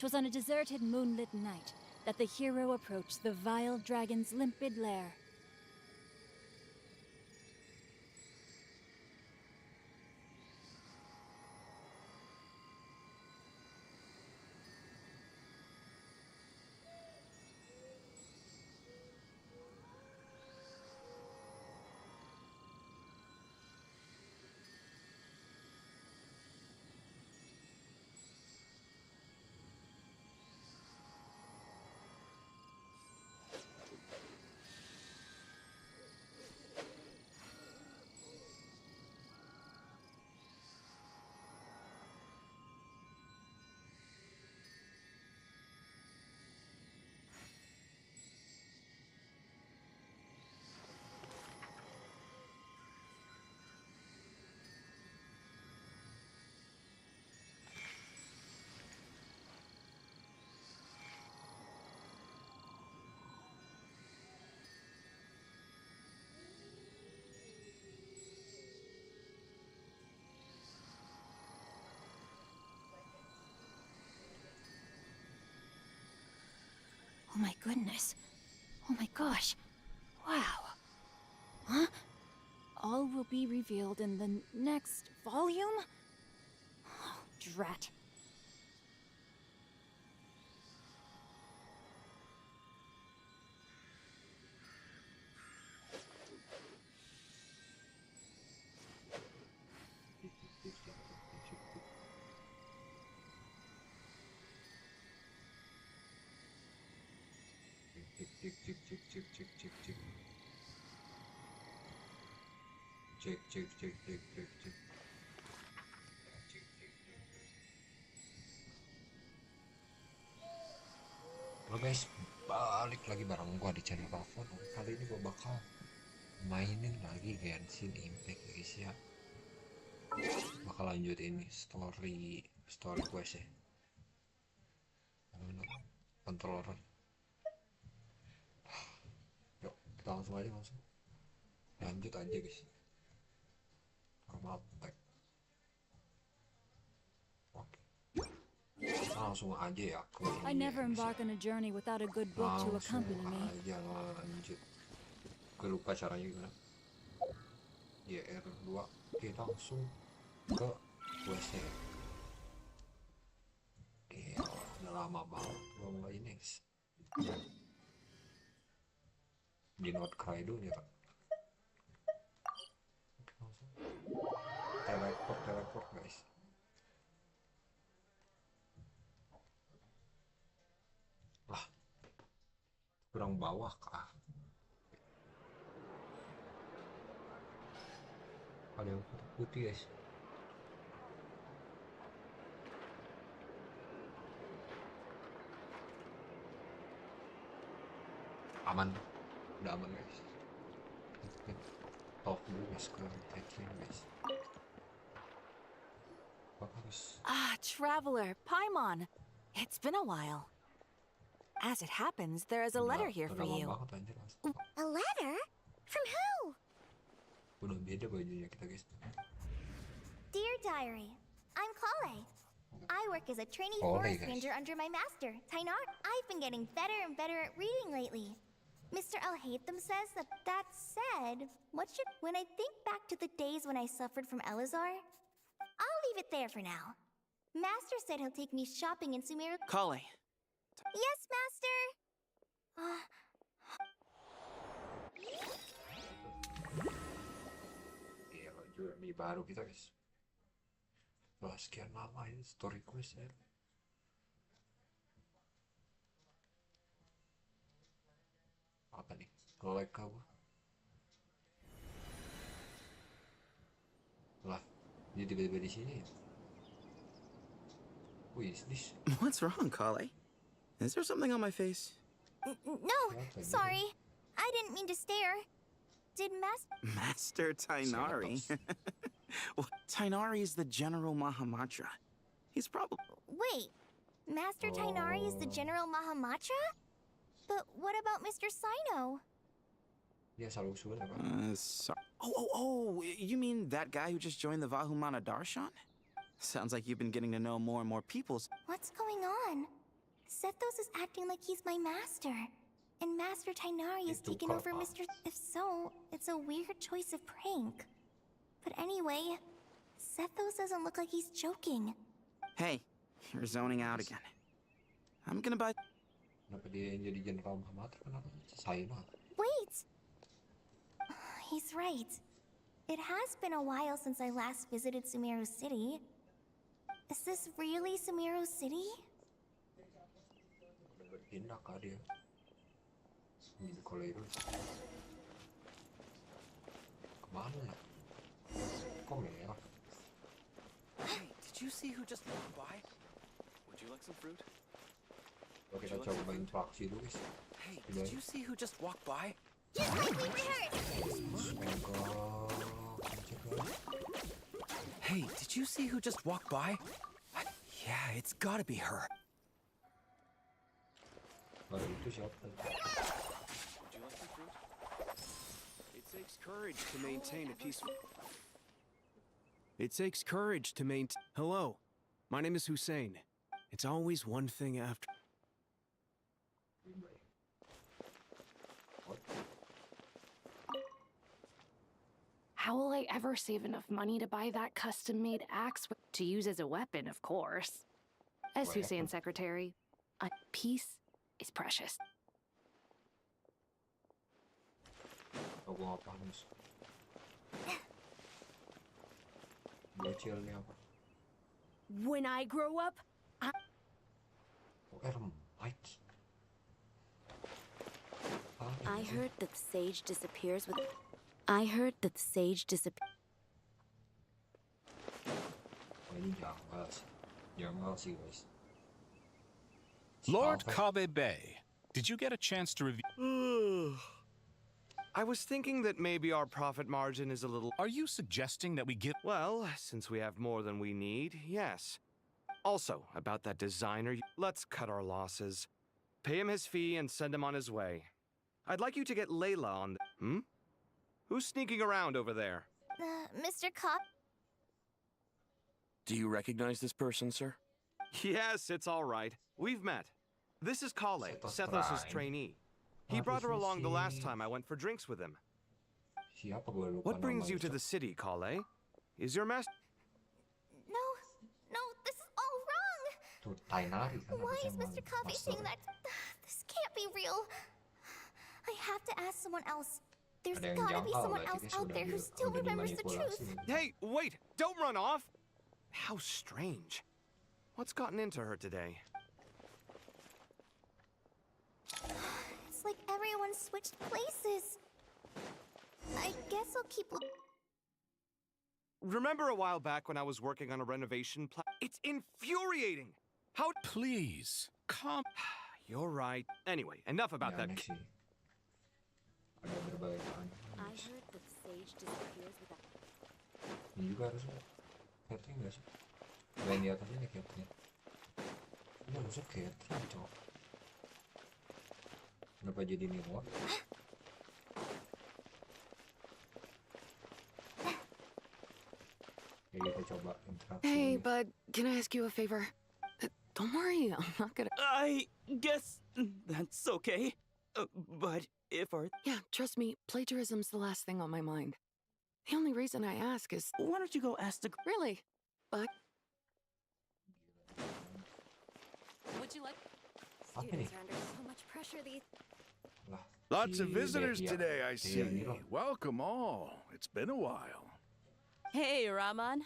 'Twas on a deserted moonlit night that the hero approached the vile dragon's limpid lair. Oh my goodness. Oh my gosh. Wow. Huh? All will be revealed in the next volume? Oh, drat. Cek. Halo guys, balik lagi bareng gua di channel Rafa. Kali ini gua bakal mainin lagi Genshin Impact guys ya. Bakal lanjut ini story quest ya. Controller. Yuk, kita langsung lanjut aja guys. Normal tag. Oke. Kita langsung aja ya ke I never embark on a journey without a good book to accompany me. Lanjut. Gue lupa caranya gimana. YR2. Kita langsung ke questnya. Udah lama banget gua mulai ini. Di not cry dulu ya, Pak. Teleport guys. Lah, kurang bawah kah? Ada yang putih guys. Aman, udah aman guys. Talk dulu guys ke Welkin guys. Ah, traveler, Paimon. It's been a while. As it happens, there is a letter here for you. A letter? From who? Udah beda bajunya kita guys. Dear Diary, I'm Kale. I work as a trainee Kale, forest guys. ranger under my master, Tainar. I've been getting better and better at reading lately. Mr. Alhaitham says that said, when I think back to the days when I suffered from Elazar, I'll leave it there for now. Master said he'll take me shopping in Sumeru. Kale. Yes, Master. Iya, journey baru kita guys. Wah, sekian lama ini story quest ya. Apa nih? Like kau? Lah, dia tiba-tiba di sini. Who is this? What's wrong, Kale? Is there something on my face? No, sorry. I didn't mean to stare. Did Master Tainari. Well, Tainari is the General Mahamatra. He's probably... Wait, Master Tainari is the General Mahamatra? But what about Mr. Sino? Dia selalu usul apa? Oh, you mean that guy who just joined the Vahumana Darshan? Sounds like you've been getting to know more and more peoples. What's going on? Sethos is acting like he's my master. And Master Tainari has Itu taken over kok. Mr. If so, it's a weird choice of prank. But anyway, Sethos doesn't look like he's joking. Hey, you're zoning out again. I'm gonna buy. Kenapa dia yang jadi Jenderal Mahamatra? Kenapa? Sayonara. Wait! He's right. It has been a while since I last visited Sumeru City. Is this really Sumeru City? Udah berpindah kah dia? Di Koleiru. Kemana ya? Kok merah? Hey, did you see who just walked by? Would you like some fruit? Coba kita coba interaksi dulu guys. Hey, did you see who just walked by? Semoga Hey, did you see who just walked by? Yeah, it's gotta be her. baru itu siapa? Would you like some fruit? It takes courage to maintain a peaceful. It takes courage to maintain. Hello, my name is Hussein. It's always one thing after. How will I ever save enough money to buy that custom-made axe to use as a weapon, of course? As Hussein Secretary, peace is precious. Oh, gua nggak paham sih. Bocilnya apa? When I grow up, Oh, Mike. I heard that the sage disappears with. I heard that the sage disappears. Oh, ini janggal sih. Janggal sih guys. Lord Sampai- Kabe Bay, did you get a chance to review? I was thinking that maybe our profit margin is a little. Are you suggesting that we give? Well, since we have more than we need, yes. Also, about that designer, let's cut our losses. Pay him his fee and send him on his way. I'd like you to get Layla on the. Who's sneaking around over there? Mr. Cop, Do you recognize this person, sir? Yes, it's all right. We've met. This is Kale, Sethos' trainee. He brought her along the last time I went for drinks with him. Siapa gua lupa What brings you to namanya. the city, Kale? Is your master? no, this is all wrong! Tuh, Tainari kan Why harusnya is Mr. Coffee master. saying that? This can't be real. I have to ask someone else. There's Ada yang gotta be janggal someone berarti else dia out sudah there who di- still udah remembers the truth. dimanipulasi. Hey, wait! Don't run off! How strange. What's gotten into her today? It's like everyone switched places. I guess I'll keep. Remember a while back when I was working on a renovation plan? It's infuriating! How. Please, calm. You're right. Anyway, enough about Ya, that. aneh sih. Ada berbagai I aneh. heard that the sage disappears without. Ini juga harusnya catering nggak sih? Selain di atasnya nih catering. Ini harusnya catering cowok. Kenapa jadi Nirwa? Ya kita coba interaksi. hey, bud, can I ask you a favor? Don't worry, I'm not gonna. I guess that's okay. But if our. Yeah, trust me, plagiarism's the last thing on my mind. The only reason I ask is. Why don't you go ask the. Really? But. Would you like. Apa nih? Students are under so much pressure these. Lah, Lots of si visitors Delia. today, I see. Delia ini loh. Welcome all. It's been a while. Hey, Rahman.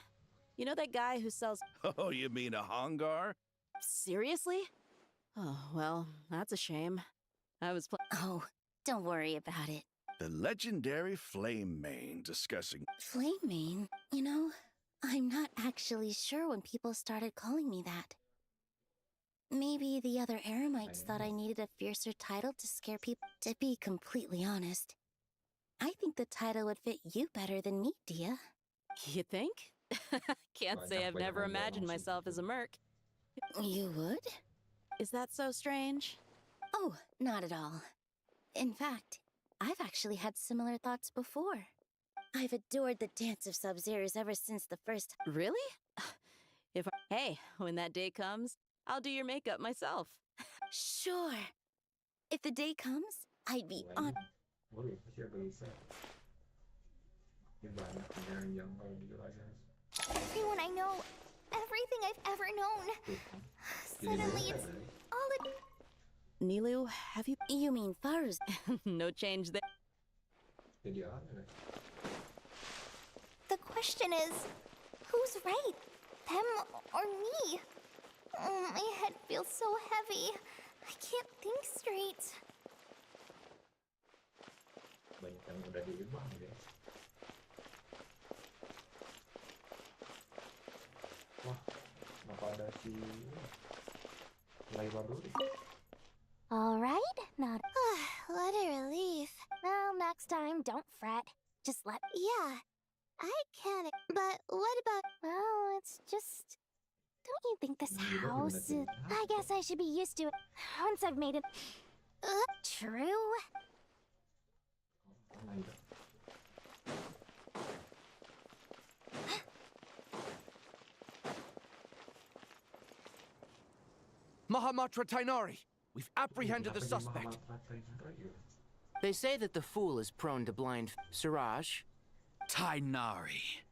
You know that guy who sells. Oh, you mean a hangar? Seriously? Oh, well, that's a shame. I was. Oh, don't worry about it. The legendary Flame Mane discussing. Flame Mane? You know, I'm not actually sure when people started calling me that. Maybe the other Eremites thought I needed a fiercer title to scare people. To be completely honest, I think the title would fit you better than me, Dia. You think? Can't say I've never imagined myself as a merc. You would? Is that so strange? Oh, not at all. In fact, I've actually had similar thoughts before. I've adored the dance of Sub-Zeros ever since the first. Really? Hey, when that day comes, I'll do your makeup myself. Sure. If the day comes, I'd be on. Waduh, siapa bisa? Ini banyak yang kalau dijelasin. Everyone I know, everything I've ever known. Suddenly it's all it. Nilu, have you... You mean Faruz? No change there. Jadi aneh. The question is, who's right? Them or me? My head feels so heavy. I can't think straight. Banyak yang udah diubah guys. Wah, kenapa ada si Layla dulu? All right, not. What a relief. Well, next time, don't fret. Just let. Yeah, I can. But what about? Well, it's just. Don't you think this house is... I guess I should be used to it once I've made it. True. Mahamatra Tainari, we've apprehended the suspect. They say that the fool is prone to blind... Siraj? Tainari.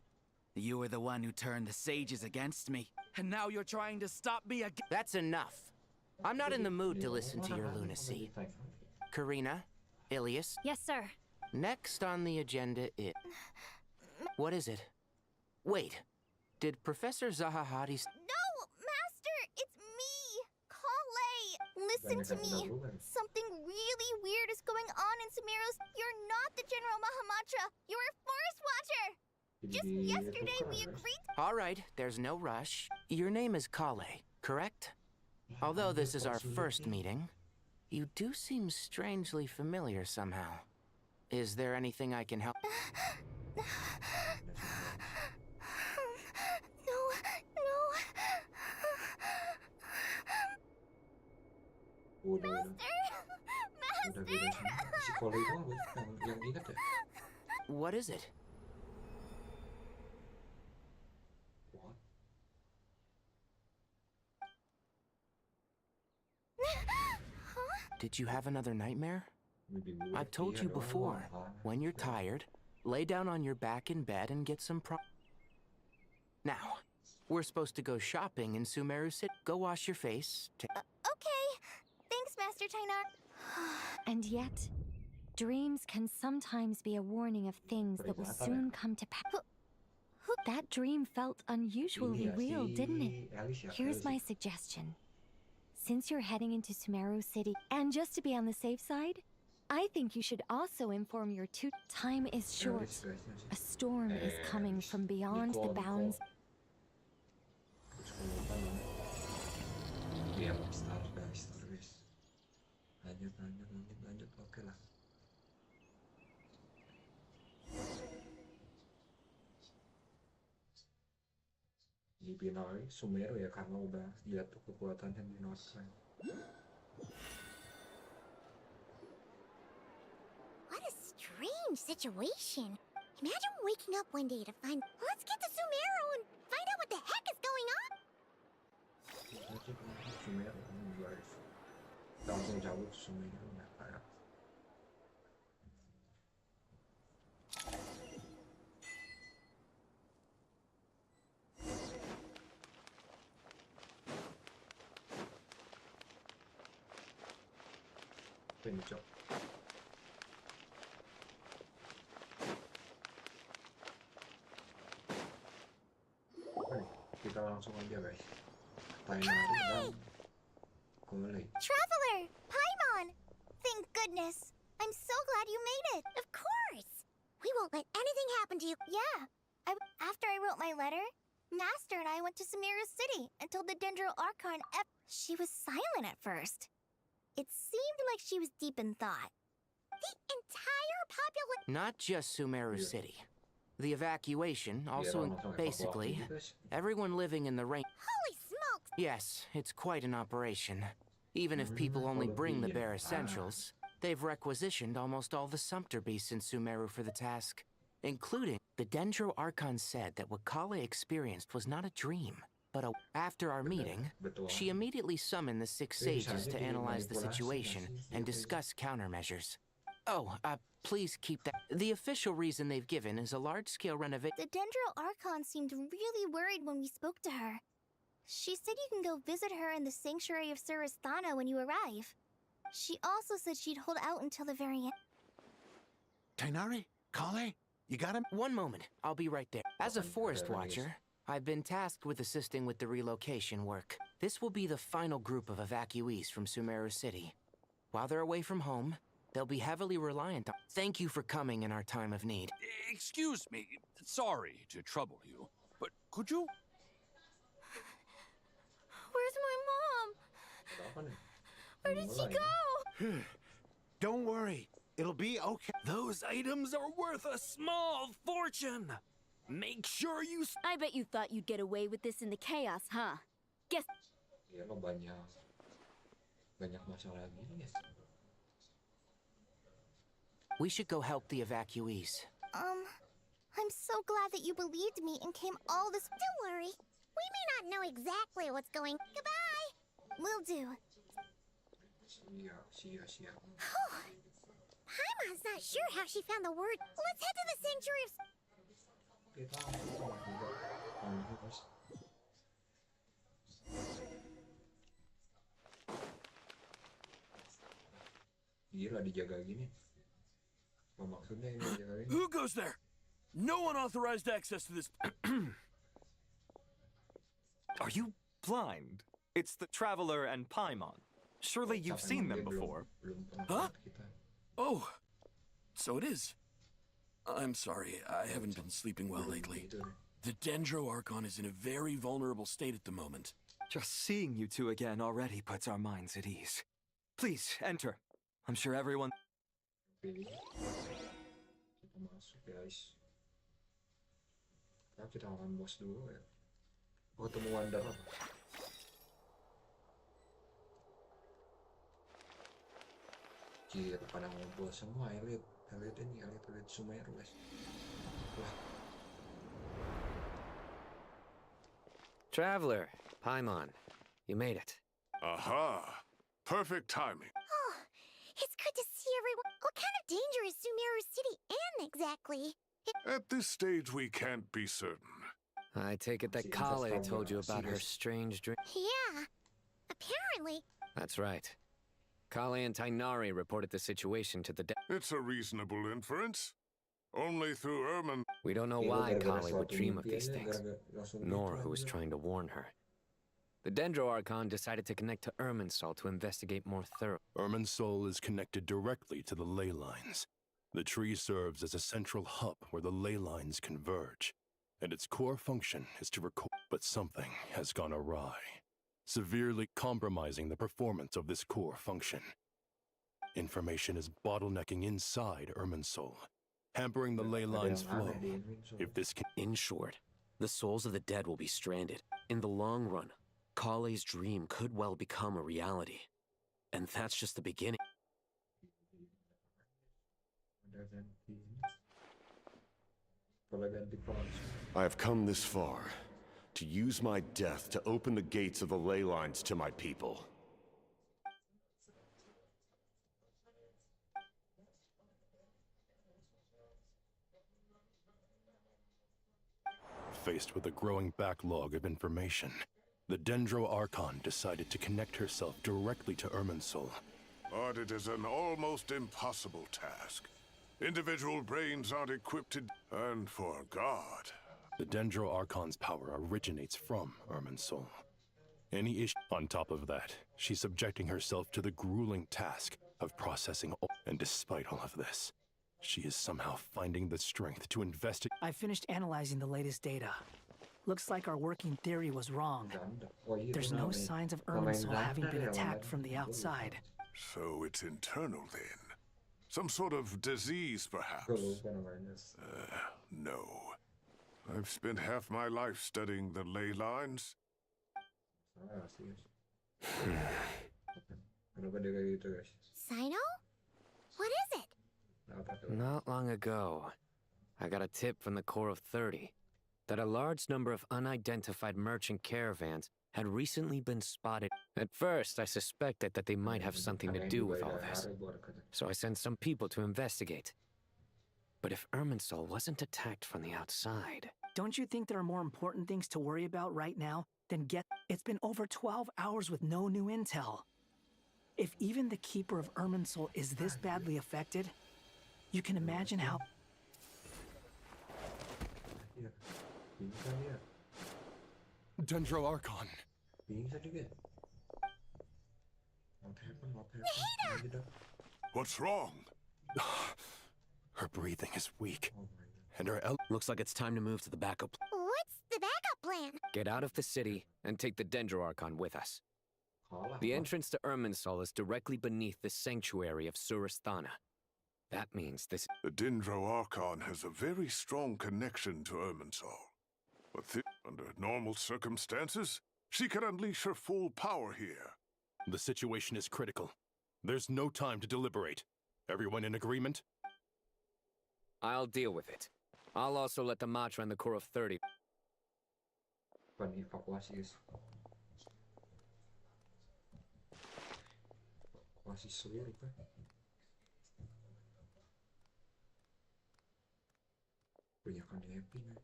You were the one who turned the sages against me, and now you're trying to stop me again. That's enough. I'm not in the mood to listen to your lunacy. Karina? Ilias? Yes, sir. Next on the agenda is... What is it? Wait. Did Professor Zahahati... No, Master, it's me, Kale. Listen to me. Something really weird is going on in Sumeru's. You're not the General Mahamatra. You're a forest watcher. Just yesterday we agreed. All right, there's no rush. Your name is Kale, correct? Although this is our first meeting, you do seem strangely familiar somehow. Is there anything I can help? No. Master! What is it? Did you have another nightmare? I've told you before, when you're tired, lay down on your back in bed and get some Now, we're supposed to go shopping in Sumeru City. Go wash your face. Okay. Thanks, Master Tainar. And yet, dreams can sometimes be a warning of things that will soon come to pass. That dream felt unusually real, didn't it? Here's my suggestion. Since you're heading into Sumeru City, and just to be on the safe side, I think you should also inform your Time is short. A storm is coming from beyond the bounds. Oke lah. Dipinoi Sumeru ya karena udah jatuh kekuatannya di Northland. What a strange situation. Imagine waking up one day to find. Let's get to Sumeru and find out what the heck is going on. Sumeru guys. Langsung jauh Sumeru ya kayak. Pencok. Oke, kita langsung aja guys. Tainari dan Kale. Traveler, Paimon. Thank goodness. I'm so glad you made it. Of course. We won't let anything happen to you. Yeah. After I wrote my letter, Master and I went to Sumeru City and told the Dendro Archon. She was silent at first. It seemed like she was deep in thought. The entire population. Not just Sumeru City. The evacuation also basically everyone living in the rain. Holy smokes! Yes, it's quite an operation. Even if people only bring the bare essentials, they've requisitioned almost all the sumpter beasts in Sumeru for the task, including the Dendro Archon said that what Kale experienced was not a dream. but after our meeting, she immediately summoned the 6 sages to analyze the situation and discuss countermeasures. Oh, please keep that. The official reason they've given is a large-scale renovation. The Dendro Archon seemed really worried when we spoke to her. She said you can go visit her in the Sanctuary of Surasthana when you arrive. She also said she'd hold out until the very end. Tighnari? Kale? You got him? One moment, I'll be right there. As a forest watcher, I've been tasked with assisting with the relocation work. This will be the final group of evacuees from Sumeru City. While they're away from home, they'll be heavily reliant on... Thank you for coming in our time of need. Excuse me. Sorry to trouble you, but could you? Where's my mom? Where did she go? Don't worry. It'll be okay. Those items are worth a small fortune. Make sure you... I bet you thought you'd get away with this in the chaos, huh? Guess... Ya lo banyak masalah gini ya. We should go help the evacuees. I'm so glad that you believed me and came all this... Don't worry. We may not know exactly what's going... Goodbye! Will do. Siap. Paimon's not sure how she found the word. Let's head to the Sanctuary of... Gila dijaga gini. Apa maksudnya ini dijaga gini? Who goes there? No unauthorized access to this. Are you blind? It's the Traveler and Paimon. Surely you've seen them before. Huh? Oh, so it is. I'm sorry, I haven't been sleeping well lately. The Dendro Archon is in a very vulnerable state at the moment. Just seeing you two again already puts our minds at ease. Please, enter. I'm sure everyone... Kita masuk guys. Kita lawan bos dulu ya. Ketemu Wanderer. Jir, pada ngobrol semua elit Sumeru guys. Wah. Traveler, Paimon, you made it. Aha! Perfect timing. Oh, it's good to see everyone. What kind of danger is Sumeru City in exactly? At this stage, we can't be certain. I take it that Kale told you about her strange dream. Yeah. Apparently. That's right. Kale and Tighnari reported the situation to the It's a reasonable inference. Only through Ermin. We don't know why Kale would dream of these things, nor who was trying to warn her. The Dendro Archon decided to connect to Irminsul to investigate more thoroughly. Irminsul is connected directly to the ley lines. The tree serves as a central hub where the ley lines converge, and its core function is to record. But something has gone awry, severely compromising the performance of this core function. Information is bottlenecking inside Irminsul, hampering the ley lines' flow. If this can... In short, the souls of the dead will be stranded. In the long run, Kale's dream could well become a reality. And that's just the beginning. I have come this far to use my death to open the gates of the ley lines to my people. Faced with a growing backlog of information, the Dendro Archon decided to connect herself directly to Irminsul. But it is an almost impossible task. Individual brains aren't equipped to... And for God... The Dendro Archon's power originates from Irminsul. Any issue... On top of that, she's subjecting herself to the grueling task of processing all... And despite all of this, she is somehow finding the strength to investigate... I finished analyzing the latest data. Looks like our working theory was wrong. There's no signs of Irminsul having been attacked from the outside. So it's internal then? Some sort of disease, perhaps? No. I've spent half my life studying the ley lines. Sino? What is it? Not long ago, I got a tip from the Core of 30. that a large number of unidentified merchant caravans had recently been spotted. At first, I suspected that they might have something to do with all this, so I sent some people to investigate. But if Irminsul wasn't attacked from the outside... Don't you think there are more important things to worry about right now than get... It's been over 12 hours with no new intel. If even the Keeper of Irminsul is this badly affected, you can imagine how... Dendro Archon. What's wrong? Her breathing is weak. And her Looks like it's time to move to the backup. What's the backup plan? Get out of the city and take the Dendro Archon with us. The entrance to Irminsul is directly beneath the sanctuary of Surasthana. That means this... The Dendro Archon has a very strong connection to Irminsul. But under normal circumstances, she can unleash her full power here. The situation is critical. There's no time to deliberate. Everyone in agreement? I'll deal with it. I'll also let the Matra and the Core of 30...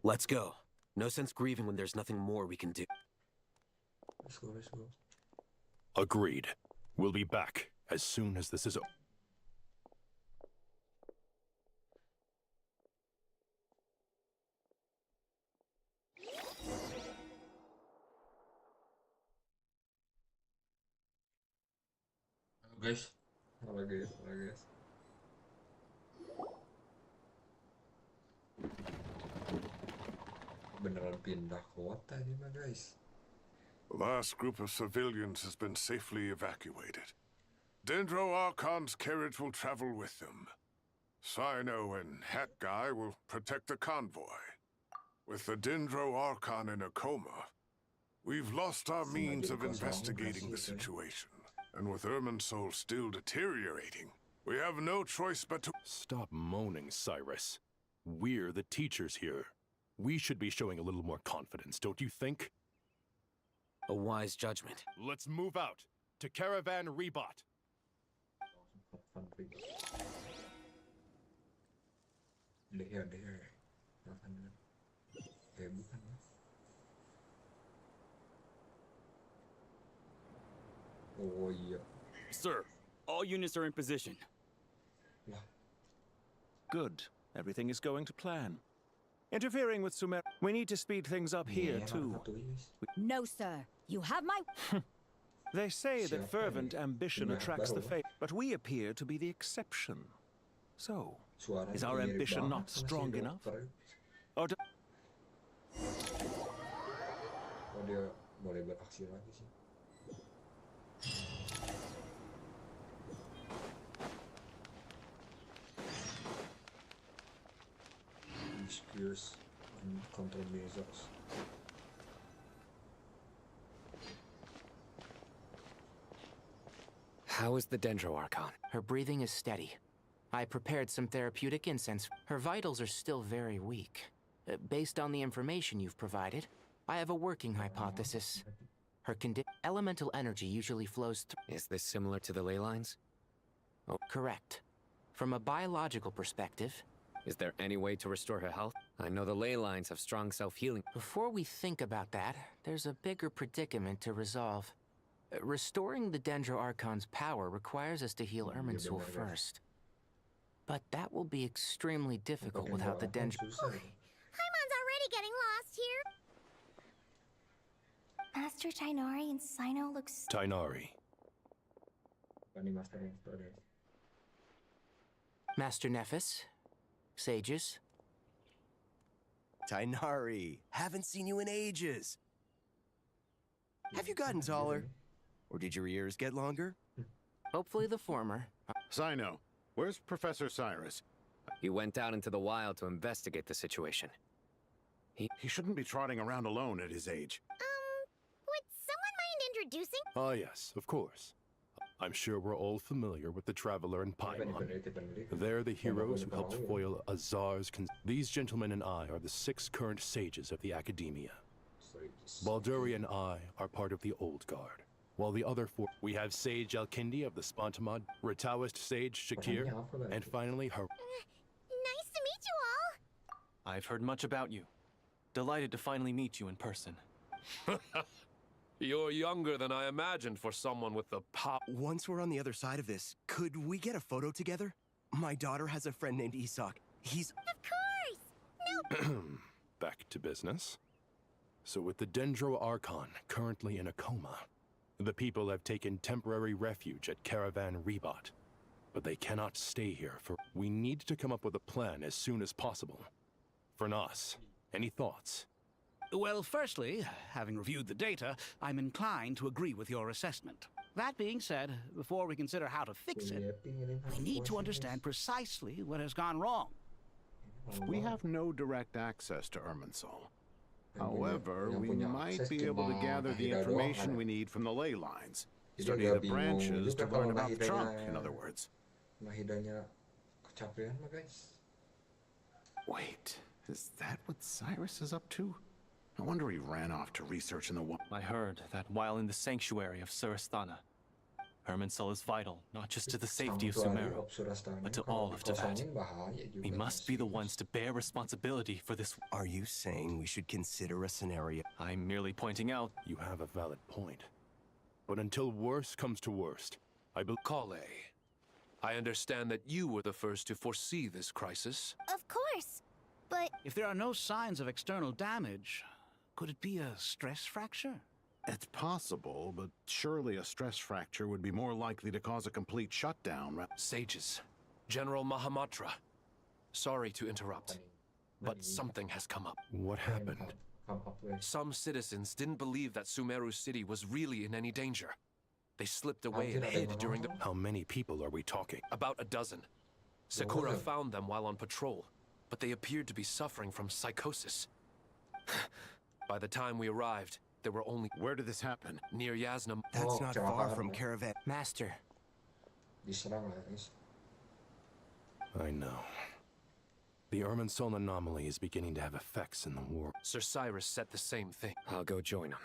Let's go. No sense grieving when there's nothing more we can do. Let's go. Agreed. We'll be back as soon as this is over. Guys, halo guys. Beneran pindah kota ini mah guys. The last group of civilians has been safely evacuated. Dendro Archon's carriage will travel with them. Sino and Hat Guy will protect the convoy. With the Dendro Archon in a coma, we've lost our means of investigating the situation. And with Irminsul still deteriorating, we have no choice but to... Stop moaning, Cyrus. We're the teachers here. We should be showing a little more confidence, don't you think? A wise judgment. Let's move out to Caravan Rebot. Oh yeah. Sir, all units are in position. Good. Everything is going to plan. Interfering with Sumer... We need to speed things up here, too. No, sir. You have my... They say that fervent ambition attracts the fate, but we appear to be the exception. So, is our ambition not strong enough? Or do... Oh, dia boleh beraksi lagi sih. Spears and countermeasures. How is the Dendro Archon? Her breathing is steady. I prepared some therapeutic incense. Her vitals are still very weak. Based on the information you've provided, I have a working hypothesis. Her elemental energy usually flows through... Is this similar to the ley lines? Oh, correct. From a biological perspective... Is there any way to restore her health? I know the ley lines have strong self-healing. Before we think about that, there's a bigger predicament to resolve. Restoring the Dendro Archon's power requires us to heal Irminsul first. But that will be extremely difficult without the Dendro... Paimon's already getting lost here. Master Tighnari and Sino look Tighnari. Master Nephis, sages. Tighnari, haven't seen you in ages. Have you gotten taller? Or did your ears get longer? Hopefully the former. Sino, where's Professor Cyrus? He went out into the wild to investigate the situation. He shouldn't be trotting around alone at his age. Would someone mind introducing? Ah, yes, of course. I'm sure we're all familiar with the Traveler and Paimon. They're the heroes who helped foil Azar's These gentlemen and I are the 6 current sages of the Academia. Balduri and I are part of the Old Guard, while the other 4... We have Sage Alkindi of the Spontamod, Ritaoist Sage Shakir, and finally her... Nice to meet you all! I've heard much about you. Delighted to finally meet you in person. You're younger than I imagined for someone with the pop. Once we're on the other side of this, could we get a photo together? My daughter has a friend named Isak. He's... Of course! No! Back to business. So with the Dendro Archon currently in a coma, the people have taken temporary refuge at Caravan Rebot. But they cannot stay here for... We need to come up with a plan as soon as possible. For Nas, any thoughts? Well, firstly, having reviewed the data, I'm inclined to agree with your assessment. That being said, before we consider how to fix it, we need to understand precisely what has gone wrong. We have no direct access to Irminsul. However, we might be able to gather the information we need from the ley lines. Study the branches to learn about the trunk, in other words. Wait, is that what Cyrus is up to? No wonder he ran off to research in the... I heard that while in the sanctuary of Surasthana, Irminsul is vital not just to the safety of Sumeru, but to all of Tibet. We must be the ones to bear responsibility for this. Are you saying we should consider a scenario? I'm merely pointing out... You have a valid point. But until worst comes to worst, I believe... Kale, I understand that you were the first to foresee this crisis. Of course, but... If there are no signs of external damage, could it be a stress fracture? It's possible, but surely a stress fracture would be more likely to cause a complete shutdown. Sages, General Mahamatra, sorry to interrupt, but something has come up. What happened? Some citizens didn't believe that Sumeru City was really in any danger. They slipped away and hid during the... How many people are we talking? About a dozen. Sakura found them while on patrol, but they appeared to be suffering from psychosis. By the time we arrived, there were only... Where did this happen? Near Yasna. That's not far from Caravan. Master. I know. The Irminsul anomaly is beginning to have effects in the war. Sir Cyrus said the same thing. I'll go join him.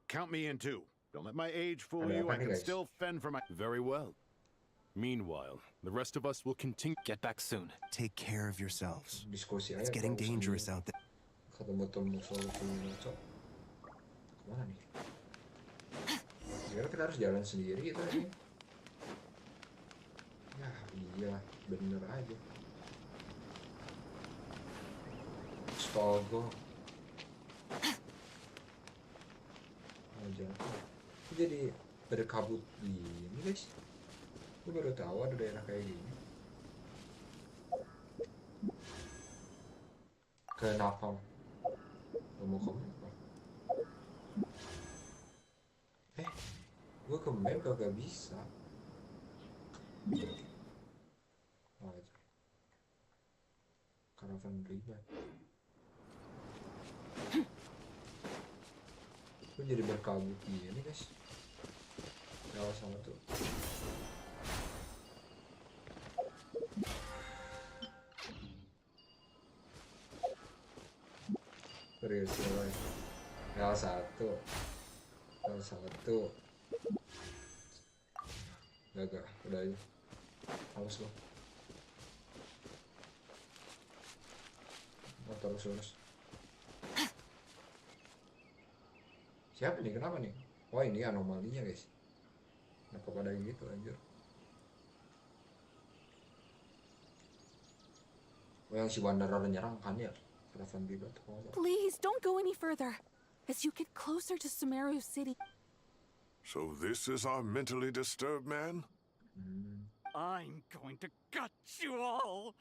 Count me in too. Don't let my age fool you. I can still fend for my... Very well. Meanwhile, the rest of us will continue... Get back soon. Take care of yourselves. It's getting dangerous out there. Kemana nih? Kira kita harus jalan sendiri gitu sih. Ya iya, bener aja. Astaga. Aja. Jadi berkabut gini guys. Gue baru tahu ada daerah kayak gini. Kenapa? Mau kemana? Gue ke map kagak bisa. Aja. Caravan ribet. Gue jadi berkabut gini guys. Salah satu. Serius guys. Salah satu. Gak, udah aja. Awas lo. Motor terus. Siapa nih? Kenapa nih? Wah ini anomalinya guys. Kenapa pada gitu anjir? Oh yang si Wanderer nyerang kan ya? Caravan Rebot. Please don't go any further. As you get closer to Sumeru City. So this is our mentally disturbed man? I'm going to gut you all!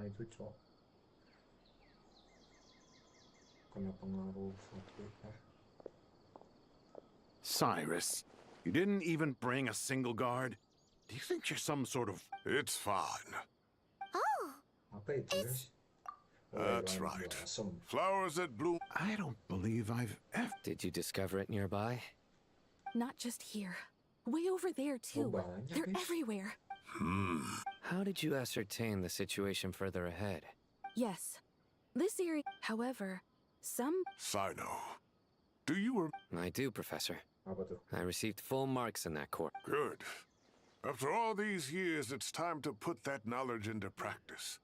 Itu cok. Kena pengaruh Fatima. Cyrus, you didn't even bring a single guard? Do you think you're some sort of... It's fine. Oh! Apa itu guys? That's right. Flowers that bloom. I don't believe I've ever... Did you discover it nearby? Not just here. Way over there, too. They're everywhere. How did you ascertain the situation further ahead? Yes. This area, however, Sino, do you I do, Professor. I received full marks in that course. Good. After all these years, it's time to put that knowledge into practice.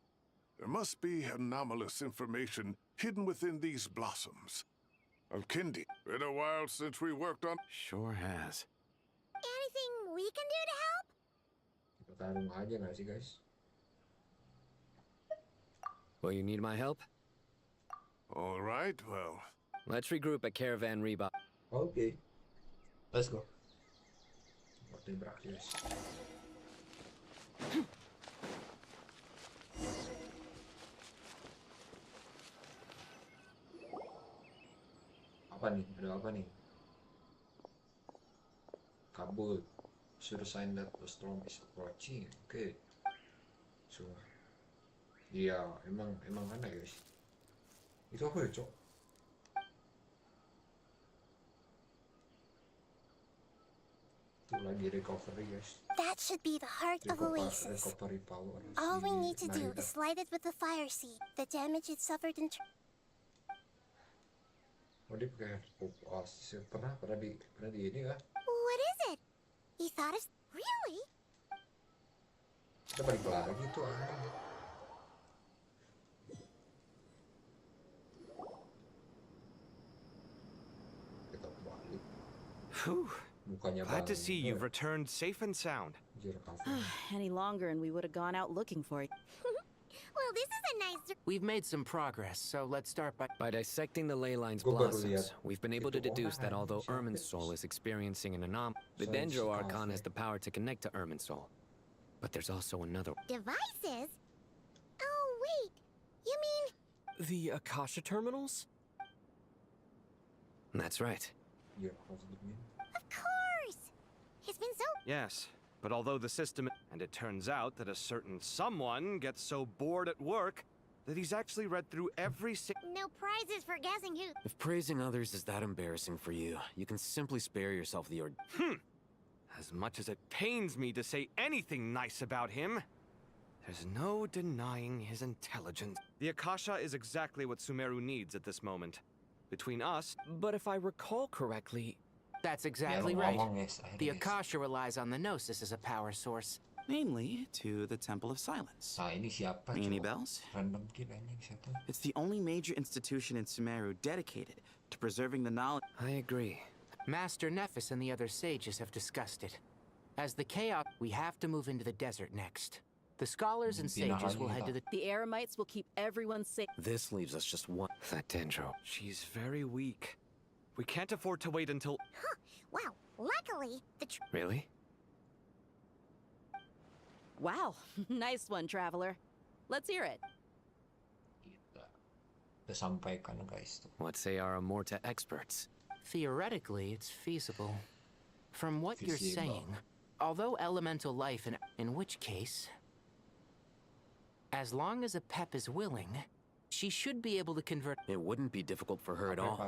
There must be anomalous information hidden within these blossoms. Alkindi, been a while since we worked on... Sure has. Anything we can do to help? Kita tarung aja nggak sih, guys? Will you need my help? All right, well... Let's regroup at Caravan Reba. Okay. Let's go. Waktu yang berakhir, guys. Apa nih? Ada apa nih? Kabut. Sure sign that the storm is approaching. Oke. So. Iya, emang aneh, guys. Itu apa ya, Cok? Itu lagi recovery, guys. That should be the heart of Oasis. Recovery power. All we need to do is light it with the fire seed. The damage it suffered in... Oh, dia pakai Oasis. Pernah di ini kah? What is it? He thought of... Really? Kita balik lagi tuh aneh. Kita balik. Whew. Mukanya Glad to bang. see you've returned safe and sound. Any longer and we would have gone out looking for you. Well, this is a nice... We've made some progress, so let's start by... By dissecting the ley lines blossoms, we've been able to deduce that although Irminsul is experiencing an anomaly, the Dendro Archon has the power to connect to Irminsul. But there's also another... Devices? Oh, wait. You mean... The Akasha terminals? That's right. Of course! It's been so... Yes, but although the system... And it turns out that a certain someone gets so bored at work that he's actually read through every No prizes for guessing who... If praising others is that embarrassing for you, you can simply spare yourself the As much as it pains me to say anything nice about him, there's no denying his intelligence. The Akasha is exactly what Sumeru needs at this moment. Between us... But if I recall correctly... That's exactly right. The Akasha relies on the Gnosis as a power source. Namely, to the Temple of Silence. Ini siapa, Any Cok? bells? Random kid anjing siapa? It's the only major institution in Sumeru dedicated to preserving the knowledge. I agree. Master Nephis and the other sages have discussed it. As the Chaos, we have to move into the desert next. The scholars and sages will head to the... The Eremites will keep everyone safe. This leaves us just one... That Dendro. She's very weak. We can't afford to wait until... Huh. Wow. Luckily, the... Really? Wow. Nice one, Traveler. Let's hear it. Kita sampaikan, guys. What say our Amorta experts? Theoretically, it's feasible. From what you're Feasible. saying, although elemental life, in which case... As long as a Pep is willing, she should be able to convert... It wouldn't be difficult for her at all.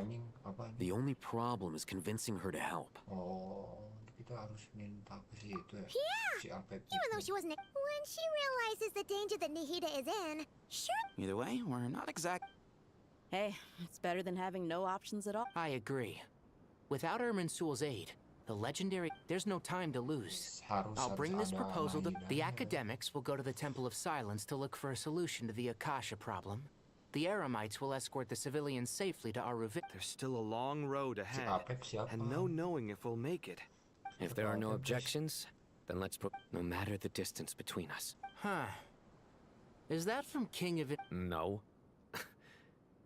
The only problem is convincing her to help. Oh, kita harus minta ke situ ya. Yeah! Si Alpep. Even though she wasn't... When she realizes the danger that Nahida is in, sure... Either way, we're not exact... Hey, it's better than having no options at all. I agree. Without Irminsul's aid, the legendary... There's no time to lose. I'll bring this proposal to... The academics will go to the Temple of Silence to look for a solution to the Akasha problem. The Eremites will escort the civilians safely to Aruvit. There's still a long road ahead, and no knowing if we'll make it. If there are no objections, then let's put... No matter the distance between us. Huh. Is that from King of... No.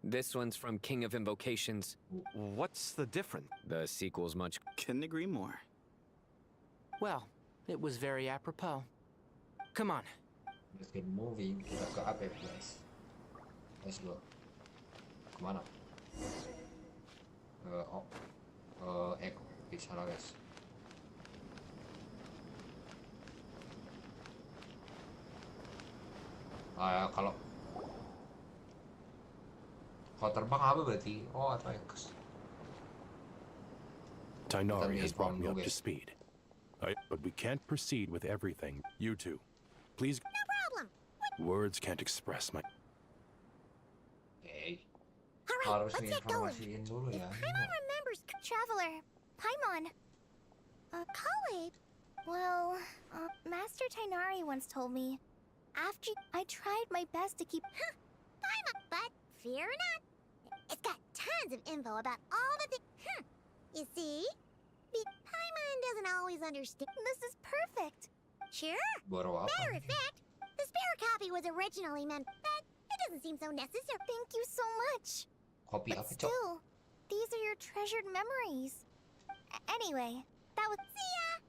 This one's from King of Invocations. What's the difference? The sequel's much... Couldn't agree more. Well, it was very apropos. Come on. Let's get moving. Kita ke Alpep, guys. Let's go. Kemana? Di sana, guys. Kalau terbang apa berarti? Oh, atau X. Tainari has brought me up to speed. But we can't proceed with everything. You two, please. No problem. Words can't express my. Alright, let's get going. If Paimon remembers... Traveler, Paimon. Kale. Well, Master Tainari once told me, after I tried my best to keep... Paimon, but fear not. It's got tons of info about all the things... You see? Paimon doesn't always understand. This is perfect. Sure. Matter of fact, the spare copy was originally meant... But it doesn't seem so necessary. Thank you so much. Kopi But apa, Cok? still, these are your treasured memories. Anyway, that was... See ya!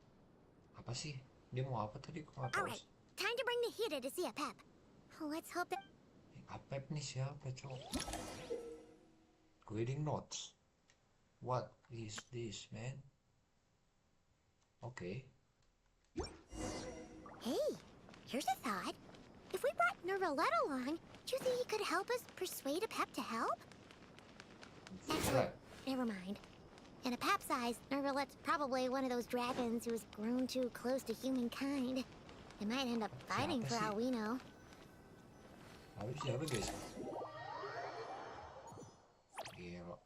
Apa sih? Dia mau apa tadi? Kok nggak tahu. Alright, time to bring the Hida to see a Pep. Let's hope that... Apep nih siapa, Cok? Reading notes. What is this, man? Okay. Hey, here's a thought. If we brought Nervalet along, do you think he could help us persuade a Pep to help? Actually, never mind. In a Pep size, Nervalet's probably one of those dragons who's grown too close to humankind. They might end up fighting for all we know. Habis siapa, guys? Gila.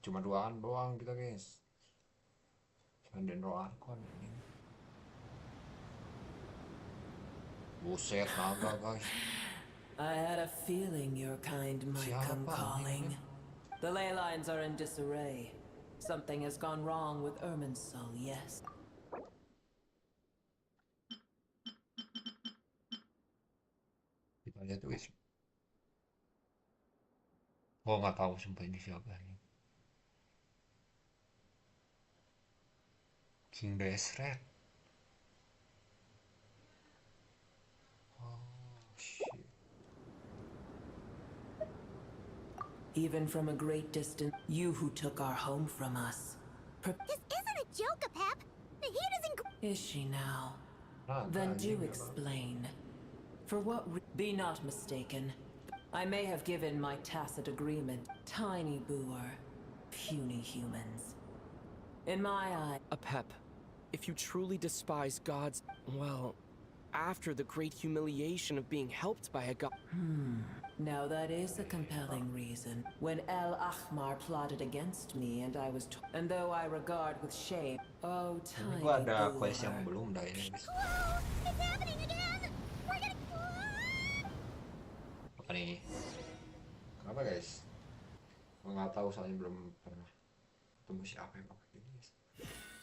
Cuma duaan doang kita, guys. Dendro Archon ini. Buset, naga, guys. I had a feeling your kind might come calling. The ley lines are in disarray. Something has gone wrong with Irminsul, yes. Kita lihat, guys. Gua nggak tahu sumpah ini siapa nih. King Desret. Oh shit. Even from a great distance, you who took our home from us. This isn't a joke, Pep. He doesn't. Is she now? Then do explain. For what be not mistaken. I may have given my tacit agreement. Tiny boor. Puny humans. In my eye... A Pep, if you truly despise gods, well, after the great humiliation of being helped by a god... Now that is a compelling reason. When El Ahmar plotted against me and I was... And though I regard with shame... Oh, tiny Gua ada boor. quest yang belum dah ini, guys. Whoa! It's happening again! We're gonna... Apa nih? Kenapa, guys? Gua nggak tahu soalnya belum pernah ketemu siapa yang pakai ini, guys.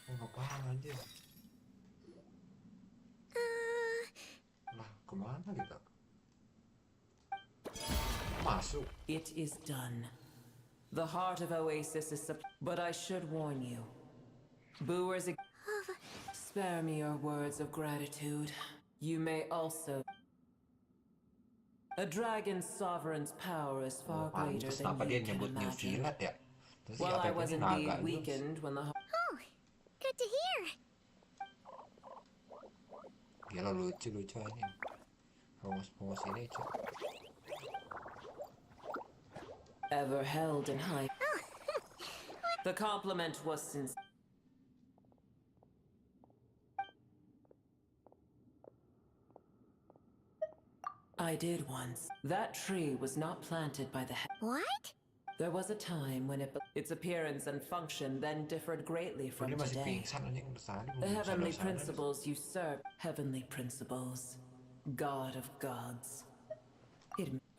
Oh, nggak paham aja. Lah, kemana kita? Masuk. It is done. The heart of Oasis is... But I should warn you. Boers... Spare me your words of gratitude. You may also... A dragon's sovereign's power is far greater than you can imagine. Well, I was indeed weakened when the... Oh, good to hear. Gila, lucu-lucu aja. Promos ini, Cok. Ever held in high... The compliment was sincere. I did once. That tree was not planted by the... What? There was a time when its appearance and function then differed greatly from today. The heavenly principles usurp heavenly principles. God of gods.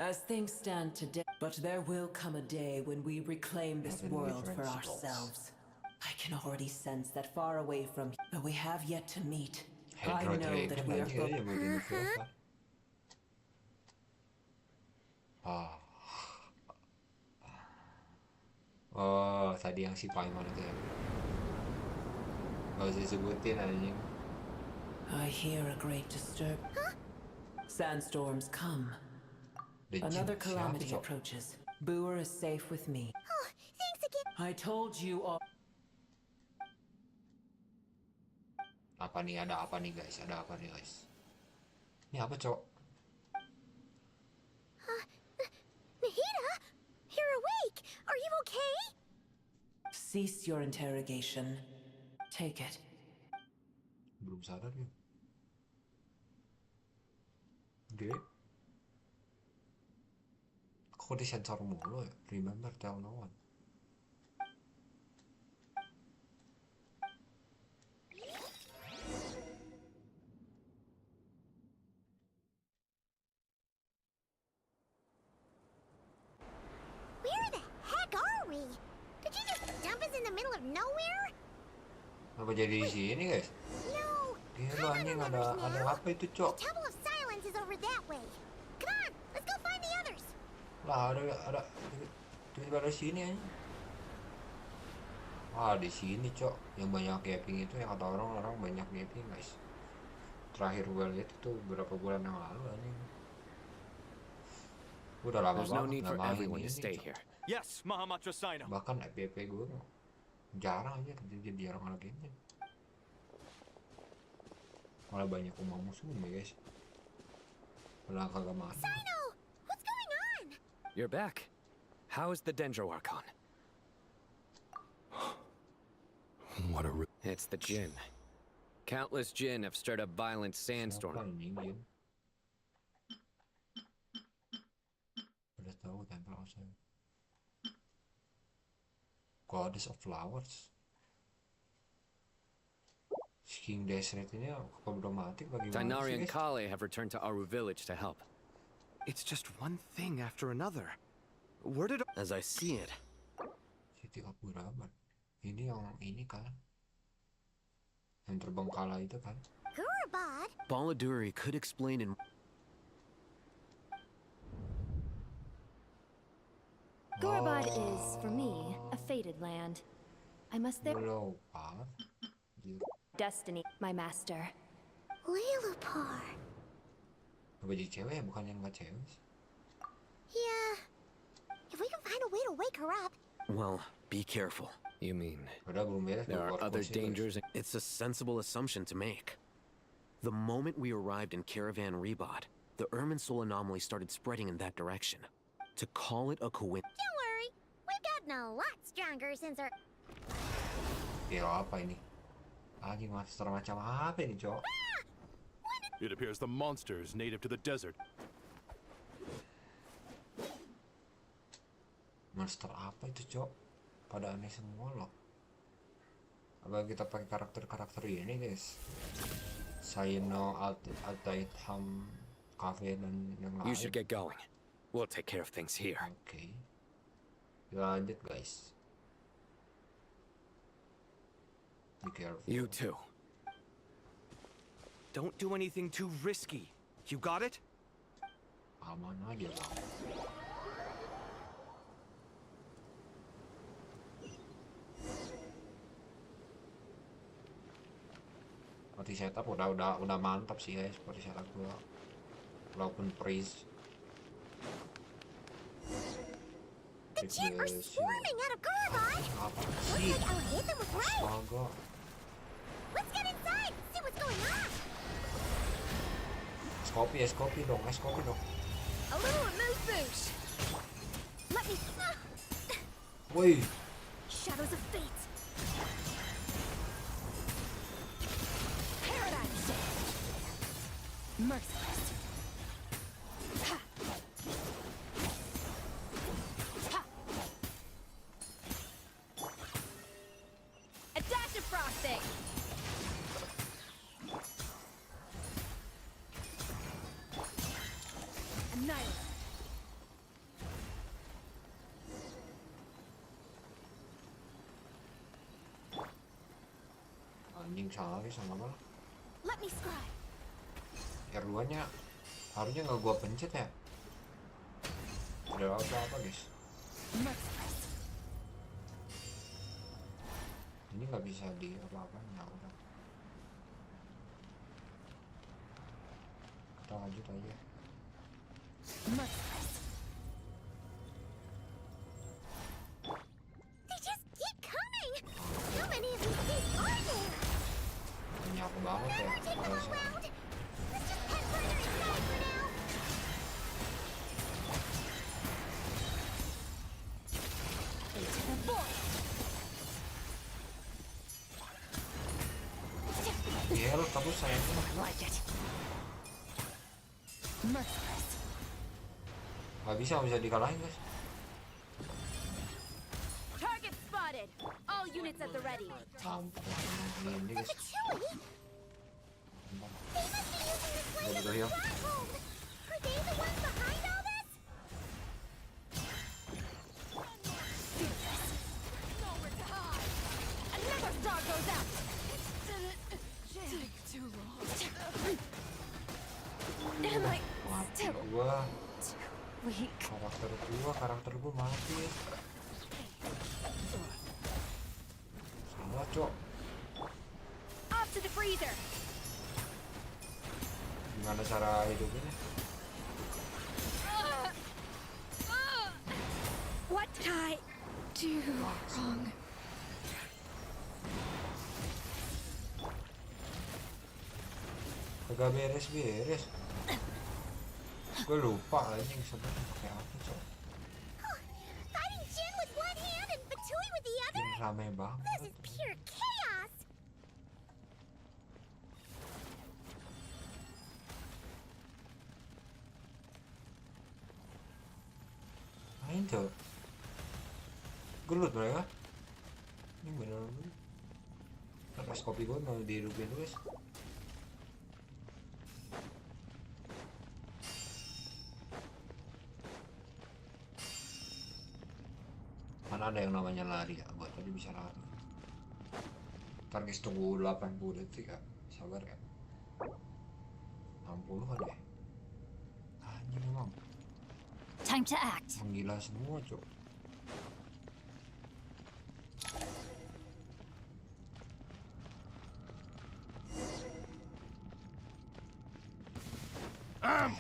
As things stand today, but there will come a day when we reclaim this world for ourselves. I can already sense that far away from, though we have yet to meet. I know that we are both... Oh, tadi yang si Paimon itu ya. Gak usah disebutin anjing. I hear a great disturb. Sandstorms come. Another calamity approaches. Boer is safe with me. Oh, thanks again. I told you all. Apa nih? Ada apa nih, guys? Ada apa nih, guys? Ini apa, Cok? Nahida, you're awake. Are you okay? Cease your interrogation. Take it. Belum sadar ya. Oke. Kok disensor mulu ya? Remember, tell no one. Where the heck are we? Did you just dump us in the middle of nowhere? Apa jadi di sini, guys? No. Gila, anjing ada apa itu, Cok? The Temple of Silence is over that way. Come on, let's go find the others. Lah, ada tiba-tiba di sini aja. Di sini, Cok. Yang banyak gaping itu yang kata orang banyak gaping, guys. Terakhir gue lihat itu beberapa bulan yang lalu anjing. Udah lama banget nggak main ini, Cok. Yes, Mahamatra Sino. Bahkan FPP gue jarang aja, jadi jarang ada Genshin. Malah banyak rumah musuh nih, guys. Malah kagak mana. Sino, what's going on? You're back. How's the Dendro Archon? What a... It's the Jinn. Countless Jinn have stirred up violent sandstorm. Udah tahu Temple of Silence. Goddess of Flowers. King Deseret ini problematik bagi Tainari and guys. Kale have returned to Aru village to help. It's just one thing after another. Where did... As I see it. City of Buraban. Ini yang ini kan. Yang terbang kala itu kan. Gurabad? Baladuri could explain in... Gurabad is, for me, a fated land. I must there... Destiny, my master. Lilipar. Apa jadi cewek ya? Bukan yang nggak cewek. Yeah. If we can find a way to wake her up. Well, be careful. You mean there are other dangers? It's a sensible assumption to make. The moment we arrived in Caravan Rebod, the Irminsul anomaly started spreading in that direction. To call it a coincidence... Don't worry. We've gotten a lot stronger since our... Kira apa ini? Anjing monster macam apa ini, Cok? It appears the monsters native to the desert. Monster apa itu, Cok? Pada aneh semua loh. Apa kita pakai karakter-karakter ini, guys? Saino, Altaitham, Cafe dan yang lain. You should get going. We'll take care of things here. Okay. Lanjut, guys. Be careful. You too. Don't do anything too risky. You got it? Aman aja, Bang. Party setup udah mantap sih, guys. Party setup gua walaupun freeze. The Jinn are swarming out of Gurabad. Looks like I'll hit them with rain. Let's get inside. See what's going on. Skopi dong. A little remove boost. Let me. Woi. Shadows of fate. Paradigm shift. Merciless. Ha. Ha. A dash of frosting. Annihilate. Anjing salah sama apa? Let me scribe. R2-nya harusnya nggak gua pencet ya. Ada apa guys? Merciless. Ini nggak bisa di apa-apain, ya udah. Kita lanjut aja. Merciless. They just keep coming. How many of these things are there? Banyak banget ya. Take them all round. Let's just head further inside for now. Into the void. Hell, kabur sayangnya. Like it. Merciless. Gak bisa dikalahin guys. Target spotted. All units at the ready. Ini guys. They must be using this land as a stronghold. Are they the ones behind all this? Nowhere to hide. Another star goes out. Take too long. Am I still Gua weak? karakter gua mati. Salah, Cok. Off to the freezer. Gimana cara hidupnya? What did I do wrong? Kagak beres. Gue lupa anjing sebenarnya pakai apa, Cok. Fighting Jin with one hand and Fatui with the other? Ini rame banget. This is pure chaos. Main tuh. Gelut mereka. Ini bener gue. Terus kopi gue mau dihidupin guys. Mana ada yang namanya lari ya, buat tadi bisa lari. Ntar guys tunggu 80 detik ya, sabar ya. 60 kan ya. Anjing emang. Time to act. Menggila semua, Cok.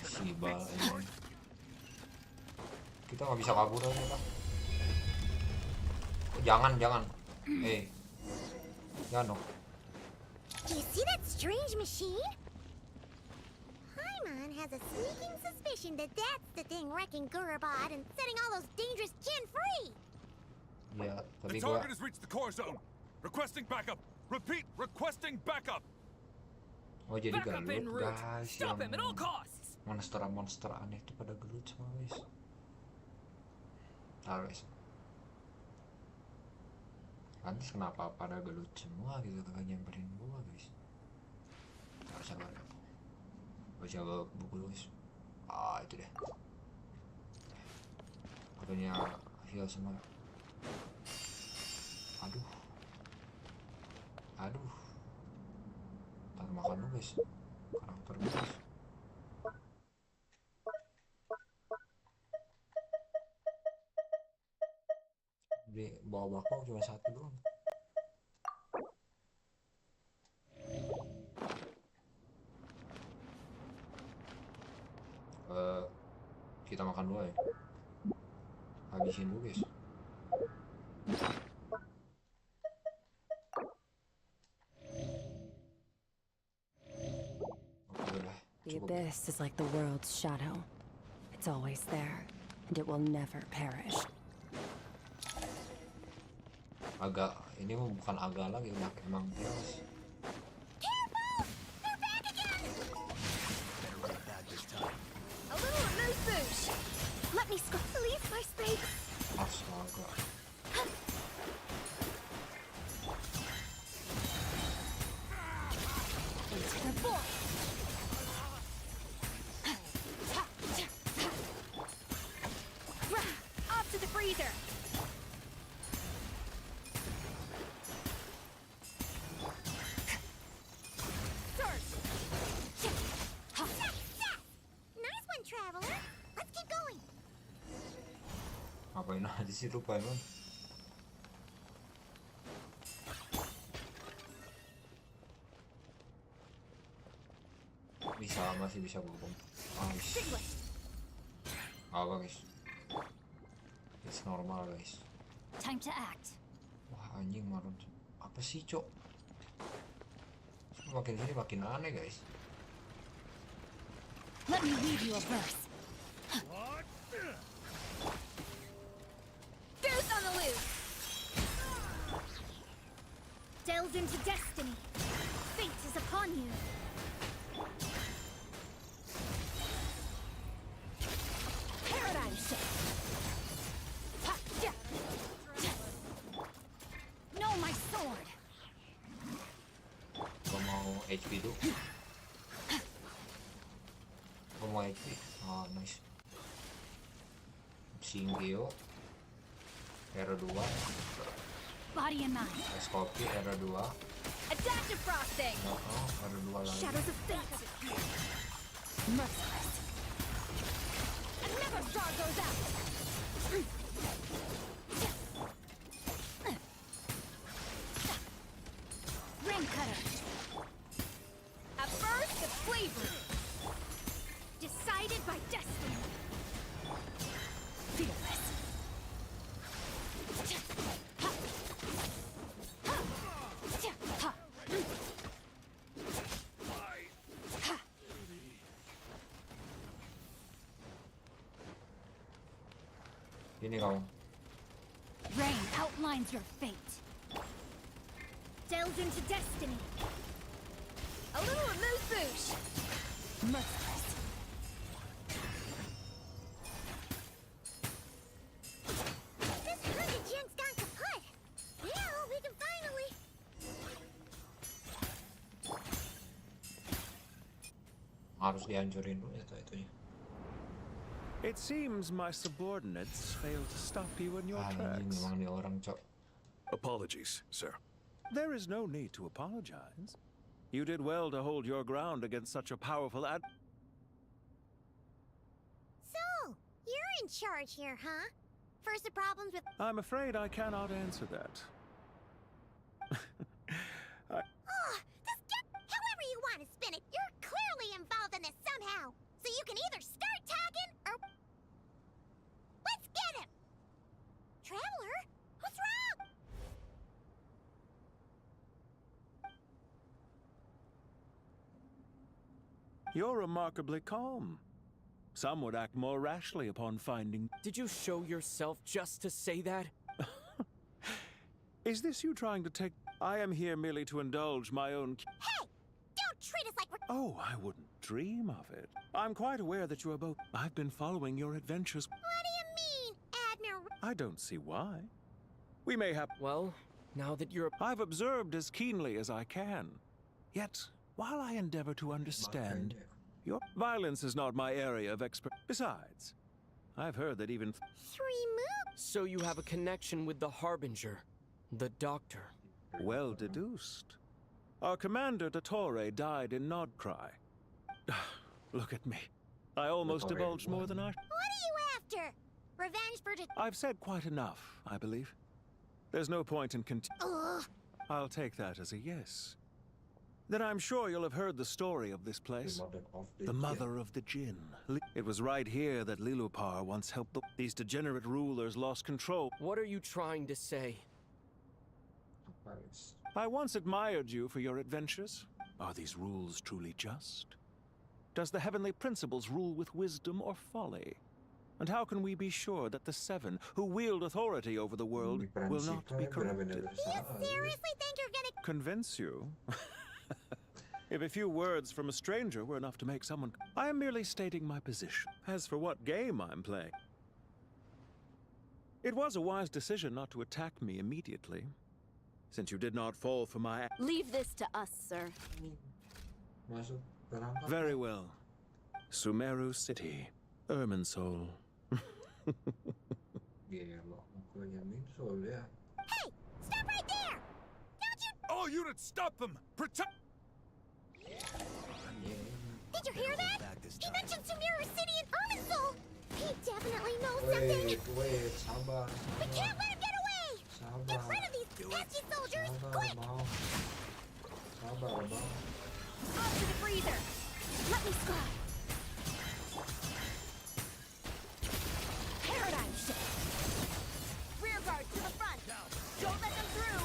Sibal ini. Kita nggak bisa kabur aja lah. Jangan. Jangan dong. Do you see that strange machine? Paimon has a sneaking suspicion that that's the thing wrecking Gurabad and setting all those dangerous Jin free. Ya, The tapi target has reached the core zone. Requesting backup. Repeat, requesting backup. Oh jadi Backup en gelut route. guys. Stop him at all costs. Monster aneh itu pada gelut semua guys. Tahu guys. Lantas kenapa pada gelut semua gitu kan nyamperin gua guys. Nggak sabar ya. Baca buku guys. Itu deh. Katanya heal semua. Aduh. Ntar makan dulu guys. Karakter gue guys. Di bawa bakau cuma satu doang. Kita makan dulu ya. Habisin dulu guys. The abyss is like the world's shadow. It's always there, and it will never perish. Agak, ini bukan agak lagi, emang terus. A little moose boosh. Let me leave my space. Astaga. The boy. Off to the freezer. Nice one, traveler. Let's keep going. Ngapain aja sih lu Paimon? Masih bisa bohong. Apa guys? It's normal guys. Time to act. Wah anjing marun. Apa sih Cok? Makin sini makin aneh guys. Let me read you a verse. Goose on the loose. Delves into destiny. Fate is upon on you. Paradigm shift. Ha, yeah. Know my sword. Gua mau HP dulu. Gua mau HP. Oh, nice. Singio. Era 2. Body and mind. Skopi era 2. Adaptive frosting. Era 2 lagi. Shadows of fate. Merciless. Another star goes out. Ring cutter. A burst of flavor. Decided by destiny. Fearless. Ini kamu. Rain outlines your fate. Delves into destiny. A little amuse-bouche. Merciless. This hundred gen's gone kaput. Yeah, we can finally. Harus dihancurin dulu ya itunya. It seems my subordinates failed to stop you in your tracks. Memang nih orang, Cok. Apologies, sir. There is no need to apologize. You did well to hold your ground against such a powerful So, you're in charge here, huh? First the problems with... I'm afraid I cannot answer that. However you want to spin it, you're clearly involved in this somehow. So you can either start talking, or... Let's get him! Traveler? What's wrong? You're remarkably calm. Some would act more rashly upon finding... Did you show yourself just to say that? Is this you trying to take... I am here merely to indulge my own... Hey! Don't treat us like we're... Oh, I wouldn't dream of it. I'm quite aware that you are both... I've been following your adventures. What do you mean, Admiral? I don't see why. We may have... Well, now that you're... I've observed as keenly as I can. Yet, while I endeavor to understand... Your violence is not my area of expert. Besides, I've heard that even... 3 moves? So you have a connection with the Harbinger, the Doctor. Well deduced. Our commander, Dottore, died in Nodcry. Look at me. I almost divulged more than I... What are you after? Revenge for... I've said quite enough, I believe. There's no point in Ugh. I'll take that as a yes. Then I'm sure you'll have heard the story of this place. The Mother of the Jinn. It was right here that Lilupar once helped these degenerate rulers lost control. What are you trying to say? I once admired you for your adventures. Are these rules truly just? Does the heavenly principles rule with wisdom or folly? And how can we be sure that the Seven, who wield authority over the world, will not be corrupted? Do you seriously think you're gonna... Convince you? If a few words from a stranger were enough to make someone... I am merely stating my position. As for what game I'm playing... It was a wise decision not to attack me immediately, since you did not fall for my... Leave this to us, sir. Very well. Sumeru City, Irminsul. Hey! Stop right there! Don't you... All units, stop them! Protect... Did you hear that? He mentioned Sumeru City and Irminsul! He definitely knows something! Wait, sabar. We can't let him get away! Get rid of these pesky soldiers! Quick! Sabar, bang. Off to the freezer! Let me scribe! Paradigm shift! Rear guard to the front! Don't let them through!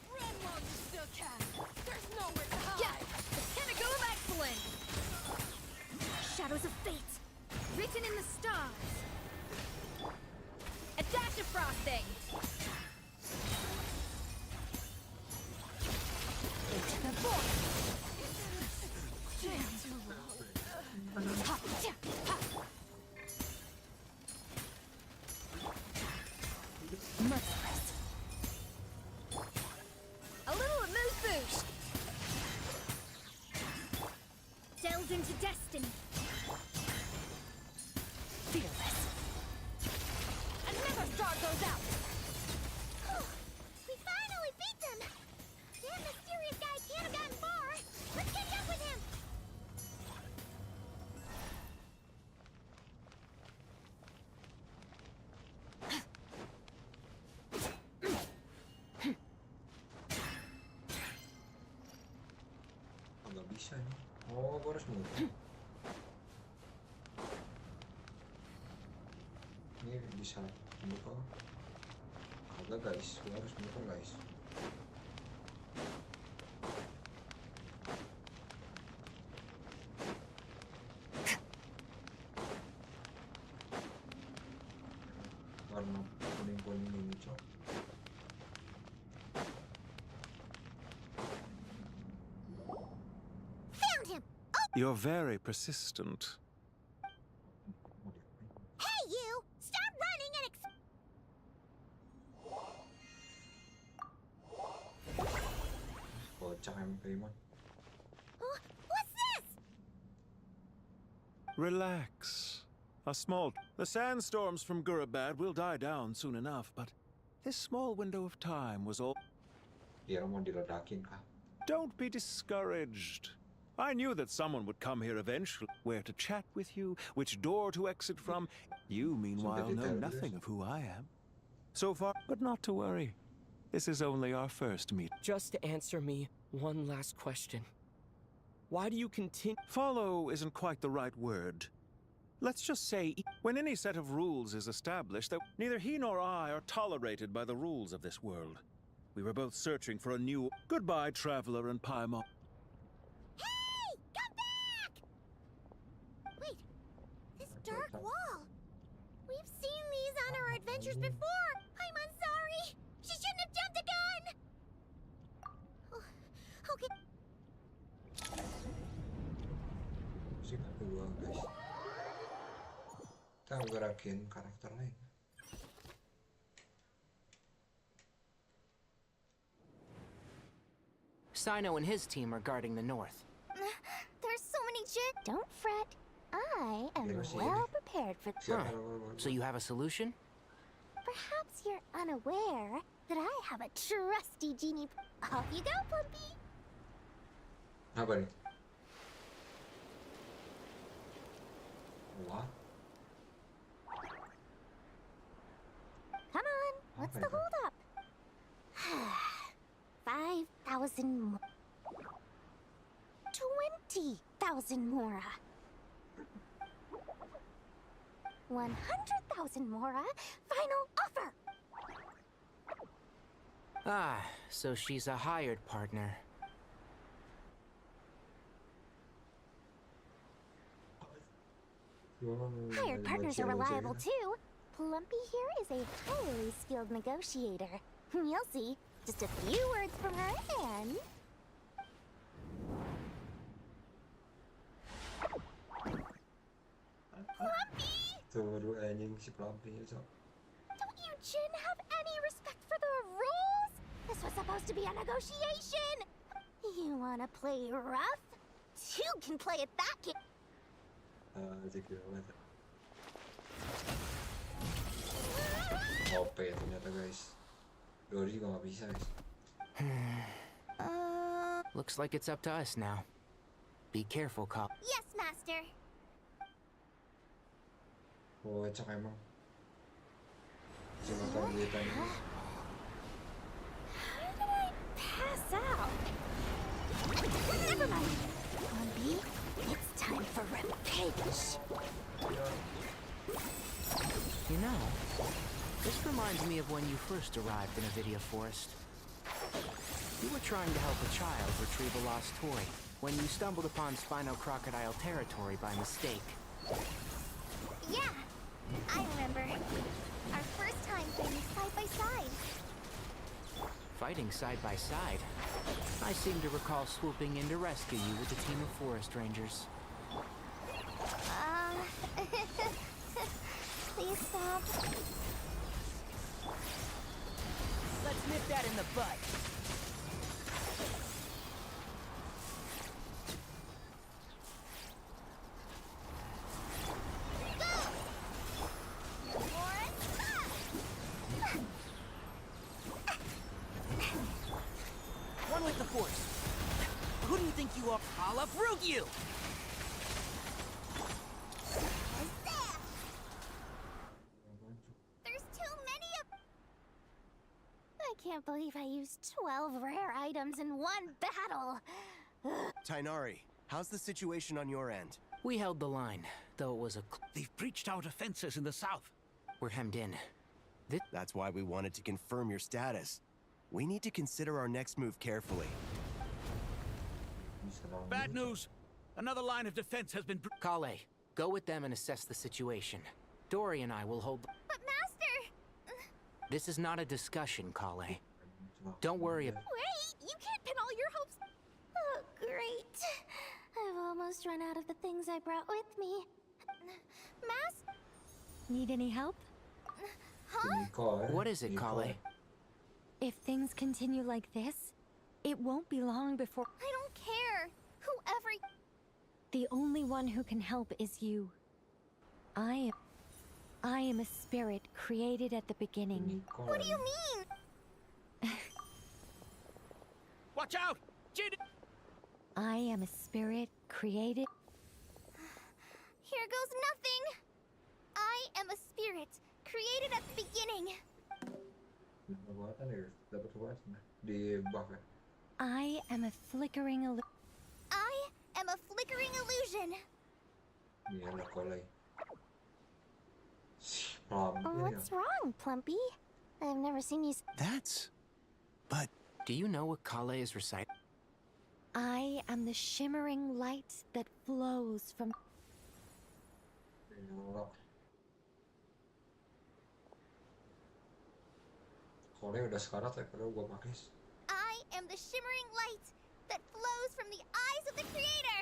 Run while you still can! There's nowhere to hide! Yes! The pinnacle of excellence! Shadows of fate! Written in the stars! A dash of frosting! Merciless. A little mood boost. Delved into destiny. Fearless. Another star goes out. We finally beat them! That mysterious guy can't have gotten far! Let's catch up with him! Nggak bisa nih. Oh, gue harus muter. Ini bisa muter. Kagak guys, gue harus muter guys. Warna kuning-kuning ini cok. Found him! You're very persistent. Hey, you! Stop running and Kocak MP mah. What's this? Relax. A small... The sandstorms from Gurabad will die down soon enough, but this small window of time was all... Dia mau diledakin kah? Don't be discouraged. I knew that someone would come here eventually. Where to chat with you, which door to exit from. You, meanwhile, know nothing of who I am. So far, but not to worry. This is only our first meet. Just answer me one last question. Why do you continue? Follow isn't quite the right word. Let's just say, when any set of rules is established, that neither he nor I are tolerated by the rules of this world. We were both searching for a new... Goodbye, Traveler and Paimon. Hey! Come back! Wait, this dark wall. We've seen these on our adventures before. I'm sorry. She shouldn't have jumped the gun. Oh, okay. Sih kedua guys. Kita gerakin karakter lain. Sino and his team are guarding the north. There's so many Don't fret. I am well prepared for Huh. So you have a solution? Perhaps you're unaware that I have a trusty genie. Off you go, Plumpy. Apa nih? What? Come on, what's the holdup? 5,000 more. 20,000 more. 100,000 more. Final offer. Ah, so she's a hired partner. Hired partners are reliable too. Plumpy here is a highly skilled negotiator. You'll see. Just a few words from her and... Plumpy! Turu anjing si Plumpy itu. Don't you Jin have any respect for the rules? This was supposed to be a negotiation. You wanna play rough? You can play it that game. OP ternyata guys. Dori juga nggak bisa guys. Looks like it's up to us now. Be careful, Cop. Yes, Master. Oh, cok emang. Cuma tahu dia tanya. How did I pass out? Never mind. Plumpy, it's time for revenge. You know, this reminds me of when you first arrived in Avidia Forest. You were trying to help a child retrieve a lost toy when you stumbled upon Spino Crocodile territory by mistake. Yeah, I remember. Our first time fighting side by side. Fighting side by side? I seem to recall swooping in to rescue you with a team of forest rangers. Please stop. Nip that in the bud. One with the force. Who do you think you are? I'll uproot you! There's too many of... I can't believe I used 12 rare items in one battle. Tainari, how's the situation on your end? We held the line, though it was a... They've breached our defenses in the south. We're hemmed in. That's why we wanted to confirm your status. We need to consider our next move carefully. Bad news! Another line of defense has been... Kale, go with them and assess the situation. Dory and I will hold... But Master... This is not a discussion, Kale. Don't worry about... Wait! You can't pin all your hopes... Oh, great. I've almost run out of the things I brought with me. Master... Need any help? Huh? What is it, Kale? If things continue like this, it won't be long before... I don't care. Whoever... The only one who can help is you. I am a spirit created at the beginning. What do you mean? Watch out! Jin! I am a spirit created... Here goes nothing. I am a spirit created at the beginning. I am a flickering illusion. I am a flickering illusion. What's wrong, Plumpy? I've never seen you... But... Do you know what Kale is reciting? I am the shimmering light that flows from... I am the shimmering light that flows from the eyes of the Creator.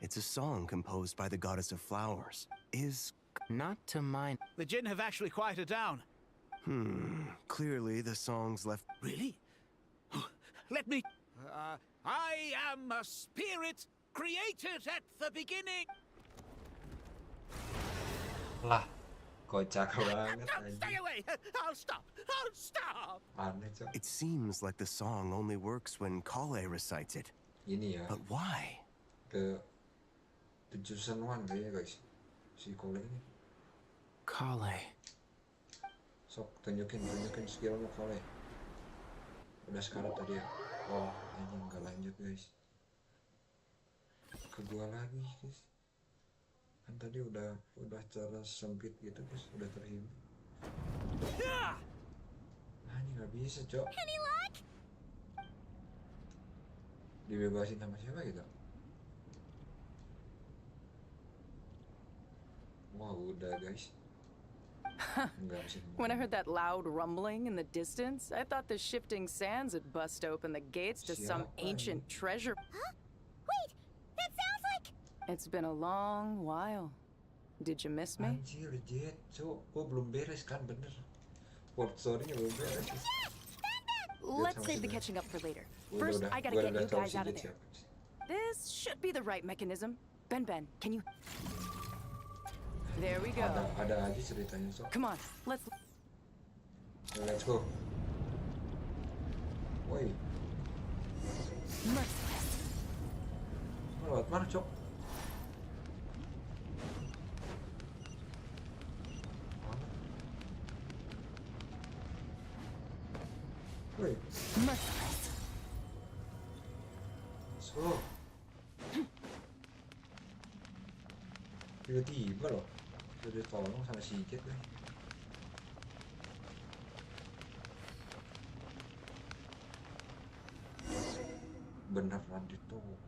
It's a song composed by the goddess of flowers. Not to mine... The Jinn have actually quieted down. Clearly the song's left... Really? Let me... I am a spirit created at the beginning. Lah, kocak banget. Stay away! I'll stop! I'll stop! It seems like the song only works when Kale recites it. But why? The chosen one kayaknya guys. Si Kale ini. Kale. Sok tunjukin skillmu Kale. Udah sekarat tadi ya. Oh, ini nggak lanjut guys. Ke gua lagi guys. Kan tadi udah cara sempit gitu guys, udah terhibur. Nah ini nggak bisa cok. Any luck? Dibebasin sama siapa gitu? Wah udah guys. When I heard that loud rumbling in the distance, I thought the shifting sands had bust open the gates to some ancient treasure. Huh? Wait, that sounds like... It's been a long while. Did you miss me? Anjir, Jet, cok, gua belum beres kan, bener. Port story-nya belum beres. Let's save the catching up for later. First, I gotta get you guys out of there. This should be the right mechanism. Ben, can you... There we go. Ada aja ceritanya, sok. Come on, let's go. Woi. Merciless. Lewat mana, cok? Woi. Merciless. So. Tiba-tiba loh. Udah ditolong sama si Jet nih. Beneran ditolong.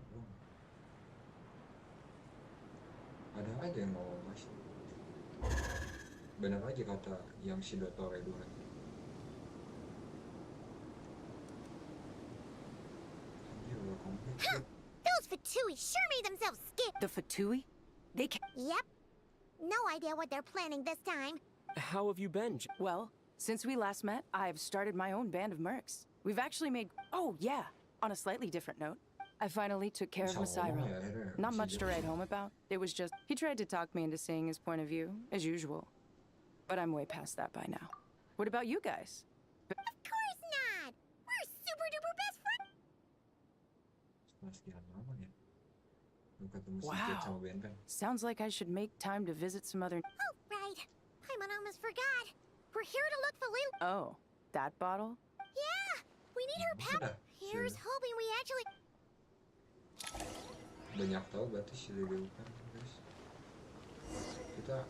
Ada aja yang nolong guys. Bener aja kata yang si Dotore dulu. Those Those Fatui sure made themselves scared. The Fatui? They can. Yep. No idea what they're planning this time. How have you been? Well, since we last met, I've started my own band of mercs. We've actually made... Oh, yeah. On a slightly different note, I finally took care of Masairo. Not much to write home about. It was just... He tried to talk me into seeing his point of view, as usual. But I'm way past that by now. What about you guys? Of course not! We're super duper best friends! Wow. Sounds like I should make time to visit some other... Oh, right. I almost forgot. We're here to look for Lil... Oh, that bottle? Yeah! We need her pep. Here's hoping we actually... Banyak tahu berarti si Lulu kan, guys. Kita...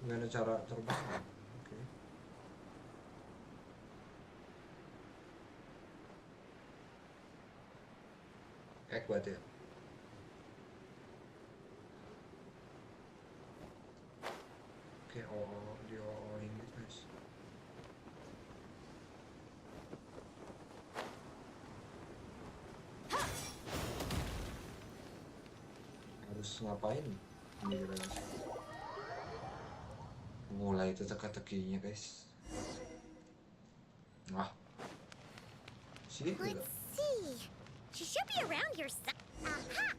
Gimana cara terbang? Oke. Berarti ya. Oke, di ini guys. Harus ngapain? Ini guys. Mulai itu teka-tekinya guys. Wah. Sini juga. Let's see. She should be around here. Aha!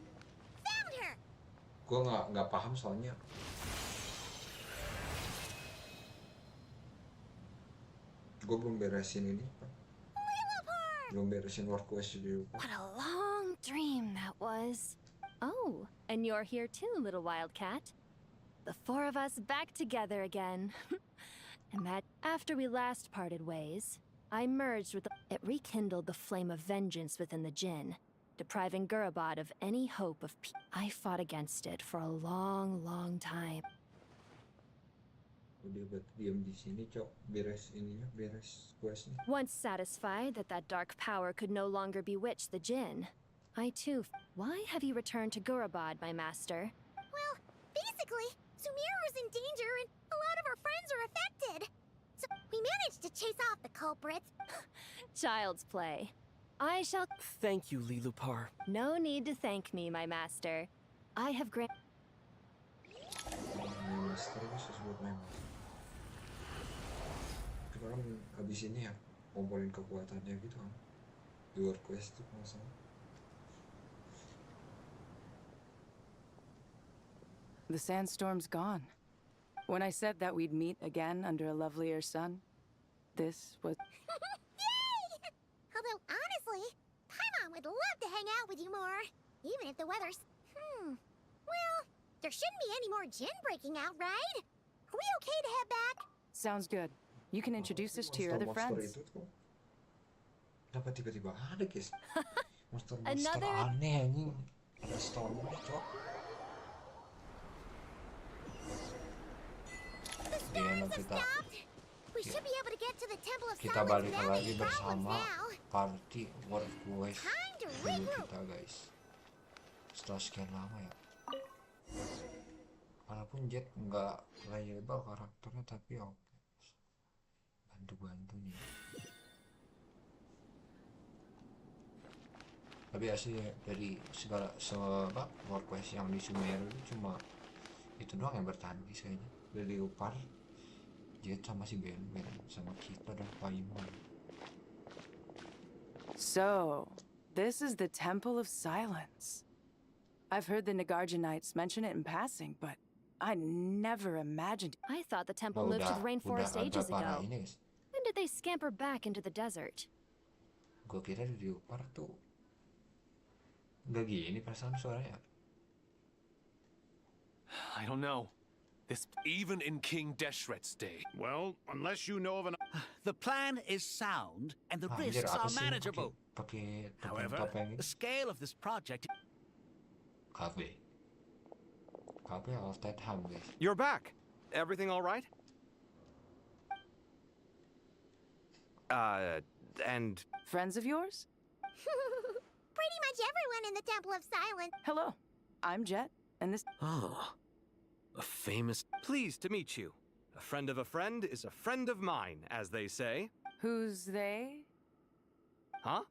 Found her. Gua nggak paham soalnya. Gue belum beresin ini, Pak. Belum beresin work quest juga. What a long dream that was. Oh, and you're here too, little wildcat. The four of us back together again. And that after we last parted ways, I merged with it rekindled the flame of vengeance within the Jinn, depriving Gurabad of any hope of peace. I fought against it for a long, long time. Udah diam di sini, Cok. Beres ininya, beres questnya. Once satisfied that that dark power could no longer bewitch the Jinn, I too... Why have you returned to Gurabad, my master? Well, basically, Sumeru's in danger and a lot of our friends are affected. So we managed to chase off the culprits. Child's play. I shall... Thank you, Lilupar. No need to thank me, my master. I have granted... Master itu sesuatu memang. Kita kan habis ini ya ngumpulin kekuatannya gitu kan. Di luar quest tuh masalah. The sandstorm's gone. When I said that we'd meet again under a lovelier sun, this was... Yay! Although, honestly, Paimon would love to hang out with you more. Even if the weather's... Well, there shouldn't be any more Jinn breaking out, right? Are we okay to head back? Sounds good. You can introduce us to your other friends. Kenapa tiba-tiba ada, guys? Monster-monster Another... aneh anjing. Ada storm, Cok. The storms have stopped. We should be able to get to the Temple of Kita Silence balik without lagi any problems bersama now. party work quest Time to dulu regroup. kita, guys. Setelah sekian lama ya. Walaupun Jet nggak playable karakternya, tapi oke. Bantu-bantu nih. Tapi asli dari segala work quest yang di Sumeru itu cuma itu doang yang bertahan guys kayaknya. Dari Upar, Jet sama si Ben sama kita dan Paimon. So, this is the Temple of Silence. I've heard the Nagarjanites mention it in passing, but I never imagined... I thought the temple moved to the rainforest ages ago. When did they scamper back into the desert? Gue kira di Upar tuh nggak gini perasaan suaranya. I don't know. This even in King Deshret's day. Well, unless you know of an... The plan is sound, and the risks are manageable. However, the scale of this project... Cafe of that ham, guys. You're back. Everything all right? And... Friends of yours? Pretty much everyone in the Temple of Silence. Hello, I'm Jet, and this... Oh, a famous... Pleased to meet you. A friend of a friend is a friend of mine, as they say. Who's they? Huh?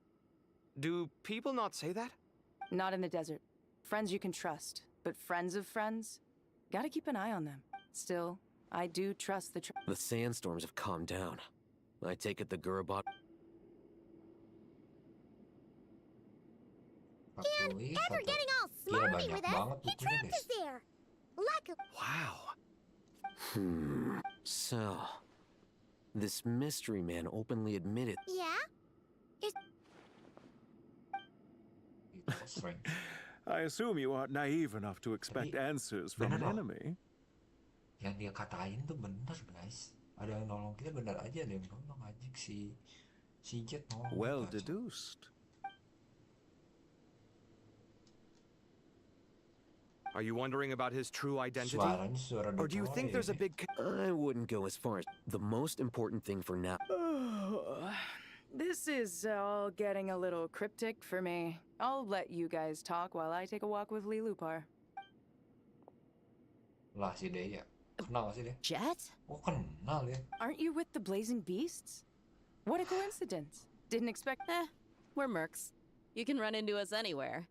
Do people not say that? Not in the desert. Friends you can trust, but friends of friends? Gotta keep an eye on them. Still, I do trust the The sandstorms have calmed down. I take it the Gurubot... Ever getting all smarmy with us? He trapped us there. Like a... Wow. So... This mystery man openly admitted... Yeah? I assume you aren't naive enough to expect answers from an enemy. Yang dia katain tuh bener, guys. Ada yang nolong kita bener aja, ada yang nolong aja si Jet nolong. Well deduced. Are you wondering about his true identity? Or do you think there's a big... I wouldn't go as far as... The most important thing for now... This is all getting a little cryptic for me. I'll let you guys talk while I take a walk with Lee Lupar. Lah si dia. Kenal sih dia? Jet? Oh, kenal ya. Aren't you with the Blazing Beasts? What a coincidence. Didn't expect... We're mercs. You can run into us anywhere.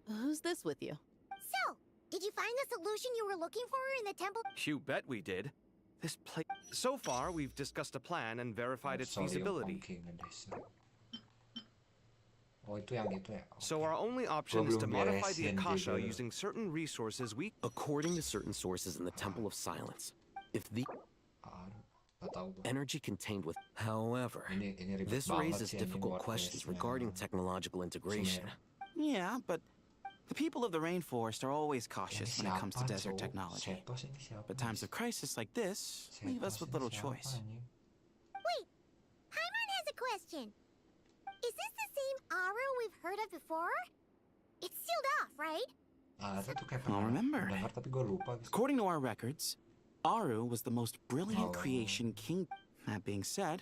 Who's this with you? So, did you find the solution you were looking for in the temple? You bet we did. This place... So far, we've discussed a plan and verified its feasibility. Oh, itu yang itu ya. So our only option is to modify the Akasha using certain resources we... According to certain sources in the Temple of Silence, if the... energy contained with... However, this raises difficult questions regarding technological integration. Yeah, but the people of the rainforest are always cautious when it comes to desert technology. But times of crisis like this leave us with little choice. Wait, Paimon has a question. Is this the same Aru we've heard of before? It's sealed off, right? Well, remember, according to our records, Aru was the most brilliant creation king. That being said,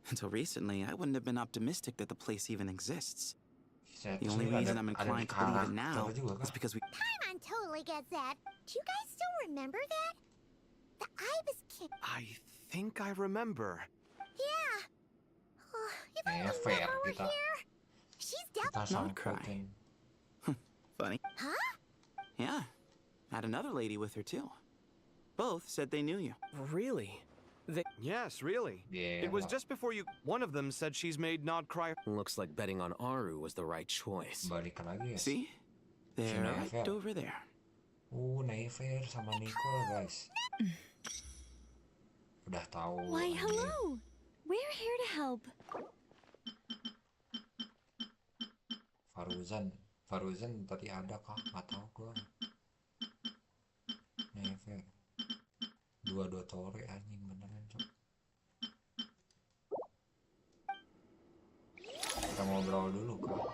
until recently, I wouldn't have been optimistic that the place even exists. The only reason I'm inclined to believe it now is because we... Paimon totally gets that. Do you guys still remember that? The Ibis King... I think I remember. Yeah. If only Never were here. She's definitely... Not crying. Funny. Huh? Yeah. Had another lady with her, too. Both said they knew you. Really? Yes, really. Yeah. It was just before you... One of them said she's made Nod cry... Looks like betting on Aru was the right choice. See? They're right over there. Never sama Nicole, guys. Udah tahu. Why, hello. We're here to help. Faruzan tadi ada kah? Nggak tahu gua. Never. Dua tore anjing beneran, cok. Kita ngobrol dulu kak.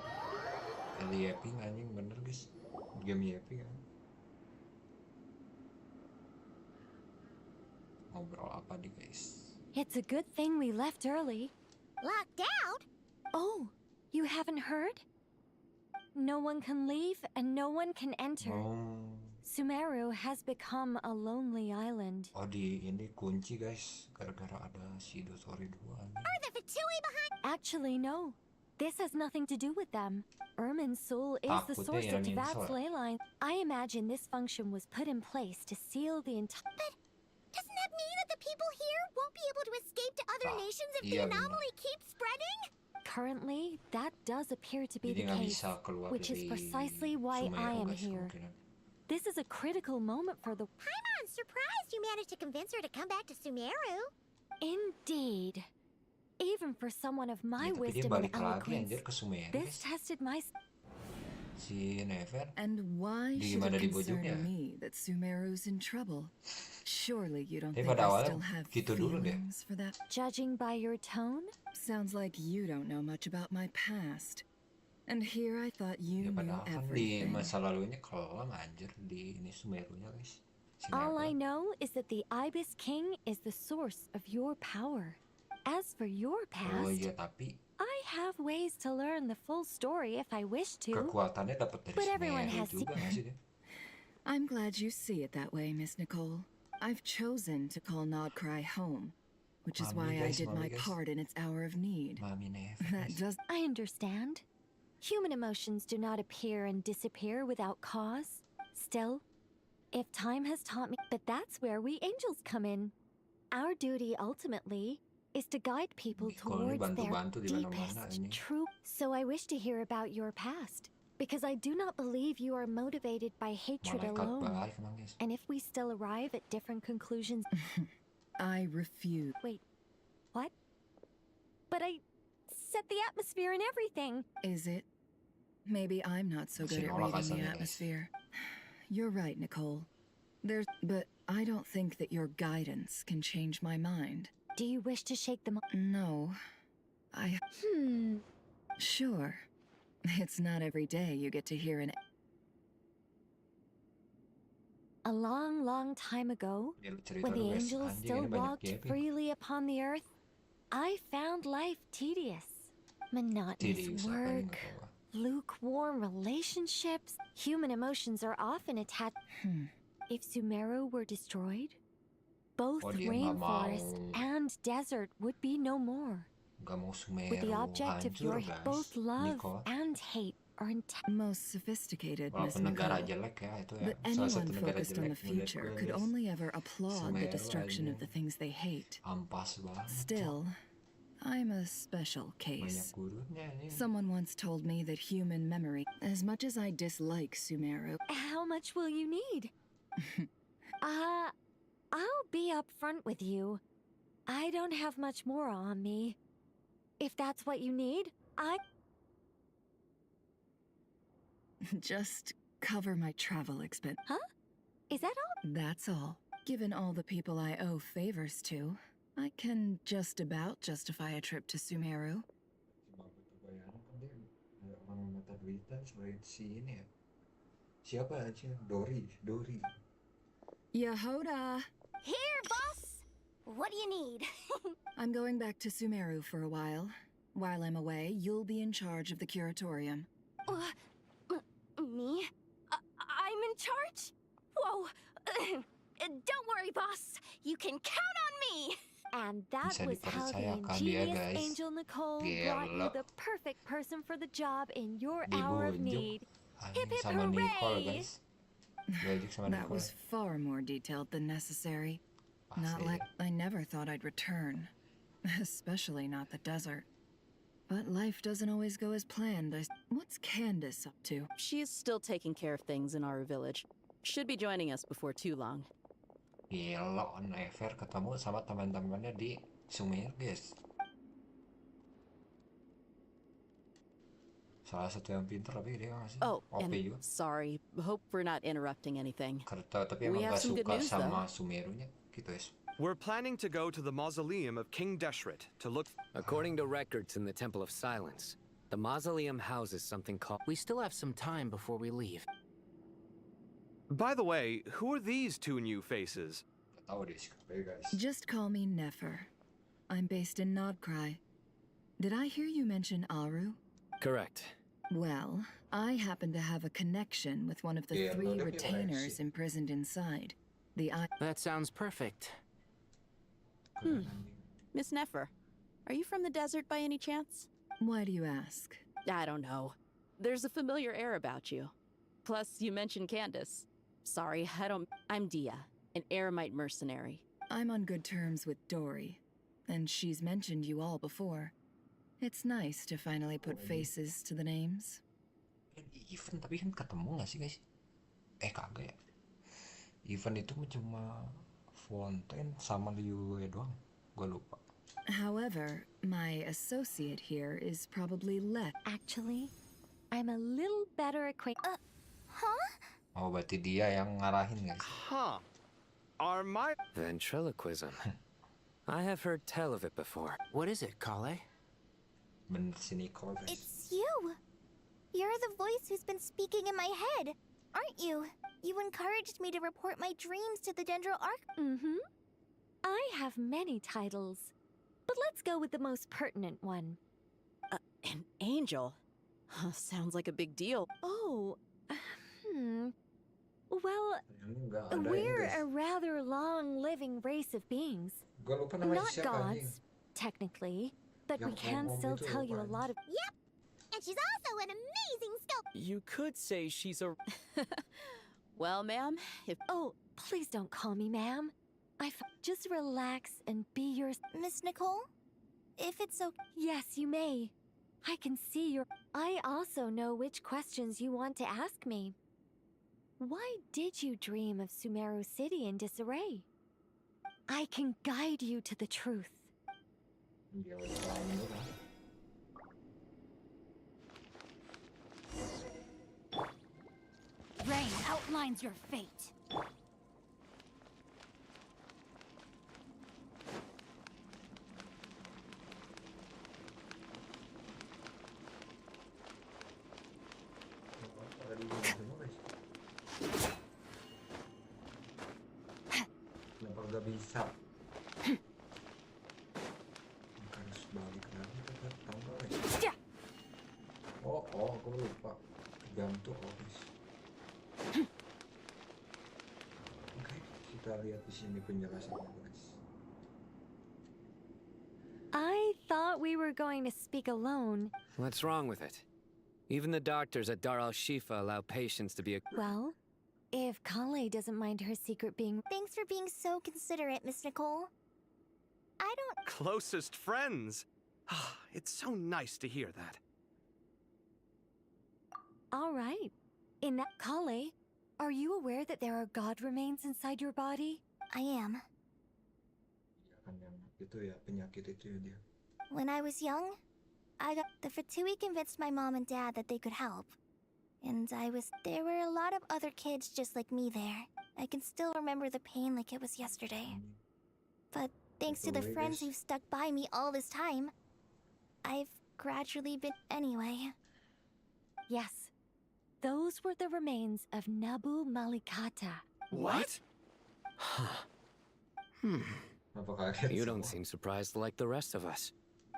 Eli Yapping anjing bener guys. Game Yapping kan. Ngobrol apa nih guys? It's a good thing we left early. Locked out? Oh, you haven't heard? No one can leave and no one can enter. Sumeru has become a lonely island. Oh, di ini kunci guys, gara-gara ada si Dotori 2 anjing. Are the Fatui behind? Actually, no. This has nothing to do with them. Ermin's soul is the source of Tvat's ley line. I imagine this function was put in place to seal the entire... But doesn't that mean that the people here won't be able to escape to other nations if the anomaly keeps spreading? Currently, that does appear to be the case, which is precisely why I am here. This is a critical moment for the... Paimon's surprised you managed to convince her to come back to Sumeru. Indeed. Even for someone of my wisdom and eloquence, this tested my... And why should it concern me that Sumeru's in trouble? Surely you don't think I still have feelings for that? Judging by your tone? Sounds like you don't know much about my past. And here I thought you knew everything. All I know is that the Ibis King is the source of your power. As for your past, I have ways to learn the full story if I wish to. But everyone has to... I'm glad you see it that way, Miss Nicole. I've chosen to call Nodcry home, which is why I did my part in its hour of need. That does... I understand. Human emotions do not appear and disappear without cause. Still, if time has taught me that that's where we angels come in. Our duty ultimately is to guide people towards their deepest true. So I wish to hear about your past, because I do not believe you are motivated by hatred alone. And if we still arrive at different conclusions... I refuse. Wait, what? But I set the atmosphere and everything. Is it? Maybe I'm not so good at reading the atmosphere. You're right, Nicole. But I don't think that your guidance can change my mind. Do you wish to shake them? No. Sure. It's not every day you get to hear an... A long, long time ago, when the angels still walked freely upon the earth, I found life tedious. Monotonous work, lukewarm relationships. Human emotions are often attached. If Sumeru were destroyed, both rainforest and desert would be no more. With the object of your both love and hate are most sophisticated, Miss Nicole. But anyone focused on the future could only ever applaud the destruction of the things they hate. Still, I'm a special case. Someone once told me that human memory, as much as I dislike Sumeru... How much will you need? I'll be upfront with you. I don't have much more on me. If that's what you need, Just cover my travel expense. Huh? Is that all? That's all. Given all the people I owe favors to, I can just about justify a trip to Sumeru. Yehoda! Here, boss! What do you need? I'm going back to Sumeru for a while. While I'm away, you'll be in charge of the curatorium. Me? I'm in charge? Whoa! Don't worry, boss. You can count on me! And that was how the ingenious Angel Nicole brought you the perfect person for the job in your hour of need. Hip hip hooray! That was far more detailed than necessary. Not like I never thought I'd return. Especially not the desert. But life doesn't always go as planned. What's Candace up to? She is still taking care of things in our village. Should be joining us before too long. Gila, Never ketemu sama teman-temannya di Sumer, guys. Salah satu yang pintar tapi dia ngasih OP juga. Sorry. Hope we're not interrupting anything. Tapi emang gak suka sama Sumerunya, gitu guys. We're planning to go to the mausoleum of King Deshret to look... According to records in the Temple of Silence, the mausoleum houses something called... We still have some time before we leave. By the way, who are these two new faces? Just call me Nefer. I'm based in Nodcry. Did I hear you mention Aru? Correct. Well, I happen to have a connection with one of the 3 retainers imprisoned inside. That sounds perfect. Miss Nefer, are you from the desert by any chance? Why do you ask? I don't know. There's a familiar air about you. Plus, you mentioned Candace. Sorry, I'm Dia, an Eremite mercenary. I'm on good terms with Dory, and she's mentioned you all before. It's nice to finally put faces to the names. Event tapi kan ketemu nggak sih guys? Kagak ya. Event itu cuma Fontaine sama Liu doang. Gua lupa. However, my associate here is probably less. Actually, I'm a little better acquainted. Huh? Oh, berarti dia yang ngarahin guys. Huh. Are my... Ventriloquism. I have heard tell of it before. What is it, Kale? It's you! You're the voice who's been speaking in my head, aren't you? You encouraged me to report my dreams to the Dendro Archon. Mm-hmm. I have many titles, but let's go with the most pertinent one. An angel? Sounds like a big deal. Oh, Well, we're a rather long-living race of beings. Not gods, technically, but we can still tell you a lot of... Yep, And she's also an amazing sculptor. You could say she's a... Well, ma'am, if... Oh, please don't call me ma'am. Just relax and be your... Miss Nicole? If it's okay... Yes, you may. I can see your... I also know which questions you want to ask me. Why did you dream of Sumeru City in disarray? I can guide you to the truth. Rain outlines your fate. Kenapa gak bisa? Harus balik lagi ke tangga guys. Oh, aku lupa. Gantung guys. Oke, kita lihat di sini penjelasannya guys. I thought we were going to speak alone. What's wrong with it? Even the doctors at Dar al-Shifa allow patients to be a... Well, if Kale doesn't mind her secret being... Thanks for being so considerate, Miss Nicole. I don't... Closest friends! It's so nice to hear that. All right. In that... Kale, are you aware that there are god remains inside your body? I am. Itu ya, penyakit itu ya dia. When I was young, the Fatui convinced my mom and dad that they could help. And there were a lot of other kids just like me there. I can still remember the pain like it was yesterday. But thanks to the friends who've stuck by me all this time, I've gradually been... Anyway. Yes. Those were the remains of Nabu Malikata. What? You don't seem surprised like the rest of us.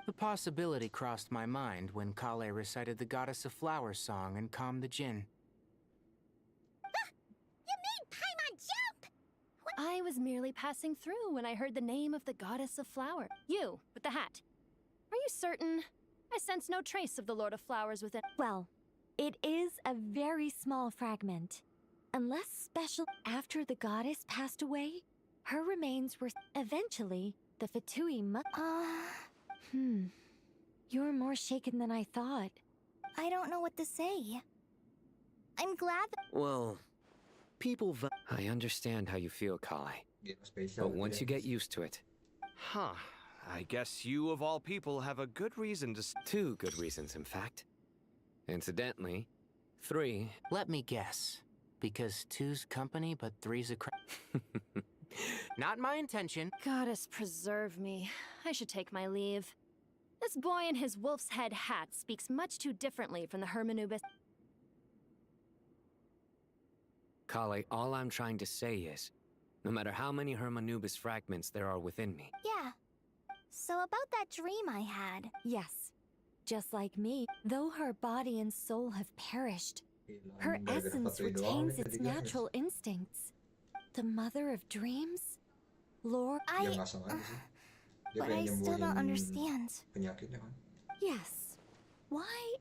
The possibility crossed my mind when Kale recited the Goddess of Flowers song and calmed the Jinn. You made Paimon jump! I was merely passing through when I heard the name of the Goddess of Flowers. You, with the hat. Are you certain? I sense no trace of the Lord of Flowers within... Well, it is a very small fragment. Unless special... After the goddess passed away, her remains were... Eventually, the Fatui You're more shaken than I thought. I don't know what to say. I'm glad that... Well, people... I understand how you feel, Kale. But once you get used to it... Huh. I guess you, of all people, have a good reason to... 2 good reasons, in fact. Incidentally, 3... Let me guess. Because 2's company, but 3's a Not my intention. Goddess preserve me. I should take my leave. This boy in his wolf's head hat speaks much too differently from the Hermanubis. Kale, all I'm trying to say is, no matter how many Hermanubis fragments there are within me... Yeah. So about that dream I had... Yes. Just like me, though her body and soul have perished, her essence retains its natural instincts. The mother of dreams? Lord... But I still don't understand. Yes. Why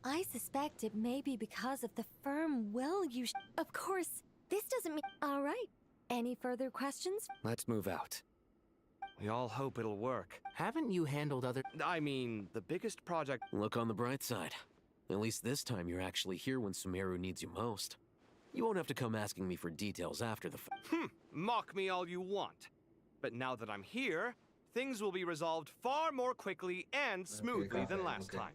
I suspect it may be because of the firm will you... Of course, this doesn't mean... All right. Any further questions? Let's move out. We all hope it'll work. Haven't you handled other... I mean, the biggest project... Look on the bright side. At least this time you're actually here when Sumeru needs you most. You won't have to come asking me for details after the Mock me all you want. But now that I'm here, things will be resolved far more quickly and smoothly than last time.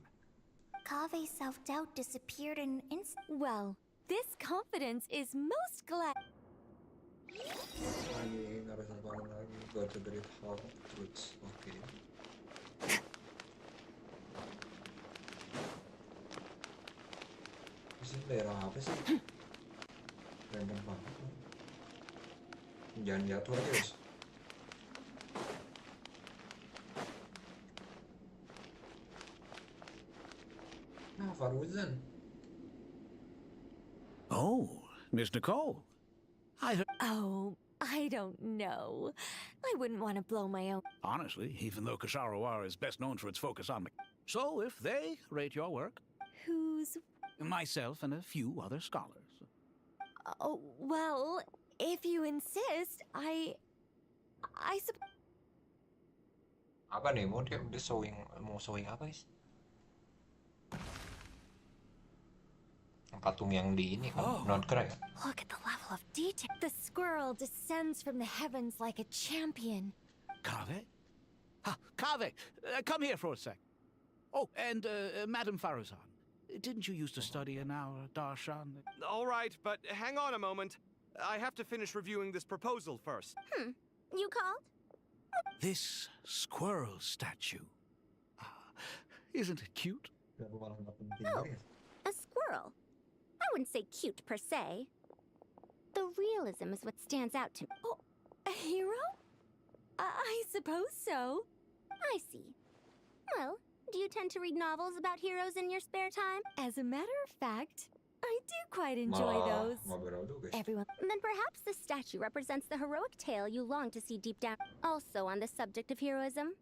Kave's self-doubt disappeared in an instant. Well, this confidence is most glad... Daerah apa sih? Random banget. Jangan jatuh aja, guys. Nah, Faruzan. Oh, Miss Nicole. Oh, I don't know. I wouldn't want to blow my own... Honestly, even though Saweria is best known for its focus on... So, if they rate your work... who's... Myself and a few other scholars. Oh, well, if you insist, I Apa nih? Mau dia mau showing apa guys? Patung yang di ini kan, non keren. Look at the level of detail. The squirrel descends from the heavens like a champion. Kaveh? Kaveh, come here for a sec. Oh, and Madame Faruzan, didn't you used to study in our darshan? All right, but hang on a moment. I have to finish reviewing this proposal first. You called? This squirrel statue. Isn't it cute? Oh, a squirrel. I wouldn't say cute per se. The realism is what stands out to me. Oh, a hero? I suppose so. I see. Well, do you tend to read novels about heroes in your spare time? As a matter of fact, I do quite enjoy those. Everyone. Then perhaps this statue represents the heroic tale you long to see deep down. Also on the subject of heroism,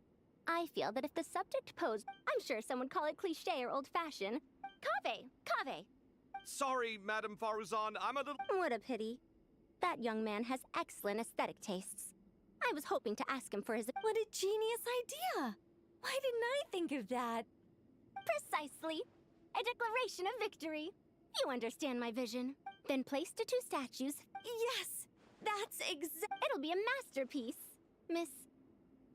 I feel that if the subject posed, I'm sure some would call it cliché or old-fashioned. Kaveh! Sorry, Madame Faruzan, I'm a little... What a pity. That young man has excellent aesthetic tastes. I was hoping to ask him for his... What a genius idea! Why didn't I think of that? Precisely. A declaration of victory. You understand my vision. Then place the two statues. Yes, that's It'll be a masterpiece. Miss...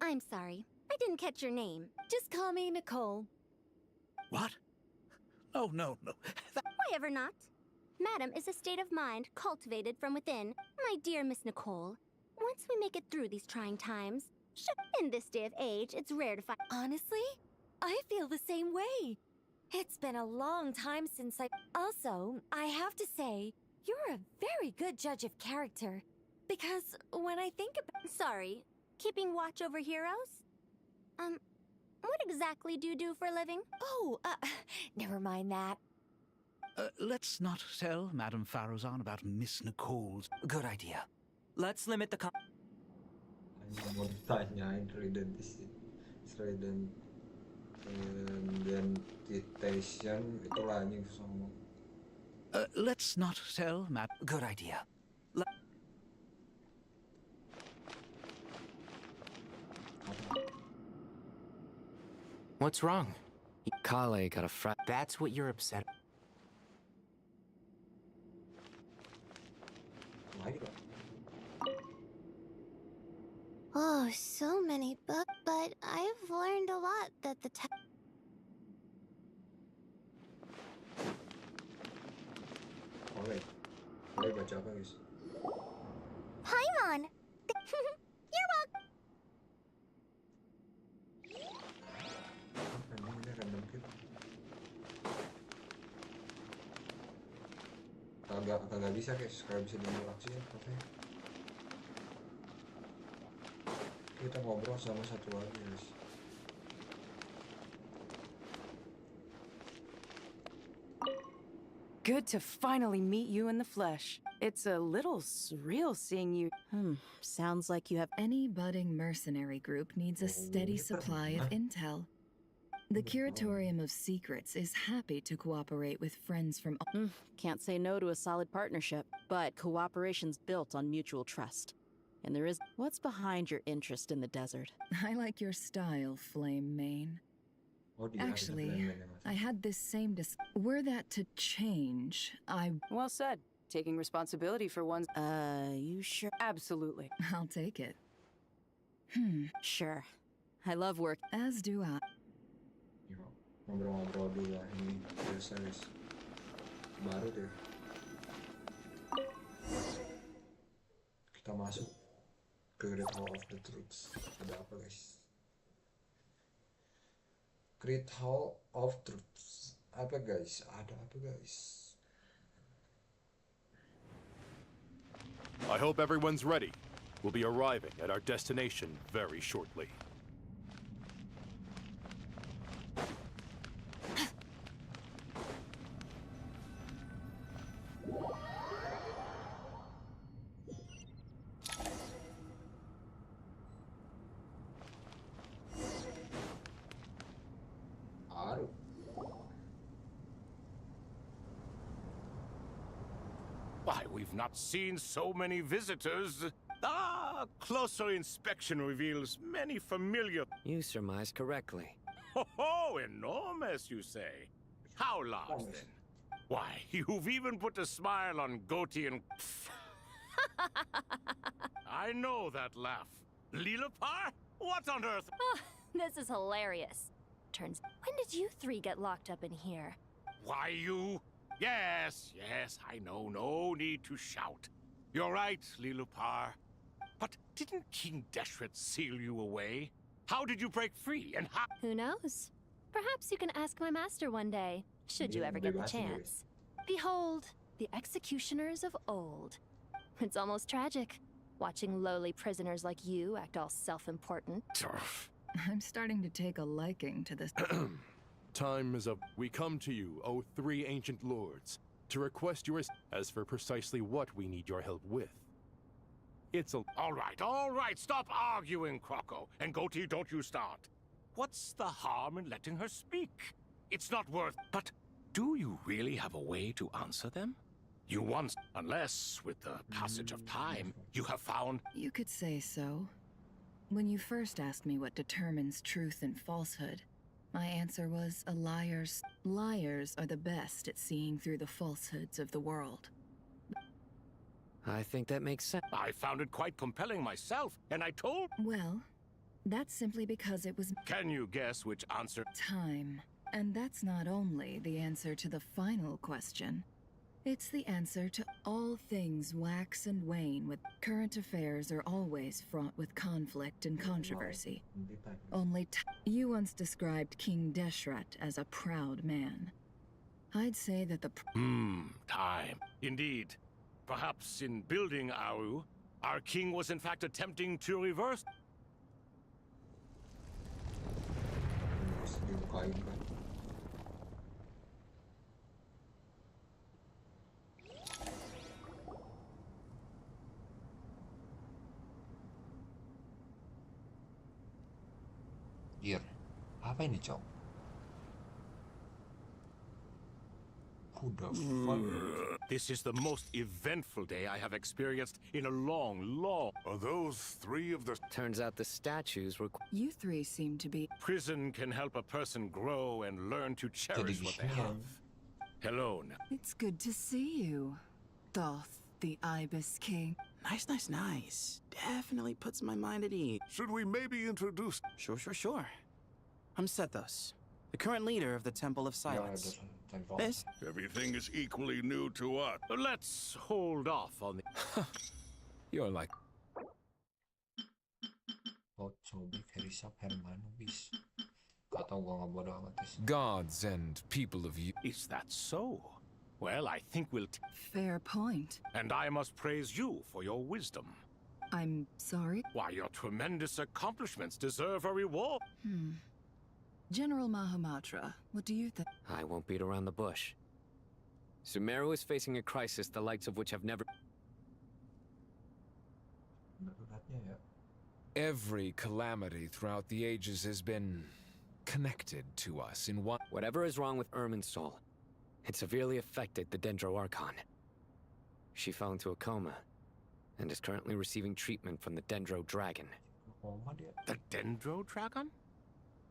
I'm sorry. I didn't catch your name. Just call me Nicole. What? Oh, no. Why ever not? Madam is a state of mind cultivated from within. My dear Miss Nicole, once we make it through these trying times, in this day of age, it's rare to find... Honestly, I feel the same way. It's been a long time since I... Also, I have to say, you're a very good judge of character. Because when I think about... Sorry, keeping watch over heroes? What exactly do you do for a living? Oh, never mind that. Let's not tell Madame Faruzan about Miss Nicole's... Good idea. Let's limit the... Mau ditanyain identitation itu lah anjing semua. Let's not tell Good idea. What's wrong? Kale got a That's what you're upset. Oh, so many books, but I've learned a lot that the Boleh baca apa guys? Paimon! You're welcome! Random kit. Kagak bisa guys, kagak bisa dimulasi ya katanya. Kita ngobrol sama satu lagi guys. Good to finally meet you in the flesh. It's a little surreal seeing you. Sounds like you have... Any budding mercenary group needs a steady supply of intel. The Curatorium of Secrets is happy to cooperate with friends from... Can't say no to a solid partnership, but cooperation's built on mutual trust. And there is... What's behind your interest in the desert? I like your style, Flame Mane. Actually, I had this same Were that to change, Well said. Taking responsibility for one's... You sure? Absolutely. I'll take it. Sure. I love work. As do I. Ngobrol-ngobrol dulu lah ini biasa guys. Baru deh. Kita masuk ke Great Hall of the Truths. Ada apa guys? Great Hall of Truths. Apa guys? Ada apa guys? I hope everyone's ready. We'll be arriving at our destination very shortly. Why, we've not seen so many visitors. Closer inspection reveals many familiar... You surmise correctly. Ho, enormous, you say? How large, then? Why, you've even put a smile on Goatee and... I know that laugh. Lilipar? What on earth? Oh, this is hilarious. When did you three get locked up in here? Why, you... Yes, I know. No need to shout. You're right, Lilipar. But didn't King Deshret seal you away? How did you break free, and how... Who knows? Perhaps you can ask my master one day, should you ever get the chance. Behold, the executioners of old. It's almost tragic, watching lowly prisoners like you act all self-important. I'm starting to take a liking to this. Time is up. We come to you, O three ancient lords, to request your... As for precisely what we need your help with. It's a... All right, stop arguing, Croco. And Goatee, don't you start. What's the harm in letting her speak? It's not worth... But do you really have a way to answer them? You once... Unless, with the passage of time, you have found... You could say so. When you first asked me what determines truth and falsehood, my answer was liars are the best at seeing through the falsehoods of the world. I think that makes sense. I found it quite compelling myself, and I told... Well, that's simply because it was... Can you guess which answer? Time. And that's not only the answer to the final question. It's the answer to all things wax and wane with current affairs are always fraught with conflict and controversy. You once described King Deshret as a proud man. I'd say that the... Time. Indeed. Perhaps in building Aru, our king was in fact attempting to reverse... Dear, apa ini, Cok? Who the fuck? This is the most eventful day I have experienced in a long... Are those three of the... Turns out the statues were... You three seem to be... Prison can help a person grow and learn to cherish what they have. Hello, now. It's good to see you, Thoth, the Ibis King. Nice. Definitely puts my mind at ease. Should we maybe introduce... Sure. I'm Sethos, the current leader of the Temple of Silence. This? Everything is equally new to us. Let's hold off on the... You're like... Gods and people of you. Is that so? Well, I think we'll... Fair point. And I must praise you for your wisdom. I'm sorry? Why, your tremendous accomplishments deserve a reward. General Mahamatra, what do you think? I won't beat around the bush. Sumeru is facing a crisis the likes of which have never... Every calamity throughout the ages has been connected to us in one... Whatever is wrong with Irminsul, it severely affected the Dendro Archon. She fell into a coma and is currently receiving treatment from the Dendro Dragon. The Dendro Dragon?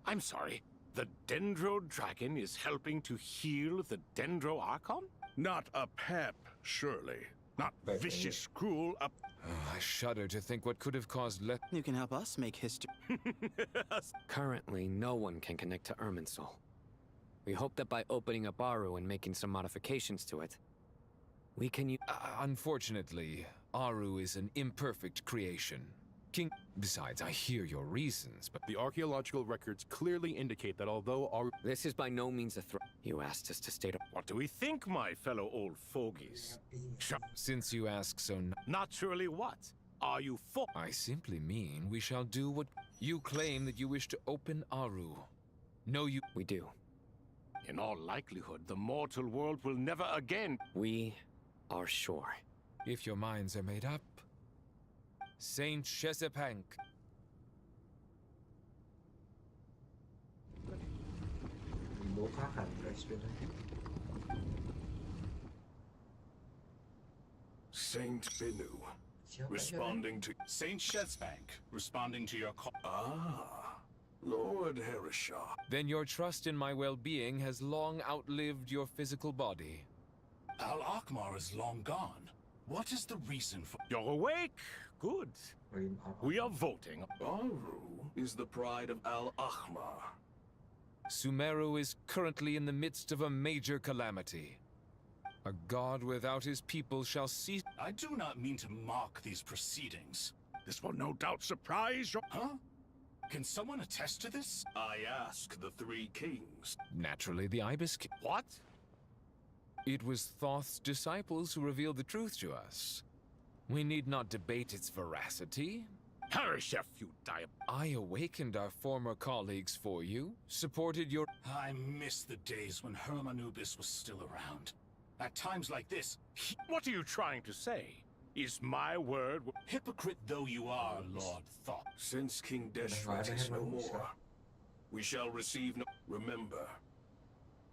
I'm sorry, the Dendro Dragon is helping to heal the Dendro Archon? Not a pep, surely. Not vicious, cruel, I shudder to think what could have caused You can help us make history. Currently, no one can connect to Irminsul. We hope that by opening up Aru and making some modifications to it, we can use... Unfortunately, Aru is an imperfect creation. Besides, I hear your reasons, but... The archaeological records clearly indicate that although Aru... This is by no means a threat. You asked us to state... What do we think, my fellow old fogies? Since you ask so... Naturally what? Are you for... I simply mean we shall do what... You claim that you wish to open Aru. No, you... We do. In all likelihood, the mortal world will never again... We are sure. If your minds are made up... Saint Chesapank. Saint Binu, responding to Saint Shetsbank, responding to your call. Ah, Lord Herishah. Then your trust in my well-being has long outlived your physical body. Al-Akmar is long gone. What is the reason for... You're awake? Good. We are voting. Aru is the pride of Al-Akmar. Sumeru is currently in the midst of a major calamity. A god without his people shall cease... I do not mean to mock these proceedings. This will no doubt surprise your... Huh? Can someone attest to this? I ask the three kings. Naturally, the Ibis King. What? It was Thoth's disciples who revealed the truth to us. We need not debate its veracity. Harishef, you I awakened our former colleagues for you, supported your... I miss the days when Hermanubis was still around. At times like this, What are you trying to say? Is my word... Hypocrite though you are, Lord Thoth. Since King Deshret is no more, we shall receive no... Remember,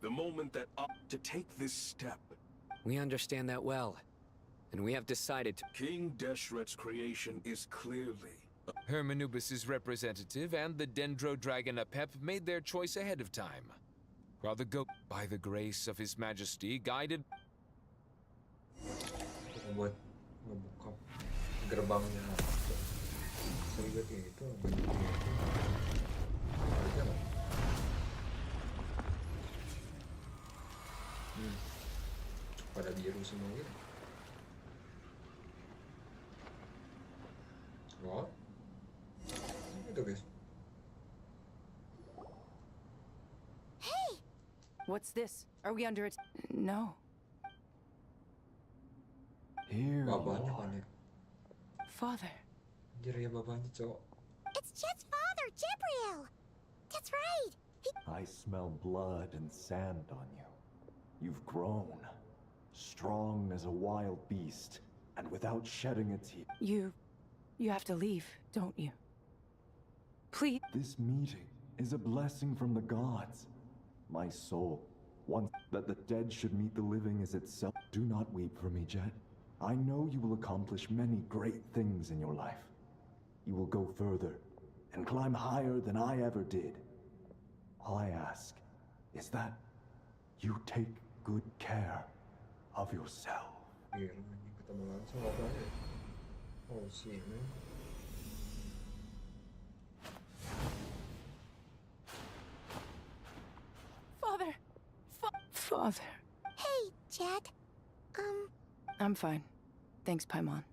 the moment that to take this step... We understand that well, and we have decided to... King Deshret's creation is clearly... Hermanubis' representative and the Dendro Dragon Apep made their choice ahead of time. While the goat, by the grace of His Majesty, guided... Buat ngebuka gerbangnya serigala itu aja lah. Pada biru semua gitu. What? Itu guys. Hey! What's this? Are we under it? No. Here. Bapaknya kan ya? Father. Anjir ya bapaknya cowok. It's Jet's father, Jibril! That's right! I smell blood and sand on you. You've grown. Strong as a wild beast, and without shedding a tear. You have to leave, don't you? Please. This meeting is a blessing from the gods. My soul wants that the dead should meet the living as itself. Do not weep for me, Jet. I know you will accomplish many great things in your life. You will go further and climb higher than I ever did. All I ask is that you take good care of yourself. Ketemu langsung bapaknya. Oh shit, man. Father! Father. Hey, Jet. I'm fine. Thanks, Paimon.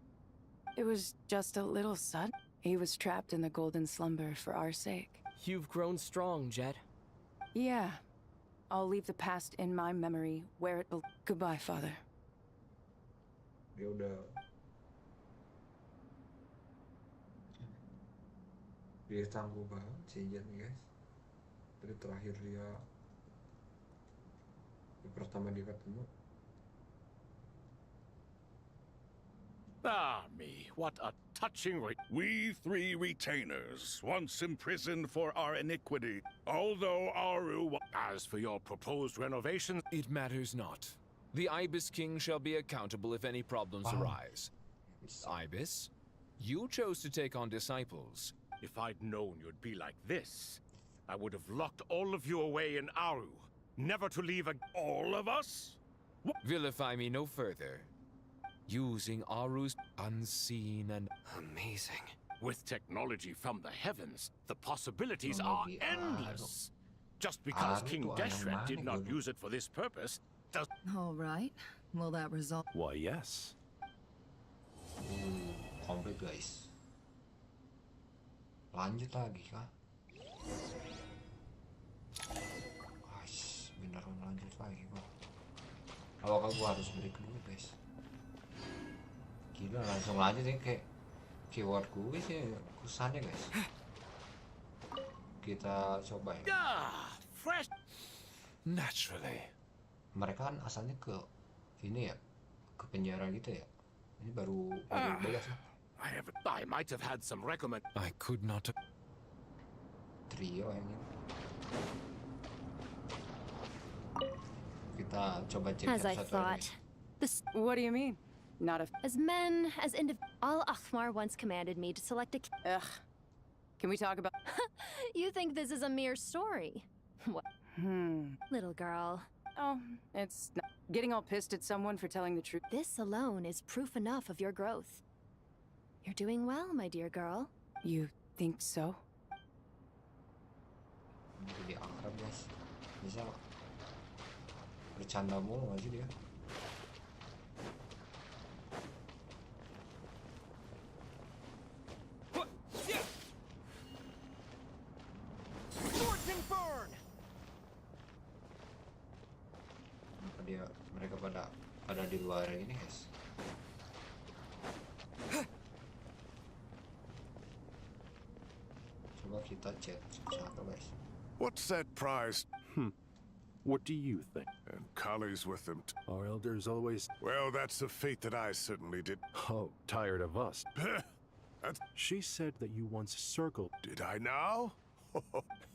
It was just a little sudden. He was trapped in the golden slumber for our sake. You've grown strong, Jet. Yeah. I'll leave the past in my memory where it belongs. Goodbye, Father. Dia udah dia tangguh banget si Jet nih guys. Dari terakhir dia pertama dia ketemu. Ah, me, what a touching... We three retainers, once imprisoned for our iniquity, although Aru... As for your proposed renovation... It matters not. The Ibis King shall be accountable if any problems arise. Ibis, you chose to take on disciples. If I'd known you'd be like this, I would have locked all of you away in Aru, never to leave all of us? Vilify me no further. Using Aru's unseen and amazing. With technology from the heavens, the possibilities are endless. Just because King Deshret did not use it for this purpose, does... All right. Will that result? Why, yes. Komplit guys. Lanjut lagi kah? Guys, beneran lanjut lagi kok. Apakah gua harus break dulu guys? Gila langsung lanjut ya kayak keyword gue sih kusannya guys. Kita coba ya. Fresh. Naturally. Mereka kan asalnya ke ini ya, ke penjara gitu ya. Ini baru bebas ya. I might have had some recommend. I could not. Trio yang ini. Kita coba cek As I satu thought. lagi. What do you mean? not a... As men, as all Akhmar once commanded me to select a... Ugh. Can we talk about... You think this is a mere story? What? Little girl. Oh, it's not... Getting all pissed at someone for telling the truth. This alone is proof enough of your growth. You're doing well, my dear girl. You think so? Jadi akrab guys, bisa bercanda mulu nggak sih dia? Kenapa mereka pada di luar ini guys? Coba kita chat satu guys. What's that prize? What do you think? And Kali's with them. Our elders always... Well, that's a fate that I certainly did. Oh, tired of us. She said that you once circled... Did I now?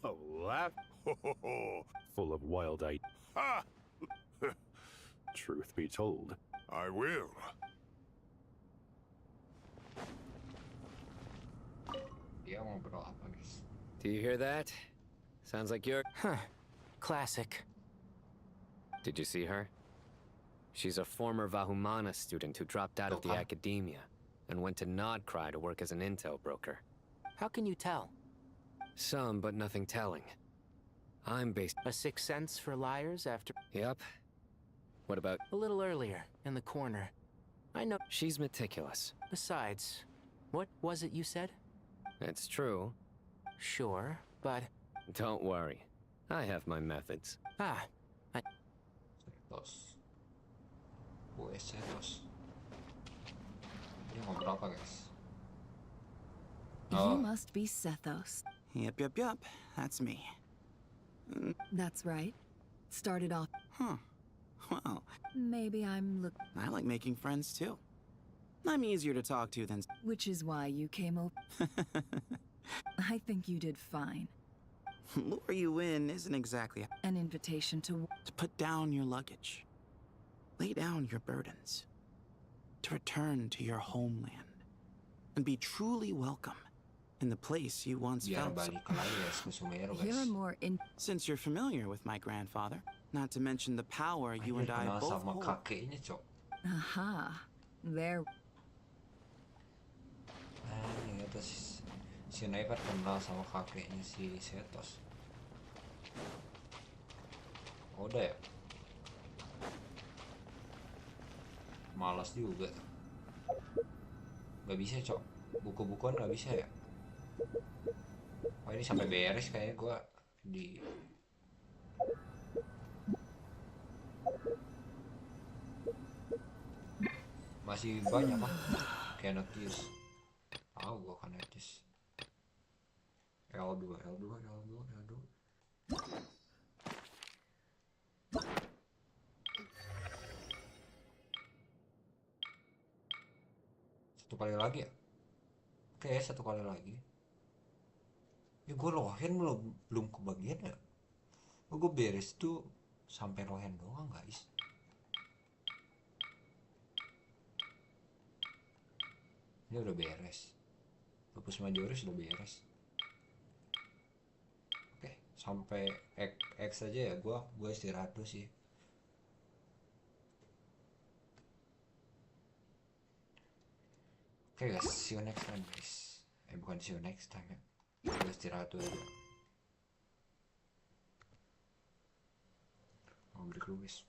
Oh, laugh. Full of wild ideas. Ah! Truth be told. I will. Dia ngobrol apa guys? Do you hear that? Sounds like you're... Huh. Classic. Did you see her? She's a former Vahumana student who dropped out of the academia and went to Nodcry to work as an intel broker. How can you tell? Some, but nothing telling. I'm based... A sixth sense for liars after... Yep. What about... A little earlier, in the corner. I know... She's meticulous. Besides, what was it you said? It's true. Sure, but... Don't worry. I have my methods. Setos. Setos. Dia ngobrol apa guys? You must be Sethos. Yep. That's me. That's right. Started off... Huh. Well... Maybe I'm I like making friends too. I'm easier to talk to than... Which is why you came over. I think you did fine. Lure you in isn't exactly... An invitation to put down your luggage. Lay down your burdens. To return to your homeland. And be truly welcome in the place you once felt. You're more in... Since you're familiar with my grandfather, not to mention the power you and I both hold. Aha. There... Ternyata si Naipat kenal sama kakeknya si Setos. Udah ya? Malas juga. Gak bisa cok. Buku-bukuan gak bisa ya? Oh ini sampai beres kayaknya gua di... Masih banyak mah. Cannot use. Tahu gua kan etis. L2. Satu kali lagi ya? Oke, satu kali lagi. Ya gue lohen belum kebagian ya. Gue beres tuh sampai lohen doang guys. Ini udah beres. Lupus majoris udah beres. Oke, sampai X aja ya. Gue istirahat dulu sih. Oke guys, see you next time guys. Bukan see you next time ya. Gue istirahat dulu aja. Mau break dulu guys.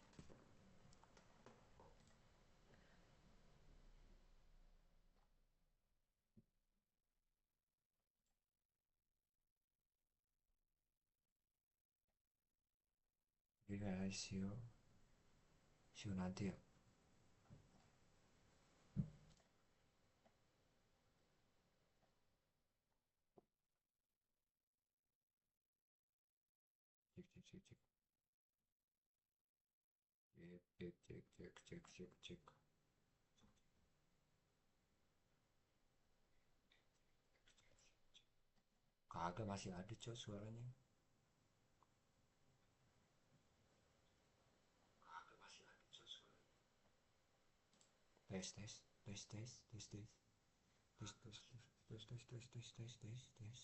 Oke guys, see you nanti ya. Cek. Kagak, masih ada coy suaranya. tes tes tes tes tes tes tes tes tes tes tes tes tes tes tes.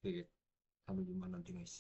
Oke, sampai jumpa nanti guys.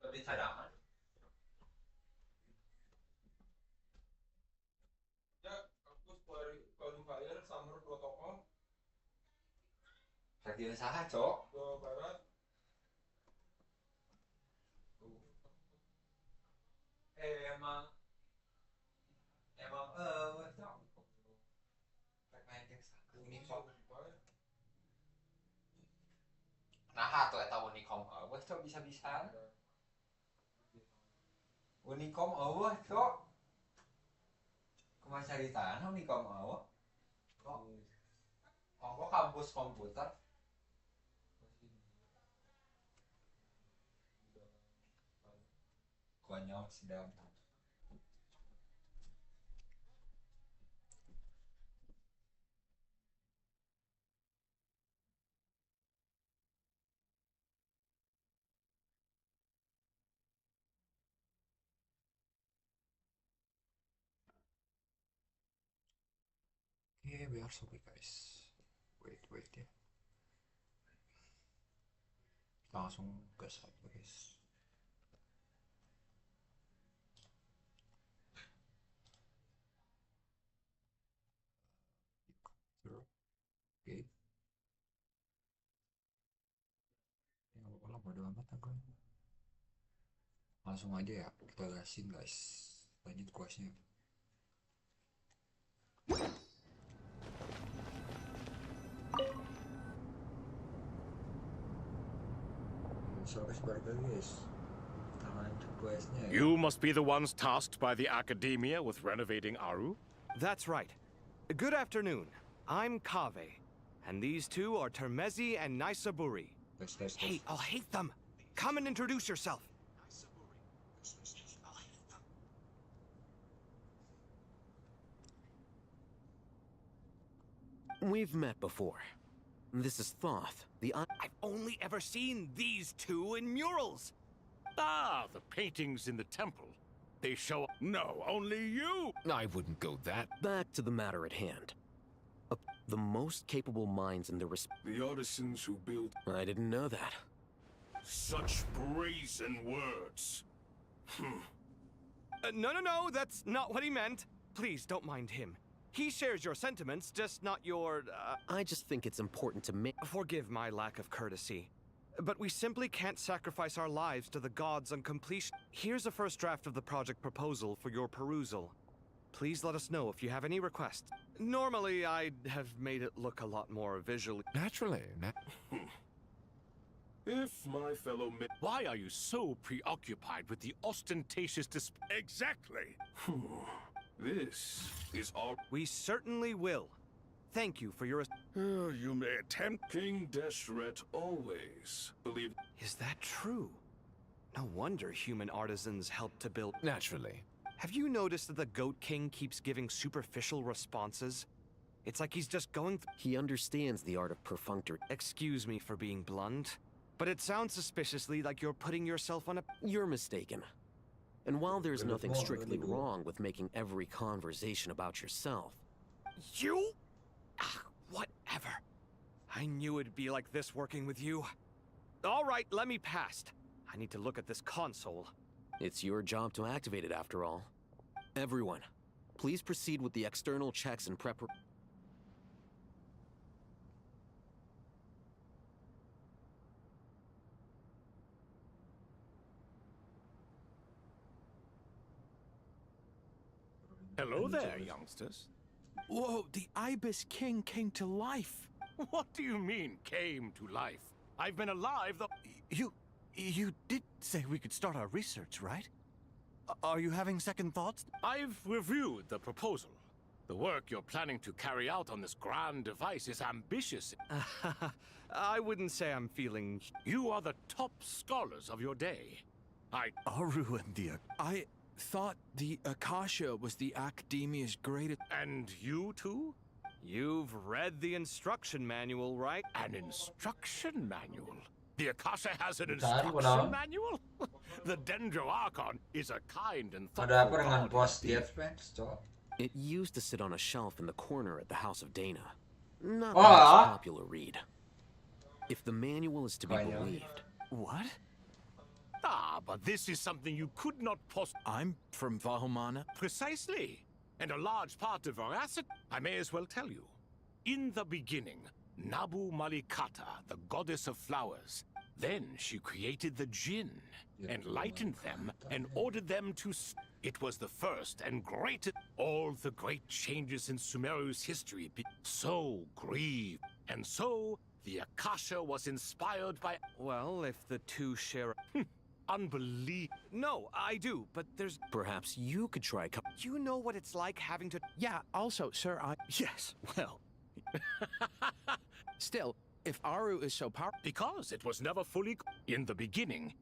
Lebih cadangan. Ya, aku qualifier summer protokol. Lagi usaha, Cok. Jawa Barat. Emang nah tuh eta Unicom cok bisa-bisa Unicom cok kumaha caritaan Unicom kok kampus komputer konyol sedang. Okay, we are sorry guys. Wait ya. Langsung gas aja guys. Oke. Yang apa lah bodo amat aku. Langsung aja ya kita gasin guys. Lanjut kuasnya. You must be the ones tasked by the Academia with renovating Aru? That's right. Good afternoon. I'm Kave, and these two are Termezi and Naisaburi. Hey, I'll hate them. Come and introduce yourself. We've met before. This is Thoth, I've only ever seen these two in murals. Ah, the paintings in the temple. They show... No, only you! I wouldn't go that. Back to the matter at hand. The most capable minds in the The artisans who built... I didn't know that. Such brazen words. No, that's not what he meant. Please, don't mind him. He shares your sentiments, just not your, I just think it's important to Forgive my lack of courtesy. But we simply can't sacrifice our lives to the gods on completion. Here's a first draft of the project proposal for your perusal. Please let us know if you have any requests. Normally, I'd have made it look a lot more visually. Naturally. If my fellow Why are you so preoccupied with the ostentatious Exactly! This is all... We certainly will. Thank you for your... You may attempt... King Deshret always believed... Is that true? No wonder human artisans help to build... Naturally. Have you noticed that the Goat King keeps giving superficial responses? It's like he's just going... He understands the art of perfunctory... Excuse me for being blunt, but it sounds suspiciously like you're putting yourself on a... You're mistaken. And while there's nothing strictly wrong with making every conversation about yourself... You? Whatever. I knew it'd be like this working with you. All right, let me past. I need to look at this console. It's your job to activate it after all. Everyone, please proceed with the external checks and preparation. Hello there, youngsters. Whoa, the Ibis King came to life. What do you mean, came to life? I've been alive the... You did say we could start our research, right? Are you having second thoughts? I've reviewed the proposal. The work you're planning to carry out on this grand device is ambitious. I wouldn't say I'm feeling... You are the top scholars of your day. Aru and the... I thought the Akasha was the Academia's greatest... And you too? You've read the instruction manual, right? An instruction manual? The Akasha has an instruction manual? The Dendro Archon is a kind and thoughtful... It used to sit on a shelf in the corner at the House of Dana. Not the most popular read. If the manual is to be believed... What? Ah, but this is something you could not I'm from Vahumana. Precisely. And a large part of our asset, I may as well tell you. In the beginning, Nabu Malikata, the goddess of flowers, then she created the Jinn, enlightened them, and ordered them to... It was the first and greatest... All the great changes in Sumeru's history so grieved. And so, the Akasha was inspired by... Well, if the two share... Unbelievable. No, I do, but there's... Perhaps you could try... You know what it's like having to... Yeah, also, sir, Yes, well... Still, if Aru is so powerful... Because it was never fully... In the beginning,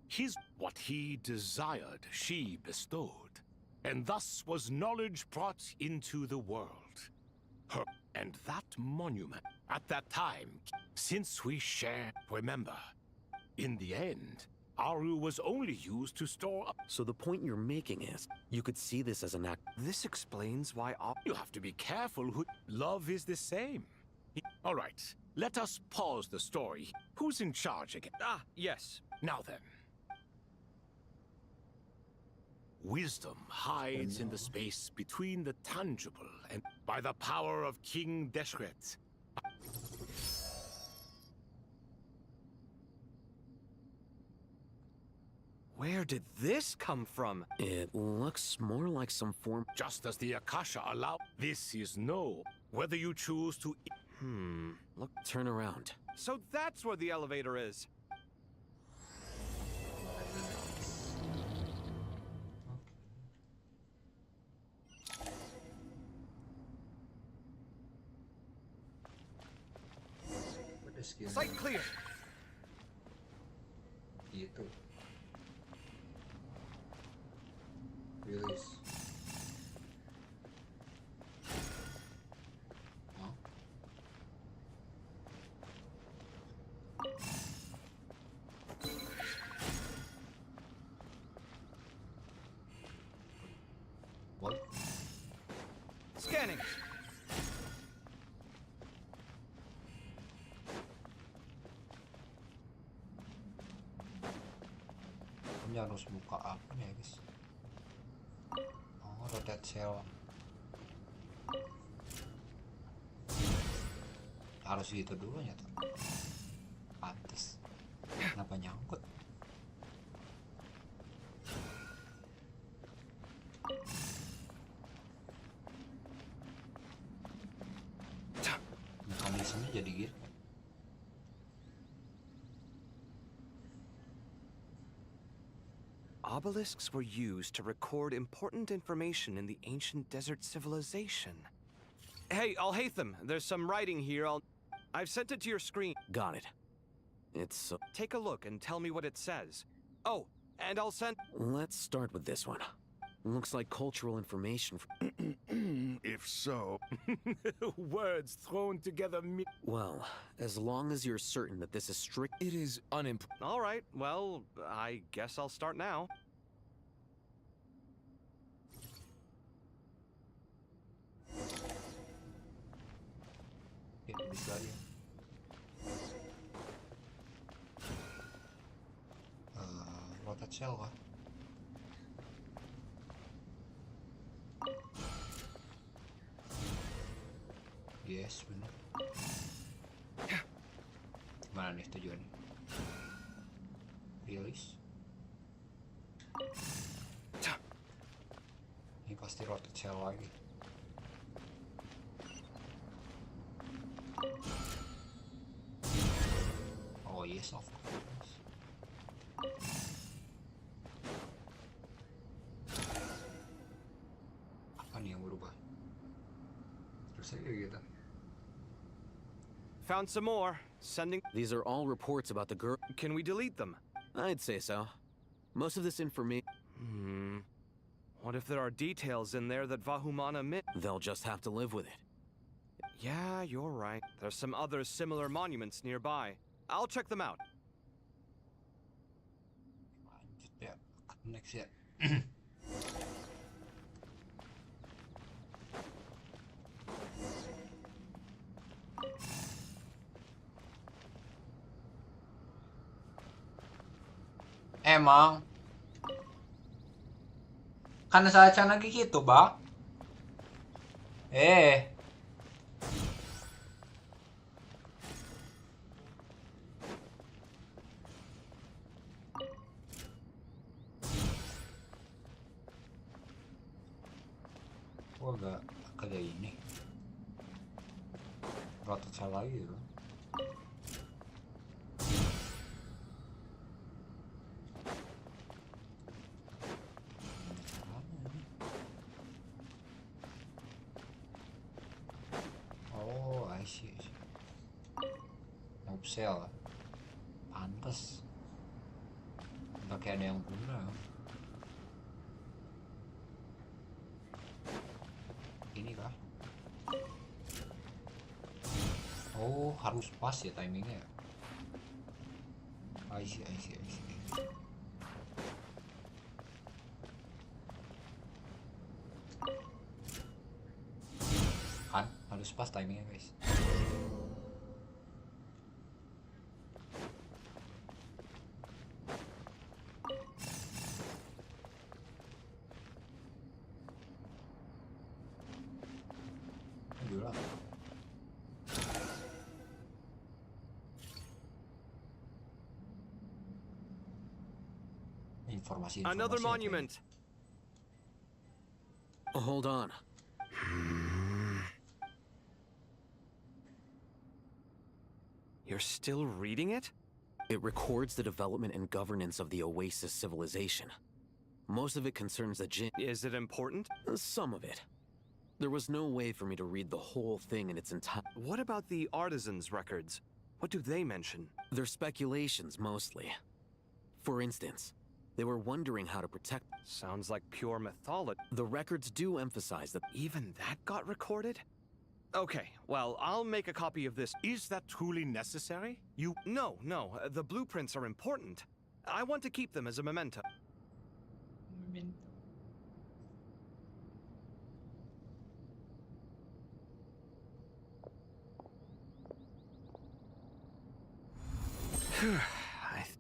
what he desired, she bestowed. And thus was knowledge brought into the world. And that monument, at that time, since we share... Remember, in the end, Aru was only used to store up. So the point you're making is, you could see this as an act... This explains why You have to be careful who... Love is the same. All right, let us pause the story. Who's in charge again? Ah, yes. Now then. Wisdom hides in the space between the tangible and by the power of King Deshret. Where did this come from? It looks more like some form... Just as the Akasha allow... This is whether you choose to... Look, turn around. So that's where the elevator is. Site clear. Gitu. Release. What? Scanning. Ini harus buka apa nih guys? Oh, rotate cell. Harus gitu dulu ya tuh. Pantes. Kenapa nyangkut? Mekanismenya jadi gitu. Obelisks were used to record important information in the ancient desert civilization. Hey, Alhaitham, there's some writing here. I've sent it to your screen. Got it. It's... Take a look and tell me what it says. Oh, and I'll send... Let's start with this one. Looks like cultural information. If so... Words thrown together... Well, as long as you're certain that this is strict... It is unimportant. All right, well, I guess I'll start now. Bisa ya. Rotate cell kah? Yes, benar. Mana nih tujuannya? Release. Ini pasti rotate cell lagi. Oh yes, of course. Apa nih yang berubah? Terus aja gitu. Found some more. Sending... These are all reports about the girl... Can we delete them? I'd say so. Most of this information... What if there are details in there that Vahumana missed? They'll just have to live with it. Yeah, you're right. There's some other similar monuments nearby. I'll check them out. Yeah, next yet. Emang Kan sa Archon lagi gitu, Bak. Gua agak kayak ini. Rotot salah lagi tuh. Oh, I see. Upsell. Pantes. Nggak kayak ada yang guna. Ini kah? Oh, harus pas ya timingnya. I see. Kan, harus pas timingnya, guys. Another monument. Hold on. You're still reading it? It records the development and governance of the Oasis civilization. Most of it concerns the Jinn. Is it important? Some of it. There was no way for me to read the whole thing in its entirety. What about the artisans' records? What do they mention? They're speculations, mostly. For instance, they were wondering how to protect... Sounds like pure mythology. The records do emphasize that... Even that got recorded? Okay, well, I'll make a copy of this. Is that truly necessary? No, the blueprints are important. I want to keep them as a memento.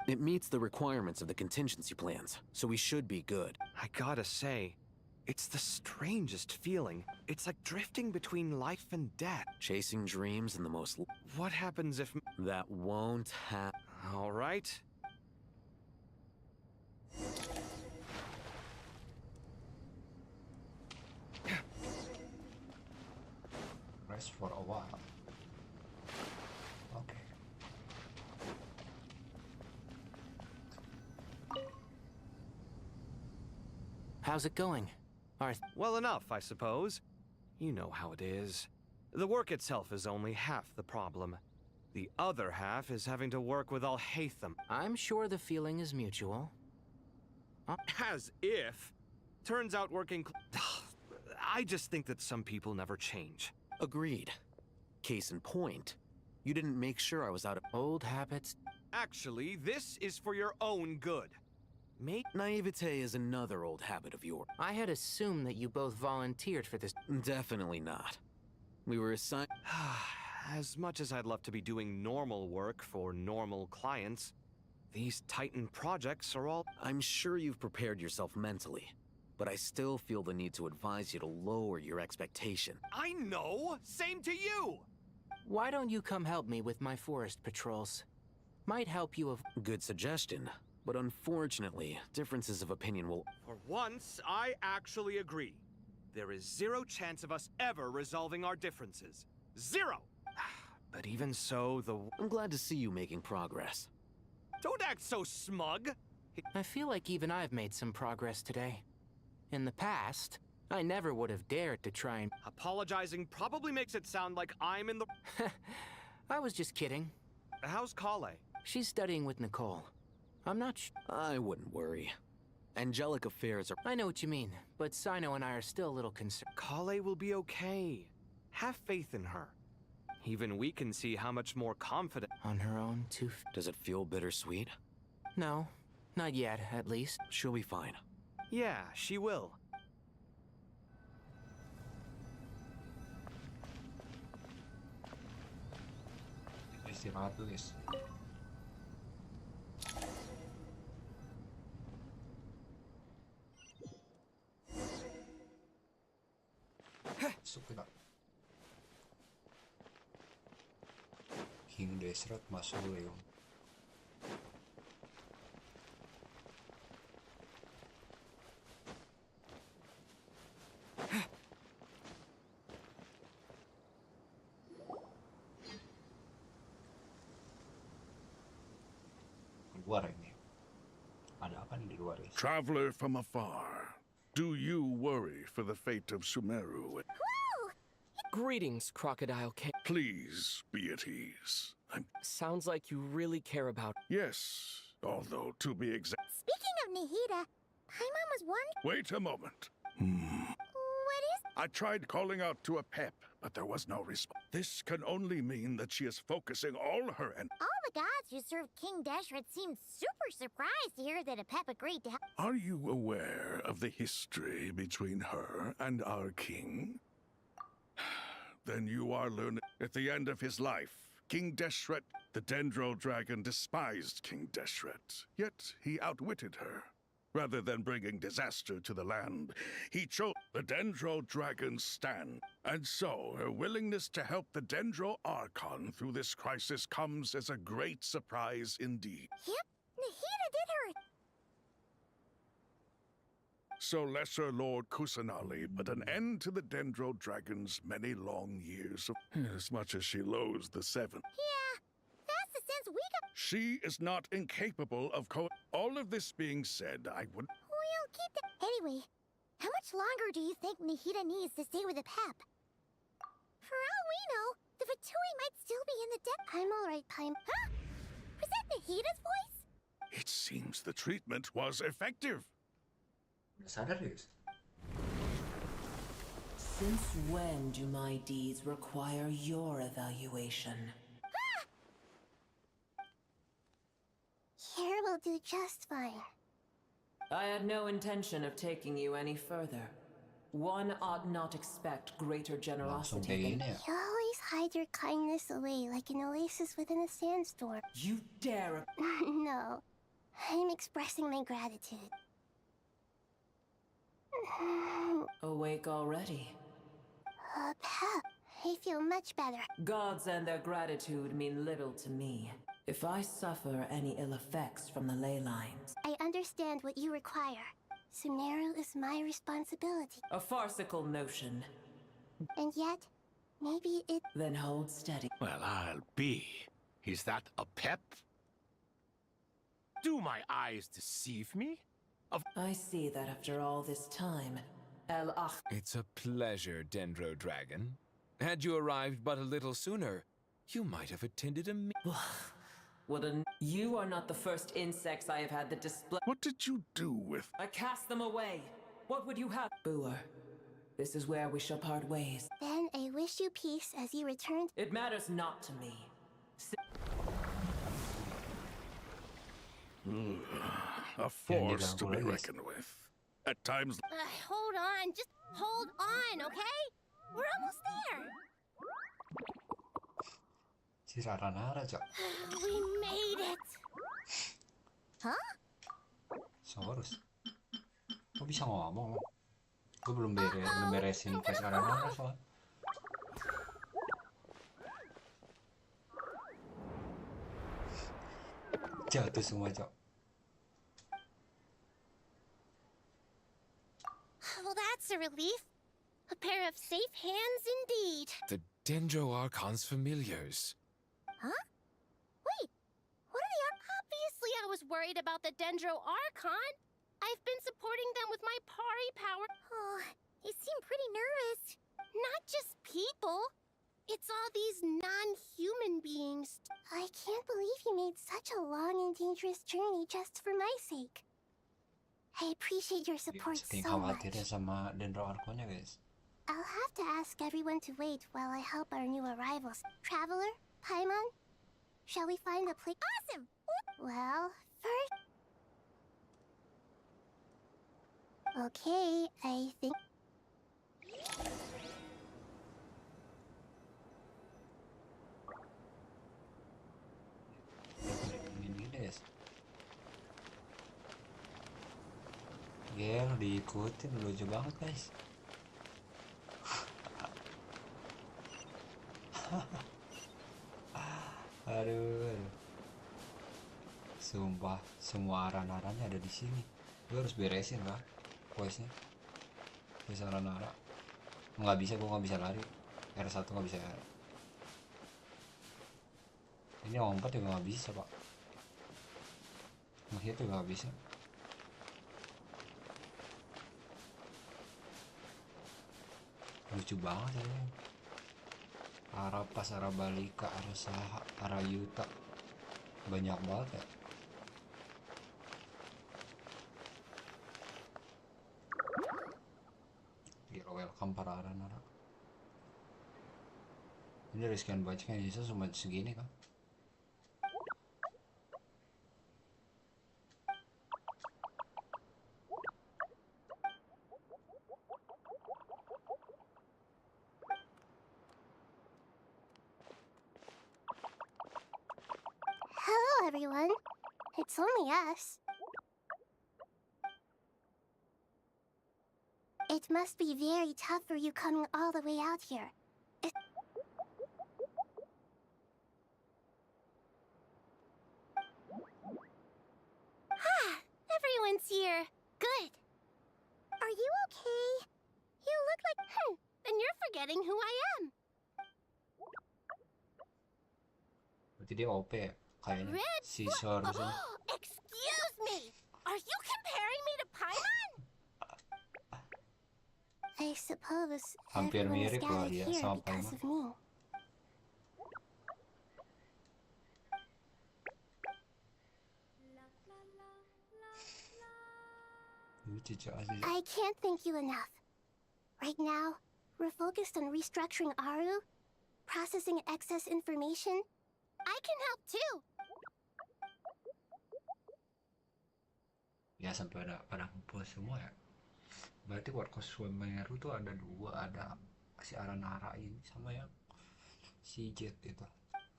It meets the requirements of the contingency plans, so we should be good. I gotta say, it's the strangest feeling. It's like drifting between life and death. Chasing dreams in the most... What happens if... That won't happen. All right. Rest for a while. Okay. How's it going? Well enough, I suppose. You know how it is. The work itself is only half the problem. The other half is having to work with Al-Haytham. I'm sure the feeling is mutual. As if. Turns out working... I just think that some people never change. Agreed. Case in point, you didn't make sure I was out of... Old habits. Actually, this is for your own good. Naivete is another old habit of yours. I had assumed that you both volunteered for this. Definitely not. We were assigned... As much as I'd love to be doing normal work for normal clients, these Titan projects are all... I'm sure you've prepared yourself mentally, but I still feel the need to advise you to lower your expectation. I know! Same to you! Why don't you come help me with my forest patrols? Might help you Good suggestion. But unfortunately, differences of opinion will... For once, I actually agree. There is zero chance of us ever resolving our differences. Zero! But even so, I'm glad to see you making progress. Don't act so smug! I feel like even I've made some progress today. In the past, I never would have dared to try and... Apologizing probably makes it sound like I'm in the... I was just kidding. How's Kale? She's studying with Nicole. I'm not I wouldn't worry. Angelic affairs are... I know what you mean, but Sino and I are still a little concerned. Kale will be okay. Have faith in her. Even we can see how much more confident... On her own, too... Does it feel bittersweet? No. Not yet, at least. She'll be fine. Yeah, she will. Istirahat dulu, guys. Masuk kita. King Desert masuk Leon. Luar ini. Ada apa nih di luar ini? Traveler from afar, do you worry for the fate of Sumeru? Greetings, Crocodile King. Please be at ease. Sounds like you really care about... Yes, although to be exact... Speaking of Nahida, Paimon was wondering... Wait a moment. What is... I tried calling out to a pep, but there was no response. This can only mean that she is focusing all her and... All the gods who served King Deshret seemed super surprised to hear that a pep agreed to help. Are you aware of the history between her and our king? Then you are learning. At the end of his life, King Deshret, the Dendro Dragon, despised King Deshret, yet he outwitted her. Rather than bringing disaster to the land, he chose the Dendro Dragon's stand. And so, her willingness to help the Dendro Archon through this crisis comes as a great surprise indeed. Yep, Nahida did her... So Lesser Lord Kusanali put an end to the Dendro Dragon's many long years of... As much as she loathes the Seven. Yeah, that's the sense we got... She is not incapable of All of this being said, I would... We'll keep that... Anyway, how much longer do you think Nahida needs to stay with the pep? For all we know, the Fatui might still be in the deck. I'm alright, Paim. Huh? Was that Nahida's voice? It seems the treatment was effective. Since when do my deeds require your evaluation? Here will do just fine. I had no intention of taking you any further. One ought not expect greater generosity than... You always hide your kindness away like an oasis within a sandstorm. You dare... No, I'm expressing my gratitude. Awake already? Pep, I feel much better. Gods and their gratitude mean little to me. If I suffer any ill effects from the ley lines... I understand what you require. Sumeru is my responsibility. A farcical notion. And yet, maybe it... Then hold steady. Well, I'll be. Is that a pep? Do my eyes deceive me? I see that after all this time, It's a pleasure, Dendro Dragon. Had you arrived but a little sooner, you might have attended a You are not the first insects I have had that display... What did you do with... I cast them away. What would you have? Booer, this is where we shall part ways. Then I wish you peace as you return... It matters not to me. A force to be reckoned with. At times... Hold on, just hold on, okay? We're almost there. We made it. Huh? Saurus. Kok bisa ngomong? Gue belum beresin quest Aranara soalnya. Jatuh semua, Cok. Well, that's a relief. A pair of safe hands indeed. The Dendro Archon's familiars. Huh? Wait, what are the... Obviously I was worried about the Dendro Archon. I've been supporting them with my Pari power. Oh, they seem pretty nervous. Not just people. It's all these non-human beings. I can't believe you made such a long and dangerous journey just for my sake. I appreciate your support so much. Sama Dendro Archonnya, guys. I'll have to ask everyone to wait while I help our new arrivals. Traveler, Paimon, shall we find a place? Awesome! Well, first... Okay, I think... Gel, diikutin lucu banget guys. Aduh. Sumpah, semua aran-arannya ada di sini. Gue harus beresin lah questnya. Quest aran-aran. Nggak bisa, gue nggak bisa lari. R1 nggak bisa. Ini lompat juga nggak bisa pak. Ngehit juga nggak bisa. Lucu banget ya. Arah pas, arah balika, arah saha, arah yuta. Banyak banget ya. Gila, welcome para aran-aran. Ini dari sekian bacanya bisa cuma segini kan. Hello, everyone. It's only us. It must be very tough for you coming all the way out here. Everyone's here. Good. Are you okay? You look like... then you're forgetting who I am. Berarti dia OP ya? Kayaknya si seharusnya. Excuse me. Are you comparing me to Paimon? I suppose Hampir everyone is mirip lah gathered dia here sama because Paimon. of me. I can't thank you enough. Right now, we're focused on restructuring Aru, processing excess information. I can help too. Ya sampai pada ngumpul semua ya. Berarti Warkos Sumeru tuh ada dua, ada si Aranara ini sama yang si Jet itu.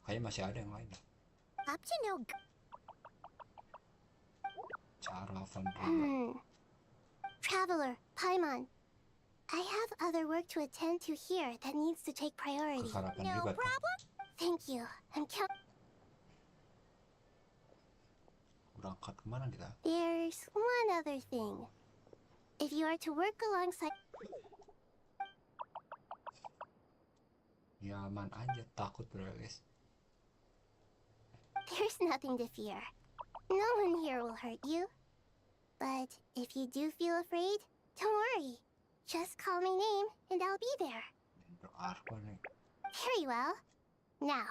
Kayaknya masih ada yang lain. Up to no. Cara Van Traveler, Paimon. I have other work to attend to here that needs to take priority. No problem. Thank you. I'm berangkat kemana kita? There's one other thing. If you are to work alongside... Ya aman aja, takut bro guys. There's nothing to fear. No one here will hurt you. But if you do feel afraid, don't worry. Just call my name and I'll be there. Archon nih. Very well. Now.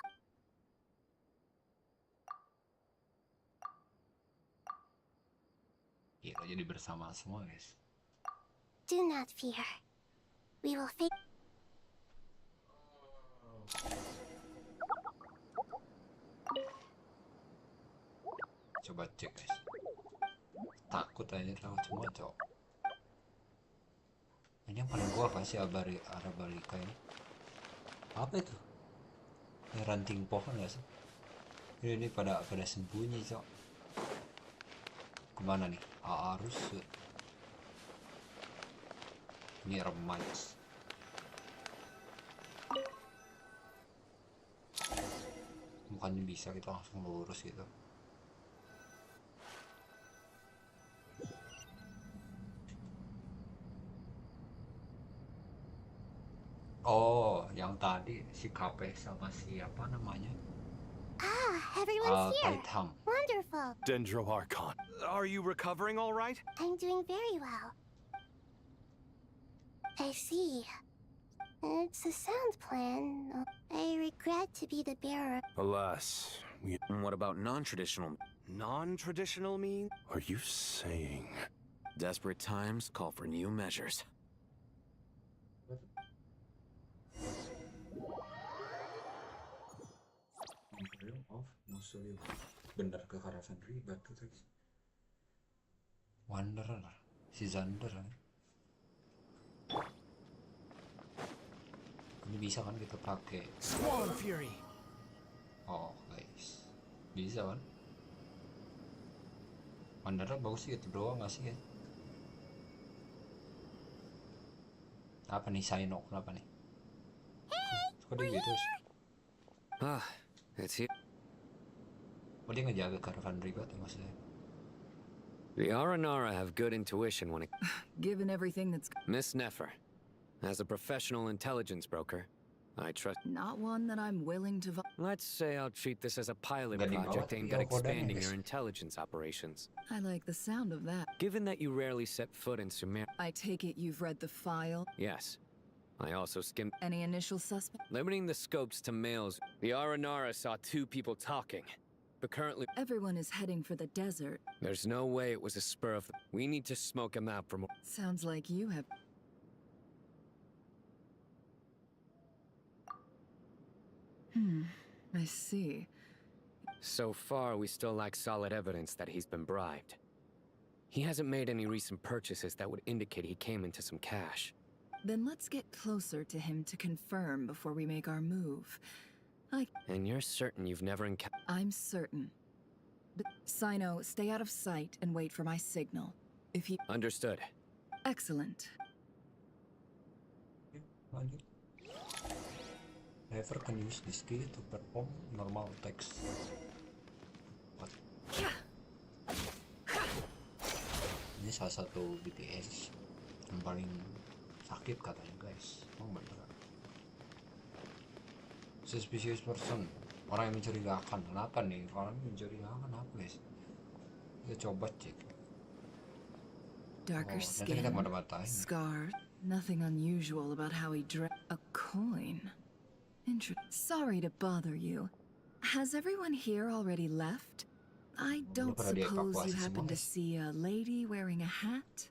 Gila, jadi bersama semua guys. Do not fear. We will fix. Coba cek guys. Takut aja lewat semua cowok. Ini yang paling gua kasih arah balika ini. Apa itu? Ini ranting pohon gak sih? Ini pada sembunyi cowok. Kemana nih? Arus. Ini remai. Bukannya bisa kita langsung lurus gitu. Oh, yang tadi si KP sama siapa namanya? Everyone's here. Wonderful. Dendro Archon. Are you recovering all right? I'm doing very well. I see. It's a sound plan. I regret to be the bearer. Alas, What about non-traditional? Non-traditional mean? Are you saying? Desperate times call for new measures. Bener ke Karavan Ribat tuh guys. Wanderer, si Zander kan. Ini bisa kan kita pakai Swan Fury. Oh guys, bisa kan? Wanderer bagus sih, itu doang gak sih guys? Apa nih Saino, kenapa nih? Kok dia gitu sih? Ah, it's here. Oh, dia ngejaga karavan ribet ya maksudnya. The Aranara have good intuition when it... Given everything that's... Miss Nefer, as a professional intelligence broker, I trust... Not one that I'm willing to... Let's say I'll treat this as a pilot project aimed at expanding your intelligence operations. I like the sound of that. Given that you rarely set foot in Sumer... I take it you've read the file? Yes. I also skimmed... Any initial suspect? Limiting the scopes to males, the Aranara saw 2 people talking. But currently... Everyone is heading for the desert. There's no way it was a spur of... We need to smoke him out for more... Sounds like you have... I see. So far, we still lack solid evidence that he's been bribed. He hasn't made any recent purchases that would indicate he came into some cash. Then let's get closer to him to confirm before we make our move. And you're certain you've never encountered... I'm certain. But Sino, stay out of sight and wait for my signal. If he... Understood. Excellent. Never can use this skill to perform normal attacks. What? Ini salah satu BTS yang paling sakit katanya guys. Emang bener. Suspicious person, orang yang mencurigakan. Kenapa nih? Orang yang mencurigakan apa guys? Kita coba cek. Darker skin, scarred, nothing unusual about how he dressed. A coin. Sorry to bother you. Has everyone here already left? I don't suppose you happen to see a lady wearing a hat?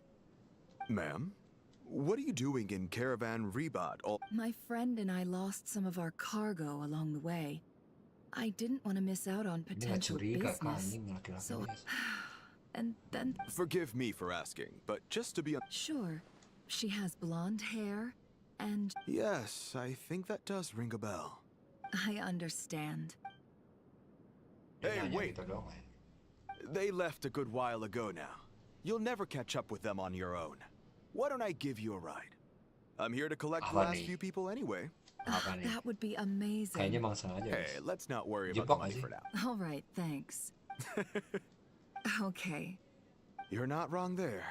Ma'am? What are you doing in Caravan Rebat? My friend and I lost some of our cargo along the way. I didn't want to miss out on potential business. So, and then... Forgive me for asking, but just to be... Sure. She has blonde hair, and... Yes, I think that does ring a bell. I understand. Hey, wait! They left a good while ago now. You'll never catch up with them on your own. Why don't I give you a ride? I'm here to collect the last few people anyway. That would be amazing. Hey, let's not worry about the money for now. All right, thanks. Okay. You're not wrong there.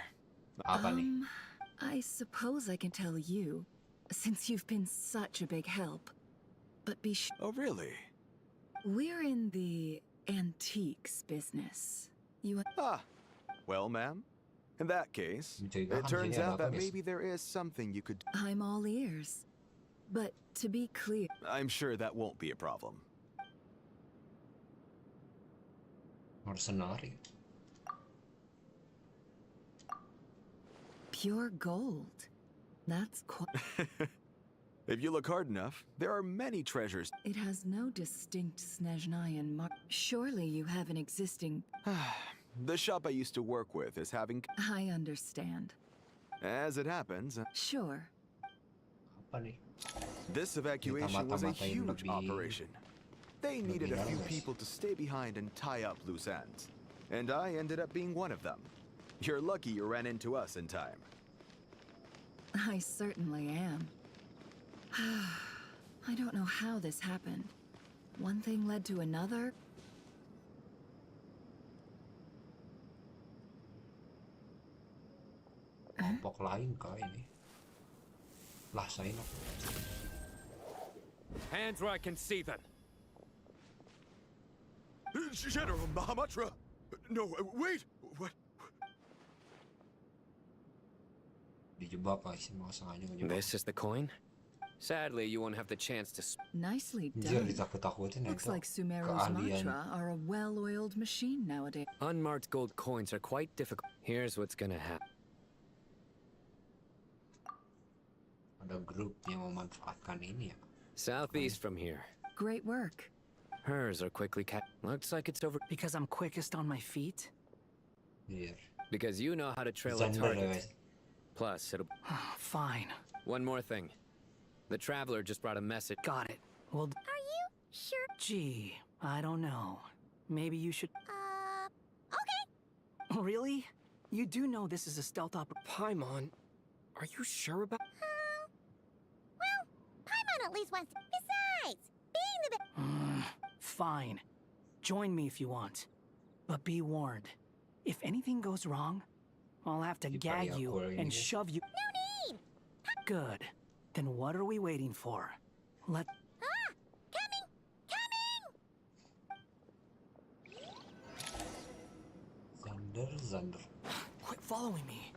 I suppose I can tell you, since you've been such a big help. But be sure. Oh, really? We're in the antiques business. You... Ah. Well, ma'am, in that case, it turns out that maybe there is something you could... I'm all ears. But to be clear... I'm sure that won't be a problem. Mercenary. Pure gold. That's quite... If you look hard enough, there are many treasures. It has no distinct Snezhnayan mark. Surely you have an existing... The shop I used to work with is having... I understand. As it happens... Sure. This evacuation was a huge operation. They needed a few people to stay behind and tie up loose ends. And I ended up being one of them. You're lucky you ran into us in time. I certainly am. I don't know how this happened. One thing led to another. Kelompok lain kah ini? Lah saya nak. Hands where I can see them. General Mahamatra! No, wait! What? Dijebak guys, emang sengaja ngejebak. This is the coin? Sadly, you won't have the chance to... Nicely done. Looks like Sumeru's mantra are a well-oiled machine nowadays. Unmarked gold coins are quite difficult. Here's what's gonna happen. Ada grup yang memanfaatkan ini ya. Southeast from here. Great work. Hers are quickly Looks like it's over. Because I'm quickest on my feet? Yeah. Because you know how to trail a target. Plus, it'll... Fine. One more thing. The Traveler just brought a message. Got it. Well... Are you sure? Gee, I don't know. Maybe you should... Okay. Really? You do know this is a stealth Paimon, are you sure about... Well, Paimon at least wants to... Besides, being the... Fine. Join me if you want. But be warned. If anything goes wrong, I'll have to gag you and shove you. No need! Good. Then what are we waiting for? Let... Coming! Coming! Zander. Quit following me.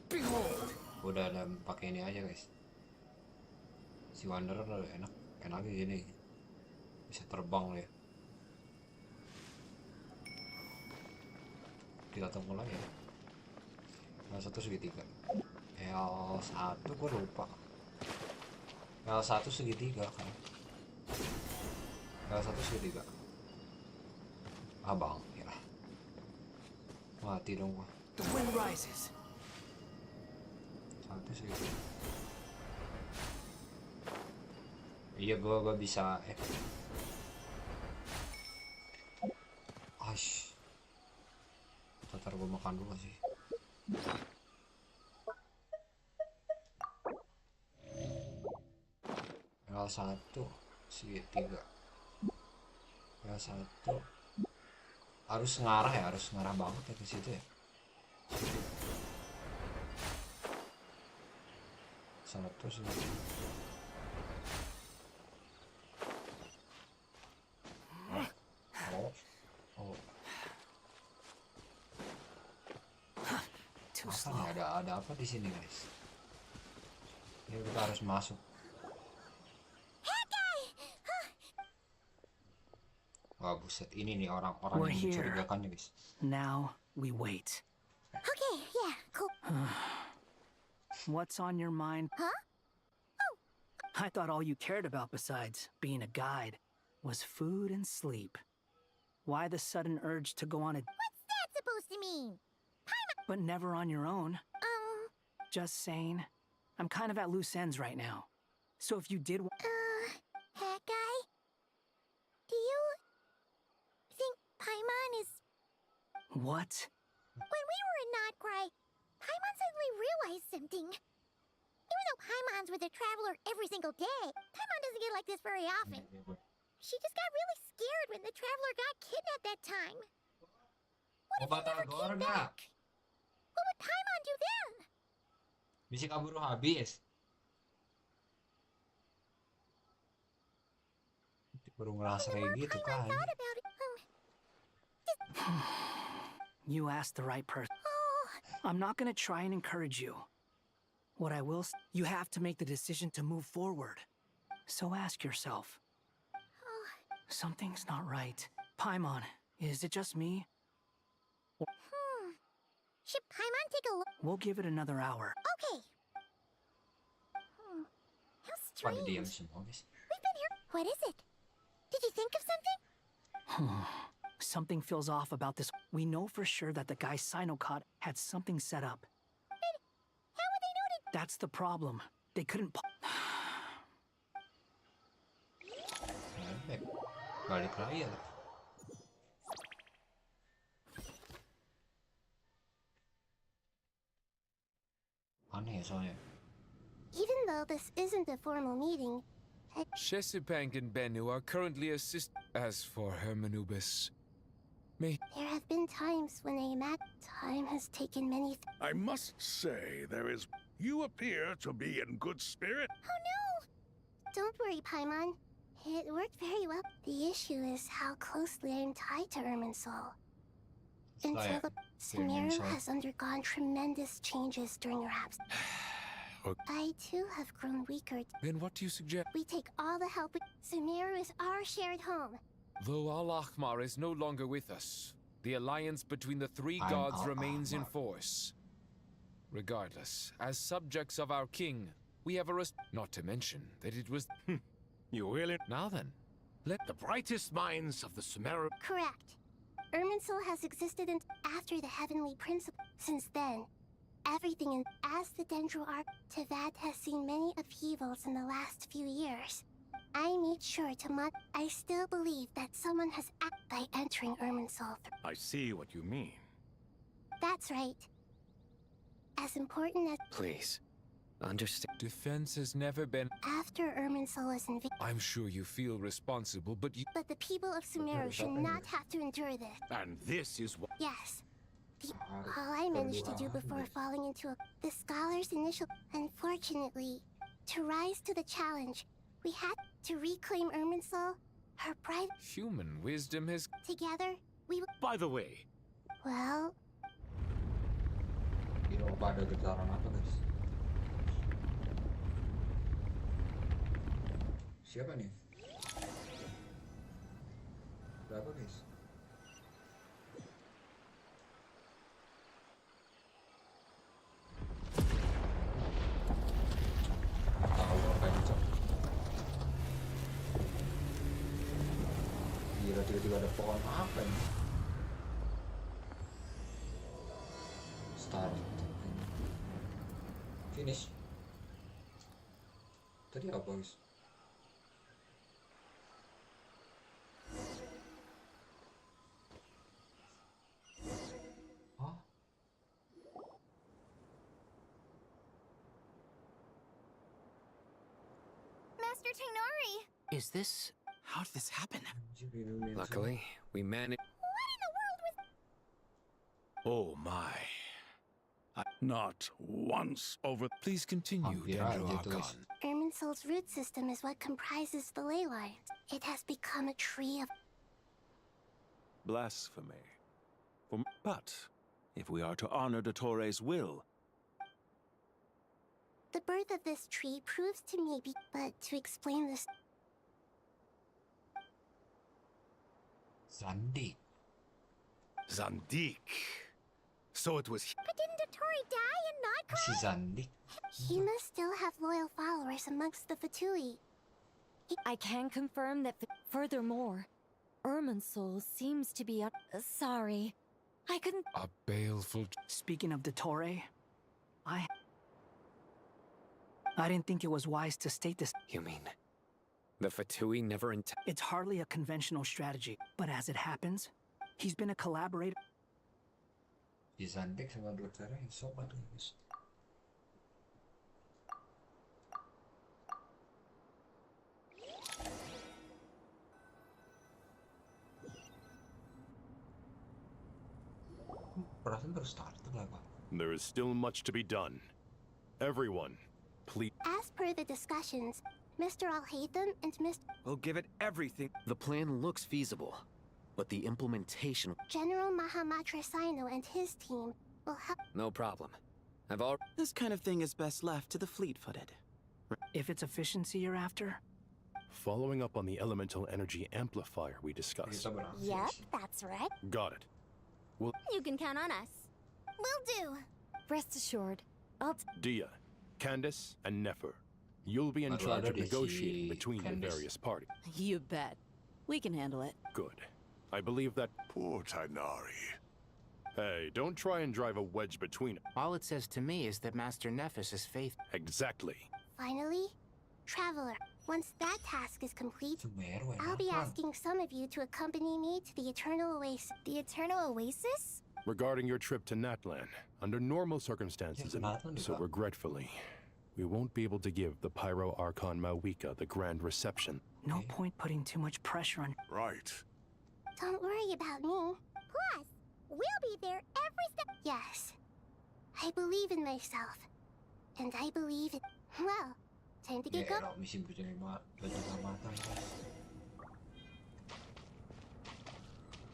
Behold! Udah ada pakai ini aja guys. Si Wanderer enak, enaknya gini. Bisa terbang ya. Kita tunggu lagi ya. L1 segitiga. L1 gue lupa. L1 segitiga kan. L1 segitiga. Abang ya. Mati dong gua. The wind rises. Satu segitiga. Iya gua bisa Ash. Ntar gue makan dulu sih. L1 segitiga. L1 harus ngarah ya, harus ngarah banget ya ke situ ya. Satu segitiga. Ada apa di sini guys? Ini kita harus masuk. Wah buset, ini nih orang-orang yang mencurigakan nih guys. Now we wait. Okay, yeah, cool. What's on your mind? Huh? Oh. I thought all you cared about besides being a guide was food and sleep. Why the sudden urge to go on a... What's that supposed to mean? But never on your own. Just saying. I'm kind of at loose ends right now. So if you did... Hat guy? Do you... think Paimon is... What? When we were in Notcry, Paimon suddenly realized something. Even though Paimon's with a traveler every single day, Paimon doesn't get like this very often. She just got really scared when the traveler got kidnapped that time. What if he never came back? What would Paimon do then? Bisa kabur habis. Baru ngerasa kayak gitu kan. You asked the right person. I'm not gonna try and encourage you. What I will you have to make the decision to move forward. So ask yourself. Something's not right. Paimon, is it just me? Should Paimon take a look? We'll give it another hour. Okay. How strange. We've been here. What is it? Did you think of something? Something feels off about this. We know for sure that the guy Sinocot had something set up. But how would they know to... That's the problem. They couldn't... Balik lagi ya. Aneh soalnya. Even though this isn't a formal meeting, Shesipank and Bennu are currently As for Hermanubis, there have been times when time has taken many... I must say, you appear to be in good spirit. Oh no! Don't worry, Paimon. It worked very well. The issue is how closely I'm tied to Irminsul. Until Saweria has undergone tremendous changes during your absence. I too have grown weaker. Then what do you suggest? We take all the help. Saweria is our shared home. Though Al-Ahmar is no longer with us, the alliance between the three gods remains in force. Regardless, as subjects of our king, we have not to mention that it was... You really... Now then, let the brightest minds of the Sumeru... Correct. Irminsul has existed after the Heavenly Principle. Since then, everything in... As the Dendro Arc, Tevad has seen many upheavals in the last few years. I made sure to I still believe that someone has acted by entering Irminsul. I see what you mean. That's right. As important as... Please, Understand. Defense has never been... After Irminsul was invaded... I'm sure you feel responsible, but you... But the people of Sumeru should not have to endure this. And this is what... Yes. All I managed to do before falling into the scholar's initial... Unfortunately, to rise to the challenge, we had to reclaim Irminsul, her pride... Human wisdom has... Together, we... By the way... Well... Kira apa ada getaran apa guys? Siapa nih? Berapa guys? Tahu apa ini cok? Gila tiba-tiba ada pohon apa ini? Start. Finish. Tadi apa guys? Hah? Master Tainari! Is this... How did this happen? Luckily, we managed. What in the world was... Oh my. Not once over... Please continue, Dendro Archon. Irminsul's root system is what comprises the ley lines. It has become a tree of... Blasphemy. But, if we are to honor Dottores' will... The birth of this tree proves to me but to explain this... Zandik. Zandik. So it was... But didn't Dottori die and not cry? Si Zandik. He must still have loyal followers amongst the Fatui. I can confirm that. Furthermore, Irminsul seems to be sorry. I couldn't. A baleful... Speaking of Dottore, I didn't think it was wise to state this. You mean, the Fatui never It's hardly a conventional strategy, but as it happens, he's been a collaborator. Si Zandik sama Dottore sobat guys. There is still much to be done. Everyone, please. As per the discussions, Mr. Alhaitham and Mr. We'll give it everything. The plan looks feasible, but the implementation... General Mahamatra Sino and his team will help... No problem. This kind of thing is best left to the fleet-footed. If it's efficiency you're after? Following up on the elemental energy amplifier we discussed. Yep, that's right. Got it. You can count on us. Will do. Rest assured, Dia, Candace, and Nefer. You'll be in charge of negotiating between the various parties. You bet. We can handle it. Good. I believe that... Poor Tainari. Hey, don't try and drive a wedge between... All it says to me is that Master Nephis is faithful. Exactly. Finally, Traveler, once that task is complete, I'll be asking some of you to accompany me to the Eternal Oasis. The Eternal Oasis? Regarding your trip to Natlan, under normal circumstances, so regretfully, we won't be able to give the Pyro Archon Mawika the grand reception. No point putting too much pressure on... Right. Don't worry about me. Plus, we'll be there every step. Yes. I believe in myself. And I believe in... Well, time to get going. Misi berjaya matang.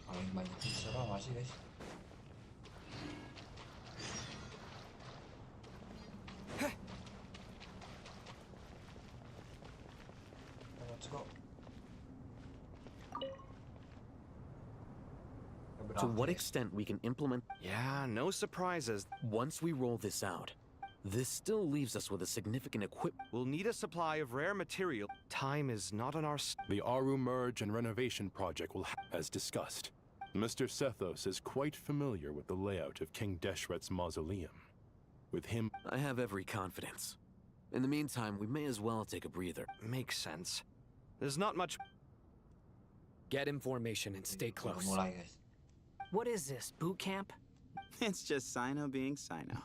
Paling banyak siapa masih guys? Let's go. To what extent we can implement... Yeah, no surprises. Once we roll this out, this still leaves us with a significant equipment. We'll need a supply of rare material. Time is not on our... The Aru merge and renovation project will as discussed. Mr. Sethos is quite familiar with the layout of King Deshret's mausoleum. With him... I have every confidence. In the meantime, we may as well take a breather. Makes sense. There's not much... Get information and stay close. What is this, boot camp? It's just Sino being Sino.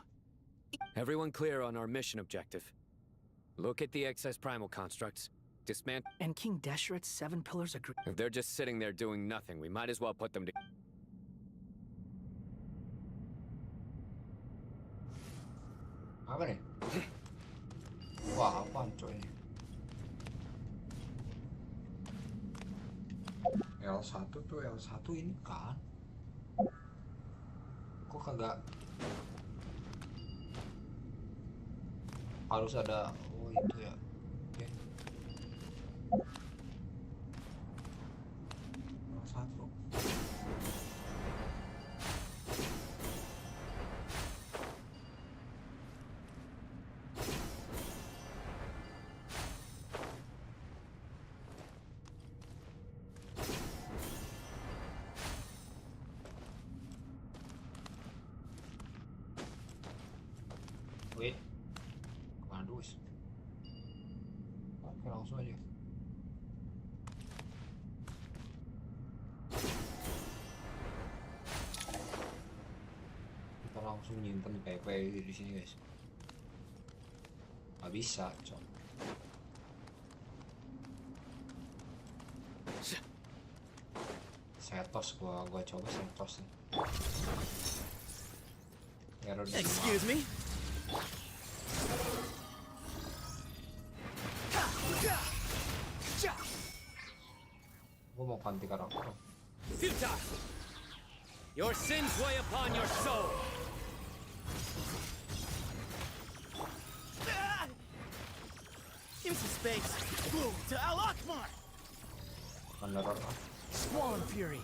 Everyone clear on our mission objective. Look at the excess primal constructs. Dismantle. And King Deshret's 7 pillars agree. If they're just sitting there doing nothing, we might as well put them to. Apa nih? Wah, apaan coy ini? L1 tuh L1 ini kan? Kok kagak? Harus ada, oh itu ya. Oke. L1. Wait, kemana dulu? Oke, langsung aja. Kita langsung nyimpen PP di sini guys. Gak bisa, cok. Setos gua coba setos nih. Excuse me? Gue mau ganti karakter. Futile! Your sins weigh upon your soul! Give me some space. Blue to Al-Akmar! Squall and Fury.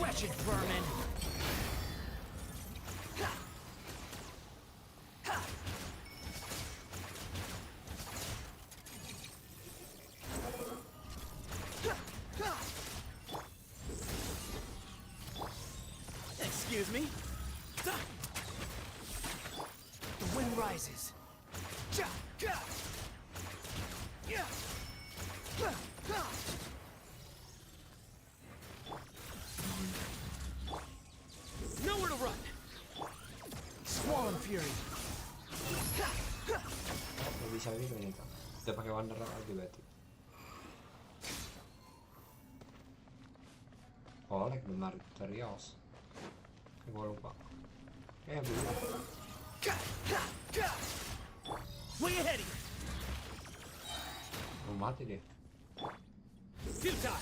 Wretched vermin! Excuse me? The wind rises. Nowhere to run! Squall and Fury. Gak bisa gitu nih, udah pakai Wanderer aja berarti. Collect the materials. Gue lupa. Belum. Way ahead of you. Mau mati dia. Futile!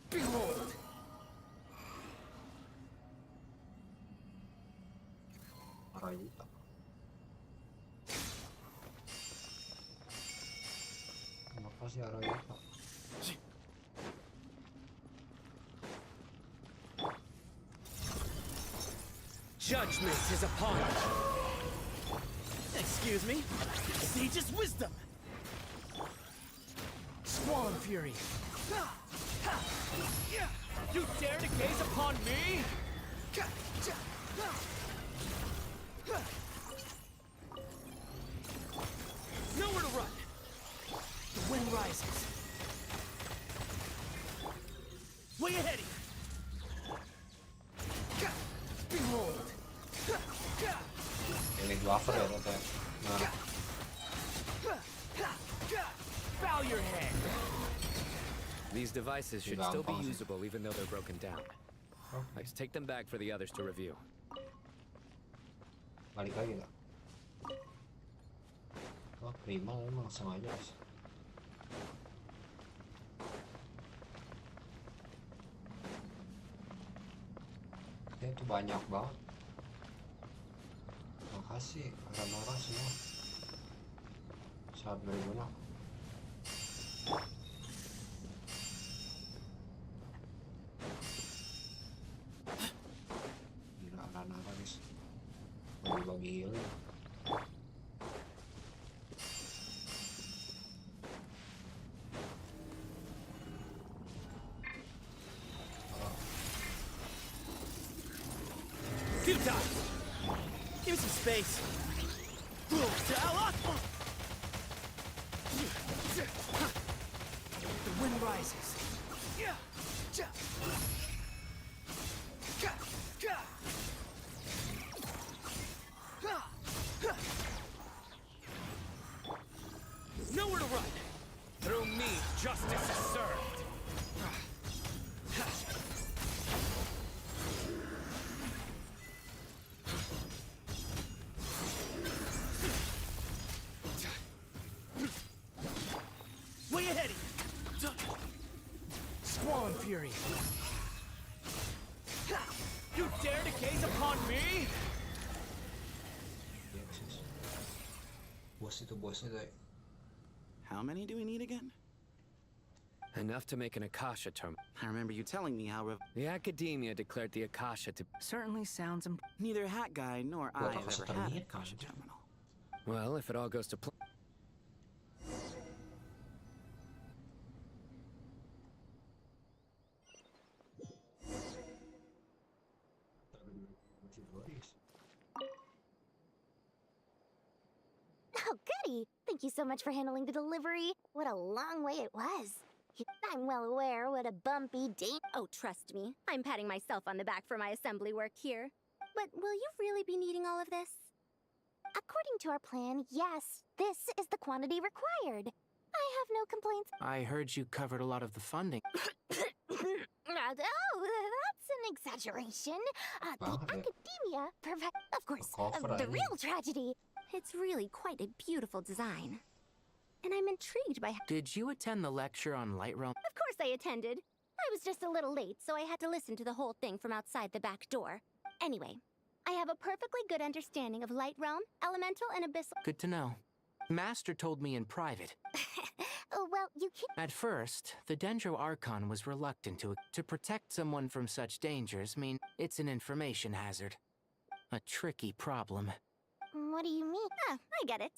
Behold! Arayuta. Makasih Arayuta. Judgment is upon us! Excuse me? Sage's wisdom! Squall and Fury. You dare to gaze upon me? Nowhere to run! The wind rises. Way ahead of you. Behold! Ini buffer ya katanya. Nah. Bow your head. These devices should still be usable even though they're broken down. Let's take them back for the others to review. Balik lagi nggak? Oh, prima emang sengaja guys. Itu banyak banget. Makasih, orang-orang semua. Saat berguna. Gila, orang-orang guys. Bagi-bagi healing. Futile! Give me some space. Blue to Al-Akmar! The wind rises. Nowhere to run! Through me, justice is served! Way ahead of you! Squall and Fury! You dare to gaze upon me? Bos itu bosnya tuh. How many do we need again? Enough to make an Akasha term. I remember you telling me how the Academia declared the Akasha to... Certainly sounds Neither Hat Guy nor I have ever had an Akasha terminal. Well, if it all goes to plan... Oh, goody! Thank you so much for handling the delivery. What a long way it was. I'm well aware what a bumpy date. Oh, trust me. I'm patting myself on the back for my assembly work here. But will you really be needing all of this? According to our plan, yes, this is the quantity required. I have no complaints. I heard you covered a lot of the funding. Oh, that's an exaggeration. The Academia, of course, the real tragedy. It's really quite a beautiful design. And I'm intrigued by... Did you attend the lecture on Light Realm? Of course I attended. I was just a little late, so I had to listen to the whole thing from outside the back door. Anyway, I have a perfectly good understanding of Light Realm, Elemental, and Abyssal... Good to know. Master told me in private. Oh, well, you can... At first, the Dendro Archon was reluctant to protect someone from such dangers mean it's an information hazard. A tricky problem. What do you mean? Ah, I get it.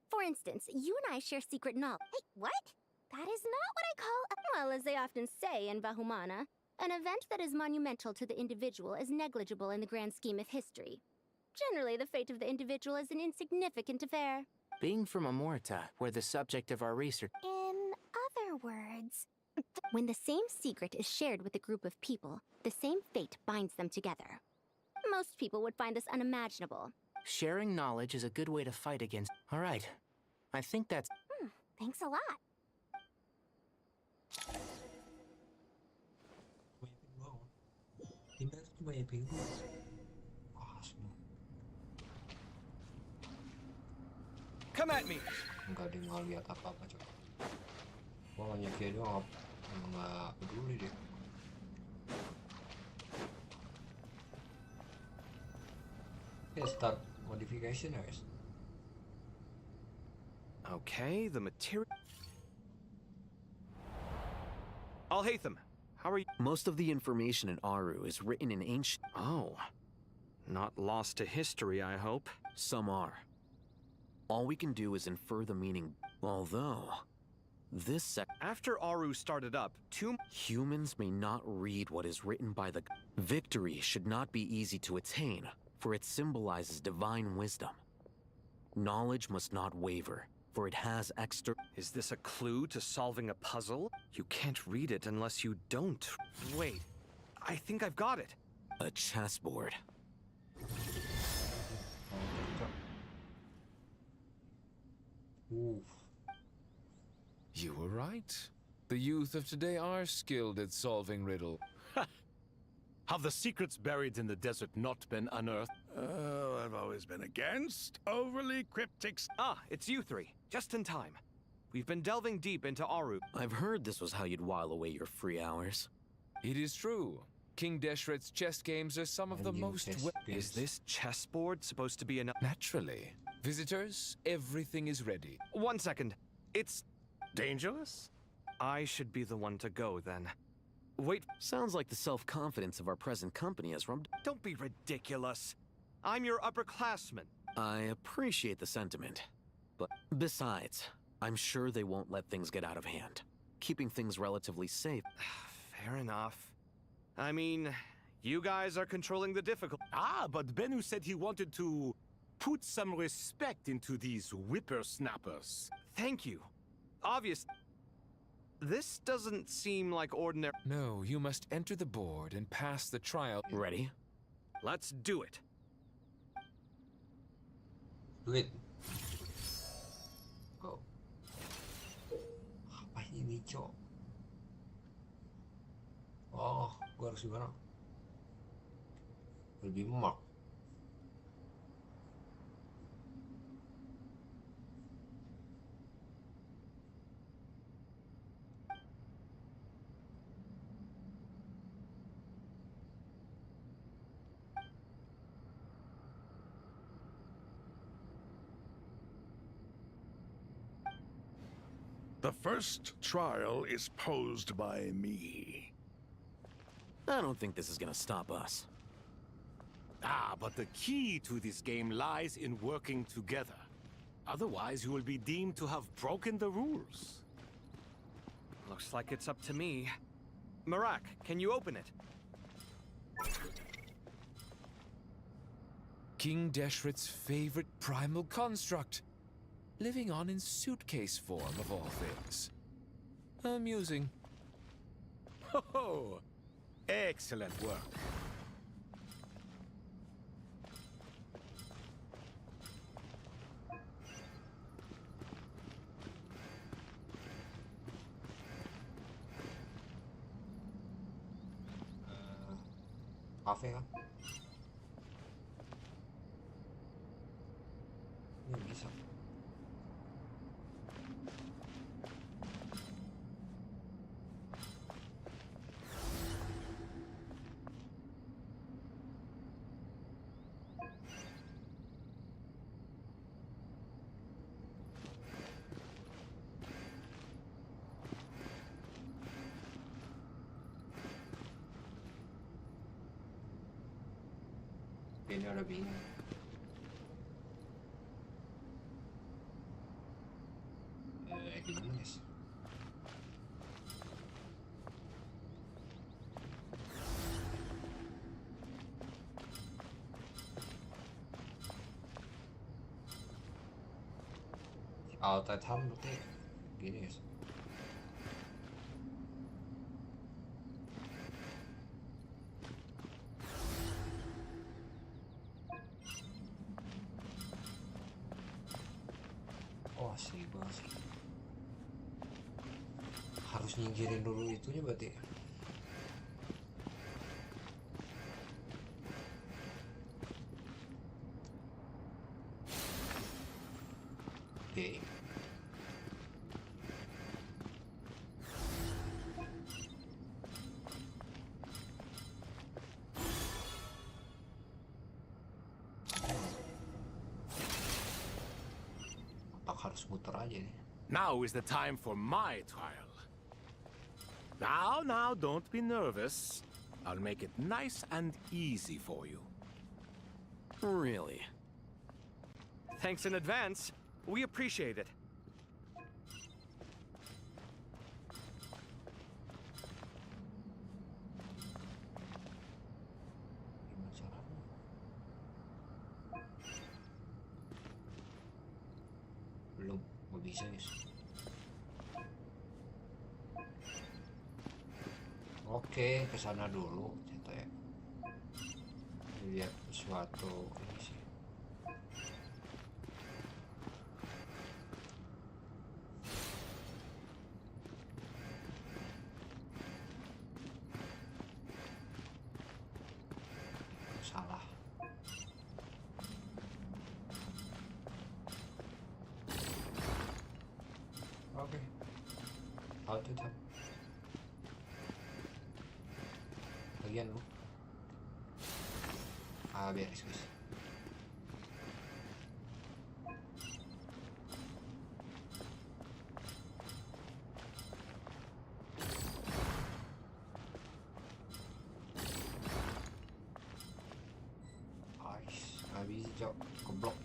For instance, you and I share secret knowledge. Hey, what? That is not what I call... Well, as they often say in Vahumana, an event that is monumental to the individual is negligible in the grand scheme of history. Generally, the fate of the individual is an insignificant affair. Being from Amorta, where the subject of our research... In other words... When the same secret is shared with a group of people, the same fate binds them together. Most people would find this unimaginable. Sharing knowledge is a good way to fight against... All right. I think that's... Thanks a lot. Come at me. Enggak, dia nggak lihat apa-apa coba. Gua hanya dia doang, nggak peduli dia. Okay, start modification, guys. Okay, the material. Al-Haytham, how are you? Most of the information in Aru is written in ancient... Oh. Not lost to history, I hope. Some are. All we can do is infer the meaning, although... This After Aru started up, humans may not read what is written by the... Victory should not be easy to attain, for it symbolizes divine wisdom. Knowledge must not waver, for it has extra... Is this a clue to solving a puzzle? You can't read it unless you don't. Wait, I think I've got it. A chessboard. You were right. The youth of today are skilled at solving riddle. Have the secrets buried in the desert not been unearthed? Oh, I've always been against overly cryptic... Ah, it's you three. Just in time. We've been delving deep into Aru. I've heard this was how you'd while away your free hours. It is true. King Deshret's chess games are some of the most... Is this chessboard supposed to be enough? Naturally. Visitors, everything is ready. 1 second. It's... dangerous? I should be the one to go, then. Wait. Sounds like the self-confidence of our present company has rubbed... Don't be ridiculous. I'm your upperclassman. I appreciate the sentiment. But besides, I'm sure they won't let things get out of hand. Keeping things relatively safe. Fair enough. I mean, you guys are controlling the difficulty. Ah, but Bennu said he wanted to put some respect into these whippersnappers. Thank you. obvious. This doesn't seem like ordinary. No, you must enter the board and pass the trial. Ready? Let's do it. Duit. Go. Apa ini, Cok? Oh, gua harus gimana? Lebih mark. The first trial is posed by me. I don't think this is gonna stop us. Ah, but the key to this game lies in working together. Otherwise, you will be deemed to have broken the rules. Looks like it's up to me. Marak, can you open it? King Deshret's favorite primal construct. Living on in suitcase form, of all things. Amusing. Oh, excellent work. Kafe kan? Ini bisa. Ini ada bingung. Gimana guys? Outside ham berarti gini guys. Oh sih, harus nyingkirin dulu itunya berarti. Oke. Harus muter aja nih. Now is the time for my trial. Now, don't be nervous. I'll make it nice and easy for you. Really? Thanks in advance. We appreciate it. Belum, nggak bisa guys. Oke, kesana dulu cerita ya. Lihat sesuatu ini sih. Salah. Oke. Auto tab. Bagian lu. Beres guys. Nggak bisa cok, keblok.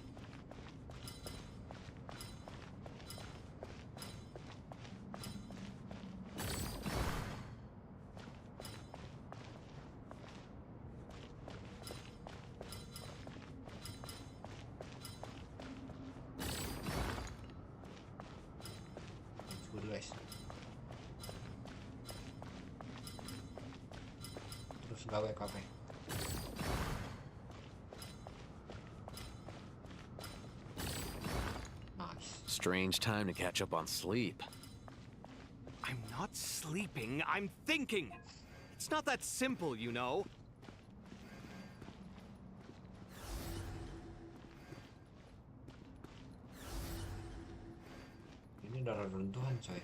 gawe kafe. Nice. Strange time to catch up on sleep. I'm not sleeping, I'm thinking! It's not that simple, you know. Ini darah runtuhan, coy.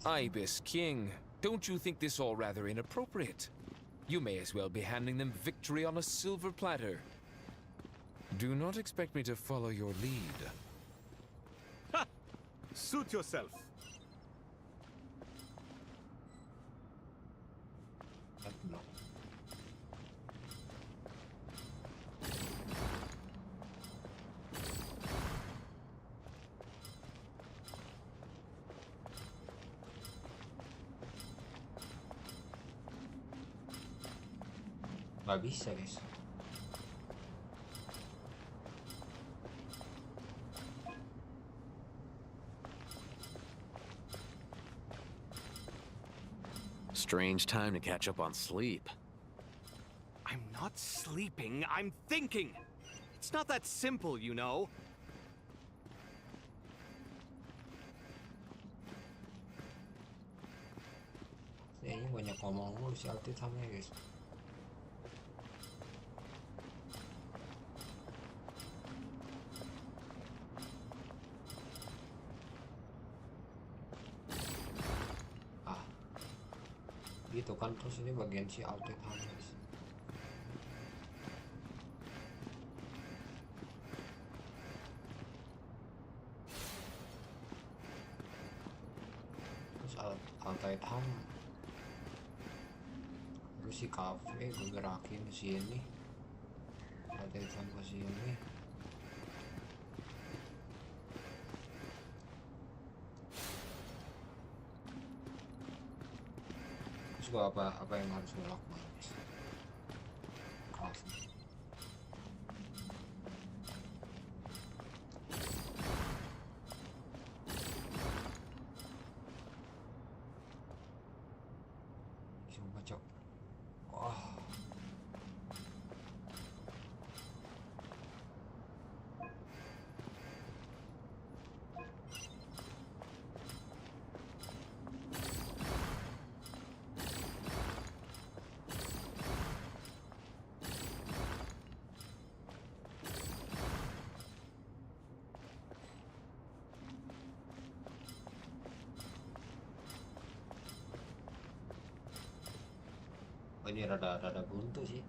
Ibis King, don't you think this all rather inappropriate? You may as well be handing them victory on a silver platter. Do not expect me to follow your lead. Ha! Suit yourself. Gak bisa, guys. Strange time to catch up on sleep. I'm not sleeping, I'm thinking! It's not that simple, you know. Kayaknya banyak ngomong mulu si Altit sama ya, guys. Gitu kan, terus ini bagian si Altit Hamis. Terus Altit Ham, terus si kafe gue gerakin ke sini, Altit Ham ke sini. Apa yang harus gue lakukan, guys? Coffee. Coba cok. Wah. Ini rada buntu sih.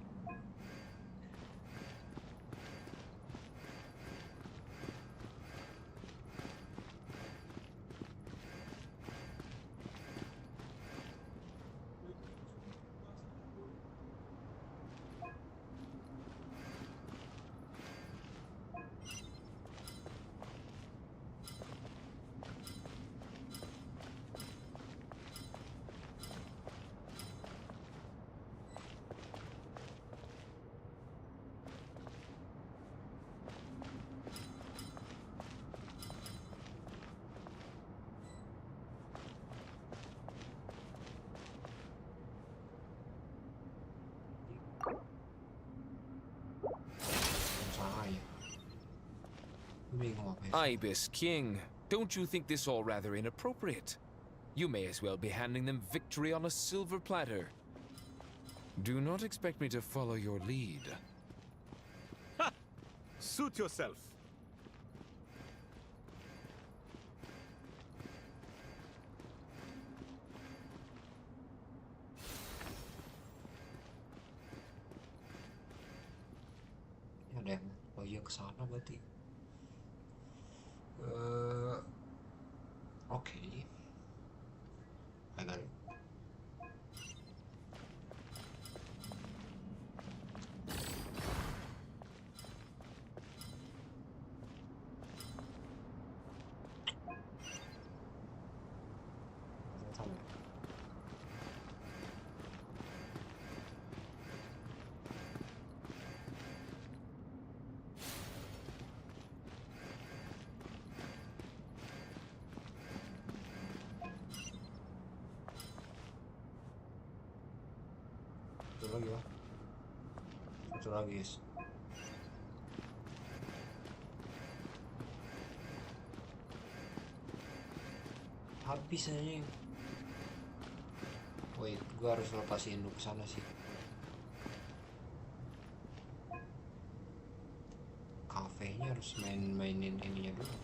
Ibis King, don't you think this all rather inappropriate? You may as well be handing them victory on a silver platter. Do not expect me to follow your lead. Ha! Suit yourself. Ada yang loyo ke sana berarti. Okay. I got it. lagi lah. Satu lagi guys. Habis aja. Wait, gua harus lepasin dulu ke sana sih. Kafenya harus mainin ininya dulu.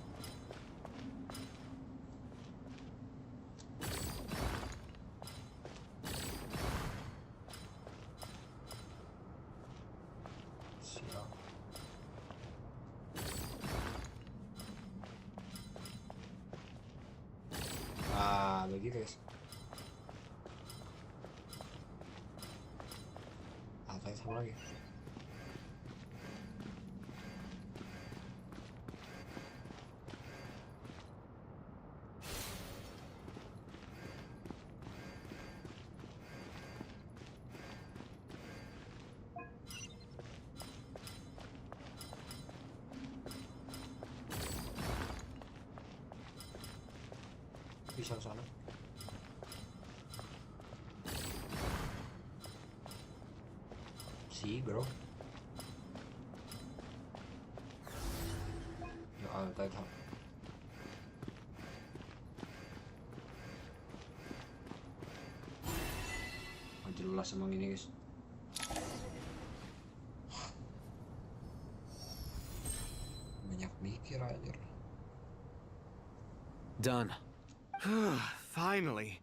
Siap. Begitu guys. Tanya sama lagi. Bisa ke sana. See, bro. Ya, alta था. Jelas emang ini guys. Banyak mikir aja. Done. Finally.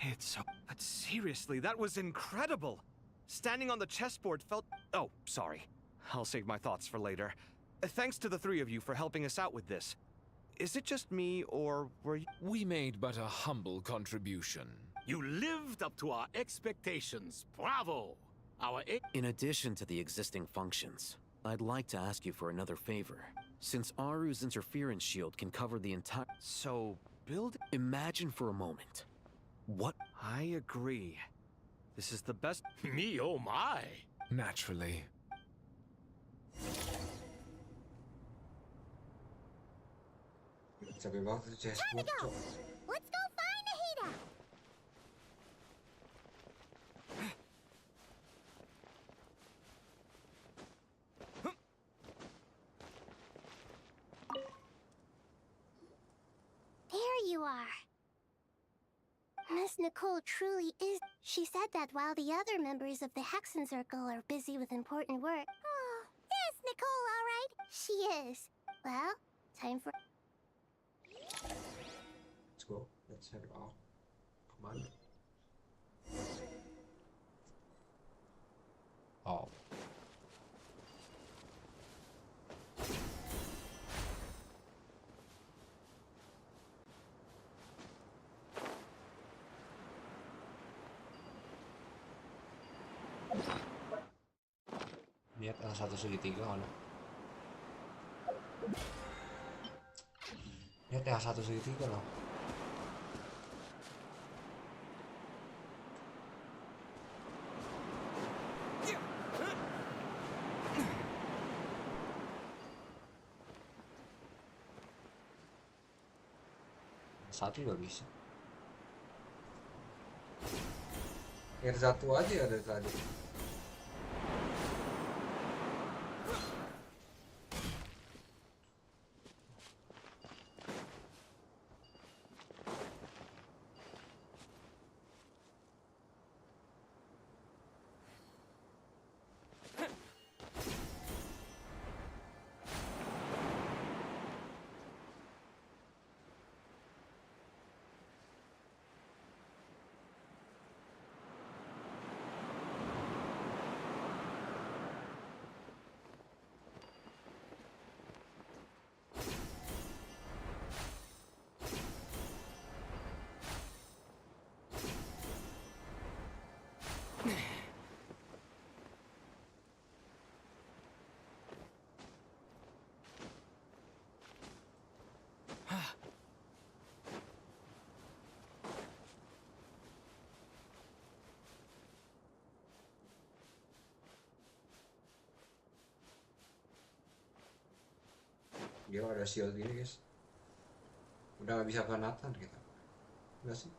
It's so... But seriously, that was incredible. Standing on the chessboard felt... Oh, sorry. I'll save my thoughts for later. Thanks to the three of you for helping us out with this. Is it just me, or were you... We made but a humble contribution. You lived up to our expectations. Bravo! In addition to the existing functions, I'd like to ask you for another favor. Since Aru's interference shield can cover the entire... So, build... Imagine for a moment. What... I agree. This is the best... Me, oh my! Naturally. Time to go! Let's go find Nahida! There you are. Miss Nicole truly is. She said that while the other members of the Hexen Circle are busy with important work. Oh, is Nicole all right? She is. Well, time for... Let's go. Let's head out. Come on. Oh. Lihat yang 1 segitiga mana? Lihat yang 1 segitiga loh. Satu juga bisa. Yang satu aja ada tadi. Dia ada shield ini guys. Udah nggak bisa ke Nathan kita. Udah sih.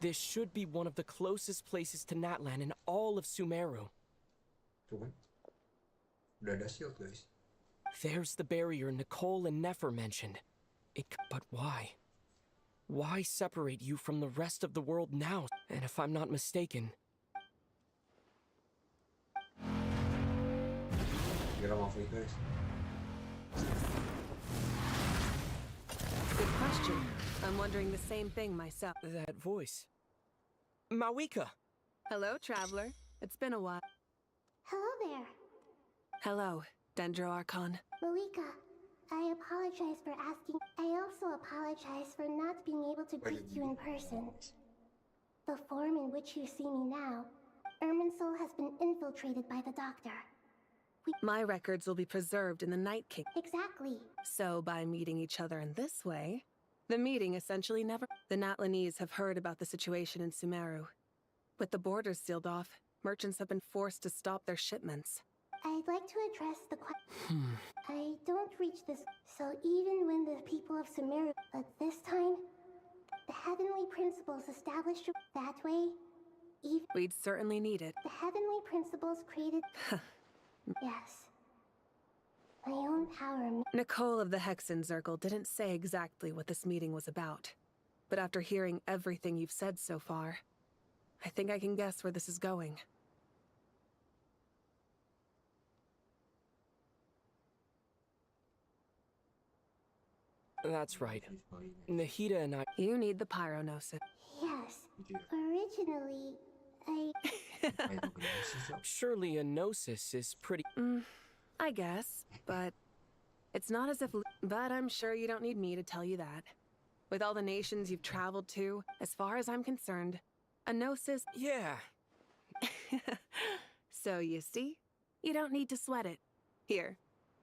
This should be one of the closest places to Natlan in all of Sumeru. Tuh kan. Udah ada shield, guys. There's the barrier Nicole and Nefer mentioned. But why? Why separate you from the rest of the world now? And if I'm not mistaken... Get him off me, guys. Good question. I'm wondering the same thing myself. That voice. Mawika! Hello, traveler. It's been a while. Hello there. Hello, Dendro Archon. Malika, I apologize for asking. I also apologize for not being able to greet you in person. The form in which you see me now, Irminsul has been infiltrated by the doctor. My records will be preserved in the Night King. Exactly. So by meeting each other in this way, the meeting essentially never... The Natlanese have heard about the situation in Sumeru. With the borders sealed off, merchants have been forced to stop their shipments. I'd like to address the question. I don't reach this, so even when the people of Sumeru... But this time, the heavenly principles established that way, even... We'd certainly need it. The heavenly principles created... Yes. My own power... Nicole of the Hexen Circle didn't say exactly what this meeting was about. But after hearing everything you've said so far, I think I can guess where this is going. That's right. Nahida and I... You need the Pyronosis. Yes. Originally, I... Surely a gnosis is pretty... I guess, but... It's not as if... But I'm sure you don't need me to tell you that. With all the nations you've traveled to, as far as I'm concerned, a gnosis... Yeah. So you see? You don't need to sweat it. Here,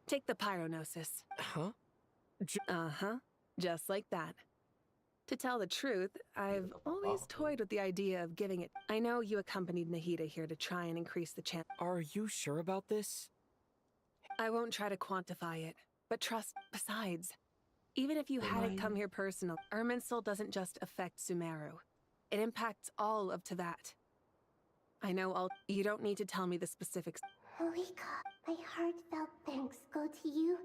take the Pyronosis. Huh? Uh-huh. Just like that. To tell the truth, I've always toyed with the idea of giving it. I know you accompanied Nahida here to try and increase the chance. Are you sure about this? I won't try to quantify it, but trust. Besides, even if you hadn't come here personally, Irminsul doesn't just affect Sumeru. It impacts all of Teyvat. I know all. You don't need to tell me the specifics. Malika, my heartfelt thanks go to you.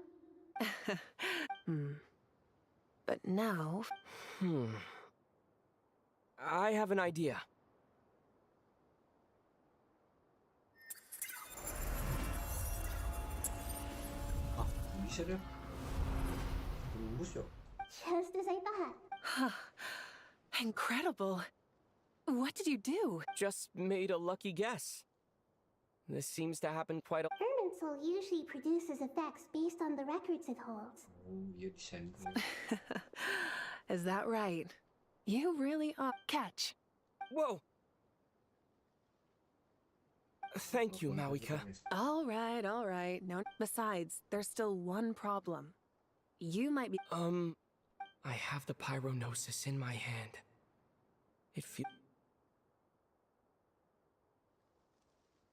But now... I have an idea. Bisa deh. Tembus ya. Just as I thought. Incredible. What did you do? Just made a lucky guess. This seems to happen quite a... Irminsul usually produces effects based on the records it holds. Is that right? You really are. Catch. Whoa! Thank you, Mawika. All right. No. Besides, there's still one problem. You might be... I have the Pyronosis in my hand. It feels...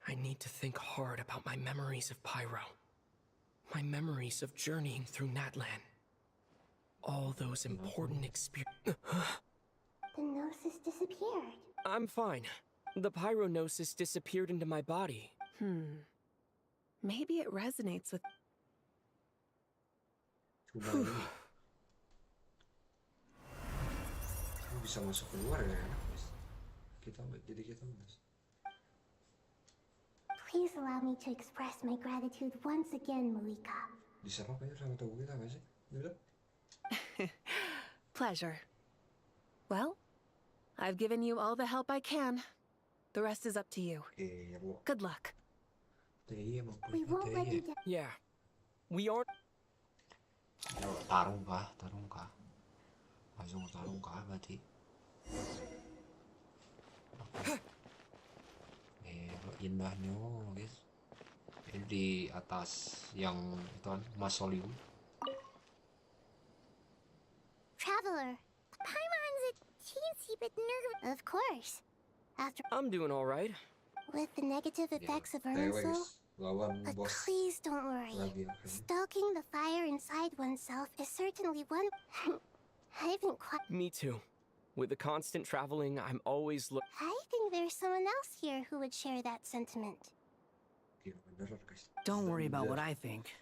I need to think hard about my memories of Pyro. My memories of journeying through Natlan. All those important experiences. The Gnosis disappeared. I'm fine. The Pyronosis disappeared into my body. Maybe it resonates with... Bisa masuk keluar ya, jadi kita mas. Please allow me to express my gratitude once again, Malika. Diserang aja sama tahu kita nggak sih? Bener? Pleasure. Well, I've given you all the help I can. The rest is up to you. Good luck. We won't let you down. Yeah. We aren't... Tarung kah? Langsung tarung kah berarti? Indahnya guys. Ini di atas yang itu kan mausoleum. Traveler, Paimon's a teensy bit nervous. Of course. After I'm doing all right. with the negative effects of Irminsul. But please don't worry. Stoking the fire inside oneself is certainly one. I haven't quite. Me too. With the constant traveling, I'm always I think there's someone else here who would share that sentiment. Don't worry about what I think.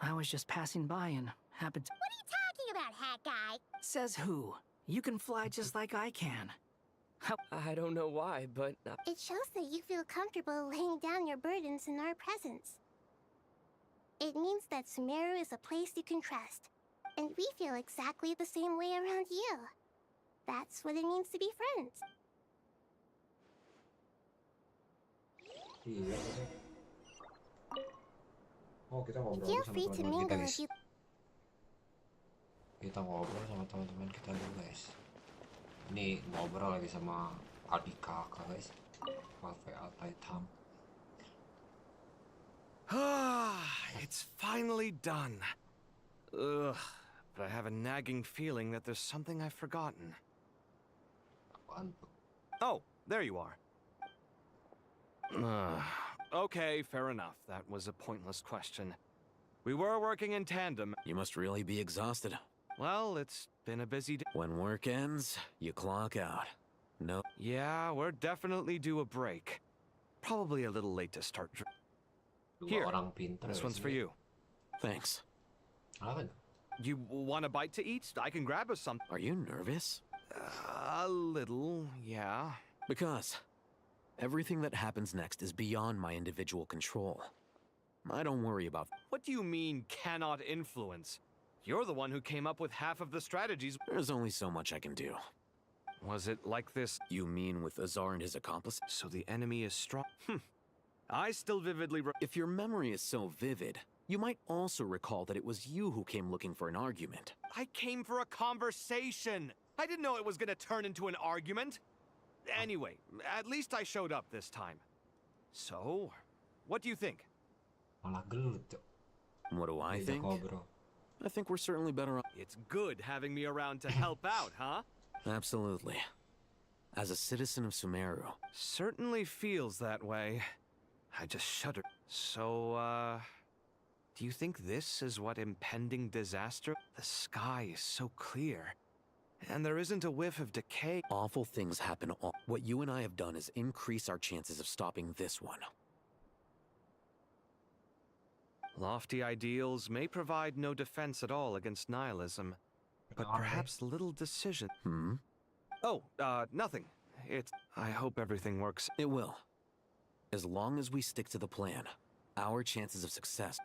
I was just passing by and happened to... What are you talking about, hat guy? Says who? You can fly just like I can. I don't know why, but... It shows that you feel comfortable laying down your burdens in our presence. It means that Sumeru is a place you can trust. And we feel exactly the same way around you. That's what it means to be friends. Oh, kita ngobrol Feel sama free to teman-teman kita, mingle guys. if you... Kita ngobrol sama teman-teman kita dulu, guys. Ini ngobrol lagi sama adik kakak, guys. Cafe Altai Tam. It's finally done. Ugh, but I have a nagging feeling that there's something I've forgotten. Oh, there you are. Okay, fair enough. That was a pointless question. We were working in tandem. You must really be exhausted. Well, it's been a busy day. When work ends, you clock out. No. Yeah, we're definitely due a break. Probably a little late to start. Here, this one's for you. Thanks. You want a bite to eat? I can grab us some. Are you nervous? A little, yeah. Because everything that happens next is beyond my individual control. I don't worry about... What do you mean, cannot influence? You're the one who came up with half of the strategies. There's only so much I can do. Was it like this? You mean with Azar and his accomplice? So the enemy is strong? I still vividly... If your memory is so vivid, you might also recall that it was you who came looking for an argument. I came for a conversation! I didn't know it was gonna turn into an argument! Anyway, at least I showed up this time. So, what do you think? What do I think? I think we're certainly better off. It's good having me around to help out, huh? Absolutely. As a citizen of Sumeru. Certainly feels that way. I just shudder. So, do you think this is what impending disaster? The sky is so clear. And there isn't a whiff of decay. Awful things happen all. What you and I have done is increase our chances of stopping this one. Lofty ideals may provide no defense at all against nihilism, but perhaps little decision. Oh, nothing. I hope everything works. It will. As long as we stick to the plan, our chances of success...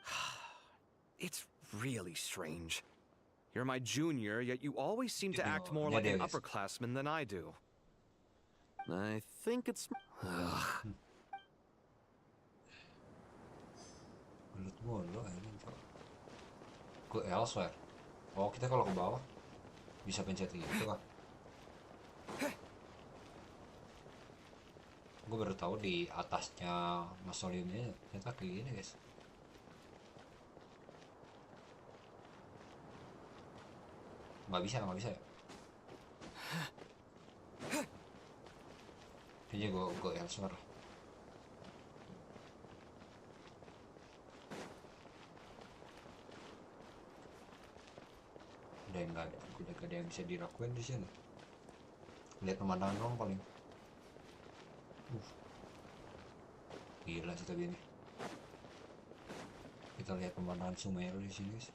It's really strange. You're my junior, yet you always seem to act more like an upperclassman than I do. I think it's... Go elsewhere. Oh, kita kalau ke bawah bisa pencet itu kan. Gue baru tahu di atasnya mausoleumnya ternyata kayak gini, guys. Nggak bisa ya. Kayaknya gue elsewhere. Udah gak ada yang bisa dilakuin di sini. Lihat pemandangan dong paling. Gila sih tadi ini. Kita lihat pemandangan Sumeru di sini, guys.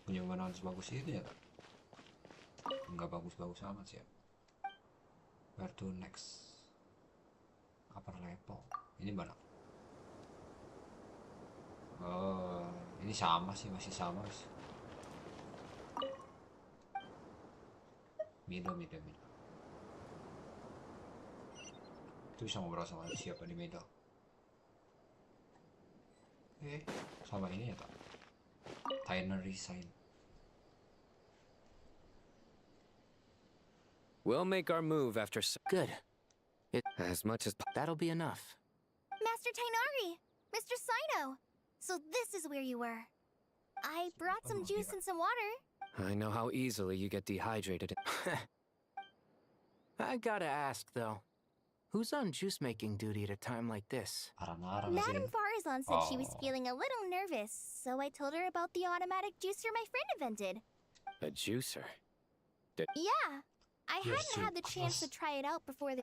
Punya pemandangan sebagus itu ya? Nggak bagus-bagus amat sih ya. Where to next? Upper level. Ini mana? Oh, ini sama sih, masih sama sih. Middle. Itu bisa ngobrol sama siapa di middle? Sama ini ya tak? Tinary sign. We'll make our move after... Good. As much as... That'll be enough. Master Tainari! Mr. Saito! So this is where you were. I brought some juice and some water. I know how easily you get dehydrated. I gotta ask, though. Who's on juice making duty at a time like this? Madame Farazan said she was feeling a little nervous, so I told her about the automatic juicer my friend invented. A juicer? Yeah, I hadn't had the chance to try it out before the...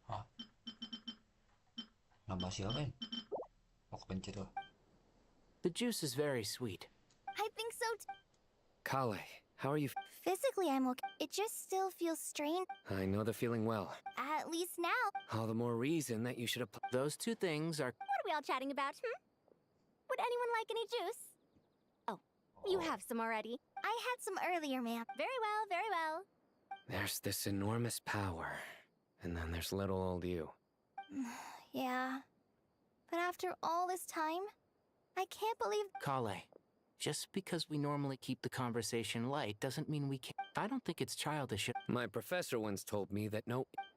Hah? Nambah siapa ini? Oh, kepencet loh. The juice is very sweet. I think so too. Kale, how are you? Physically, I'm okay. It just still feels strange. I know the feeling well. At least now. All the more reason that you should apply. Those two things are... What are we all chatting about, Would anyone like any juice? Oh, you have some already. I had some earlier, ma'am. Very well, very well. There's this enormous power, and then there's little old you. Yeah. But after all this time, I can't believe... Kale, just because we normally keep the conversation light doesn't mean we can't... I don't think it's childish. My professor once told me that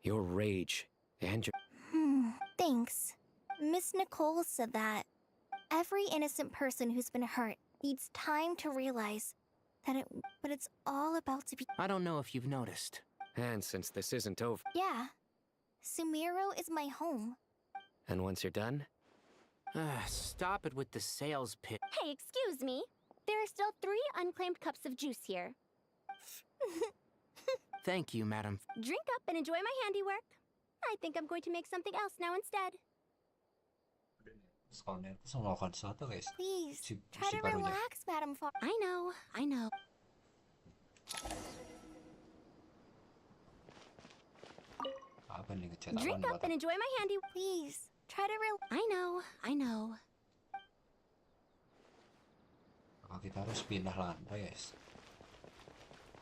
your rage and your... Thanks. Miss Nicole said that every innocent person who's been hurt needs time to realize that but it's all about to be... I don't know if you've noticed. And since this isn't over... Yeah. Sumero is my home. And once you're done? Stop it with the sales pitch. Hey, excuse me. There are still 3 unclaimed cups of juice here. Thank you, madam. Drink up and enjoy my handiwork. I think I'm going to make something else now instead. Please, try to relax, Madam Far. I know. Drink up and enjoy my handy. Please, try to I know. Kita harus pindah lantai, guys.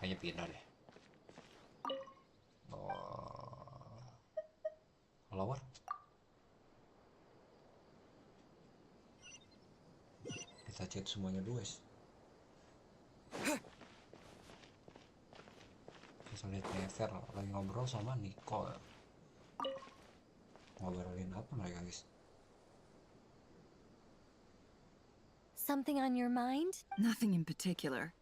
Hanya pindah deh. Lower. Kita cek semuanya dulu, guys. Kita lihat Never lagi ngobrol sama Nico. Ngobrolin apa mereka, guys? Something on your mind? Nothing in particular.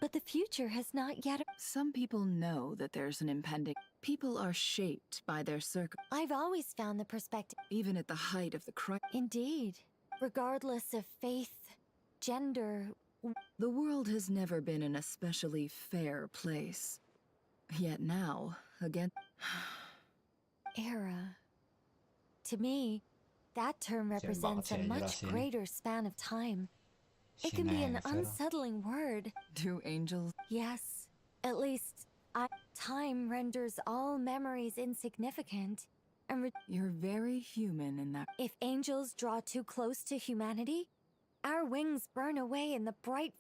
But the future has not yet... Some people know that there's an impending... People are shaped by their circle. I've always found the perspective... Even at the height of the crisis. Indeed. Regardless of faith, gender... The world has never been an especially fair place. Yet now, again... Era. To me, that term represents a much greater span of time. It can be an unsettling word. Do angels? Yes. At least, time renders all memories insignificant. And you're very human in that. If angels draw too close to humanity, our wings burn away in the bright...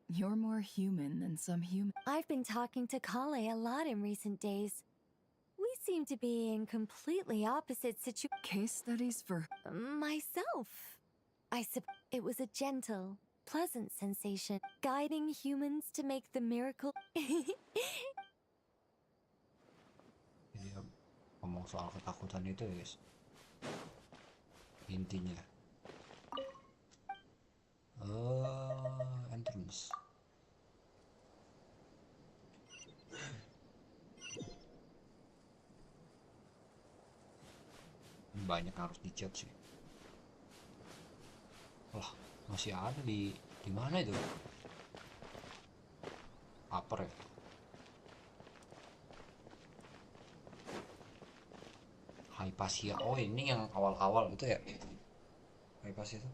You're more human than some human. I've been talking to Kale a lot in recent days. We seem to be in completely opposite situations. Case studies for... Myself. It was a gentle, pleasant sensation, guiding humans to make the miracle. Jadi ngomong soal ketakutan itu, guys. Intinya. Entrance. Banyak harus dicat sih. Wah, masih ada di mana itu? Upper ya? Hypatia. Oh, ini yang awal-awal gitu ya? Hypatia itu?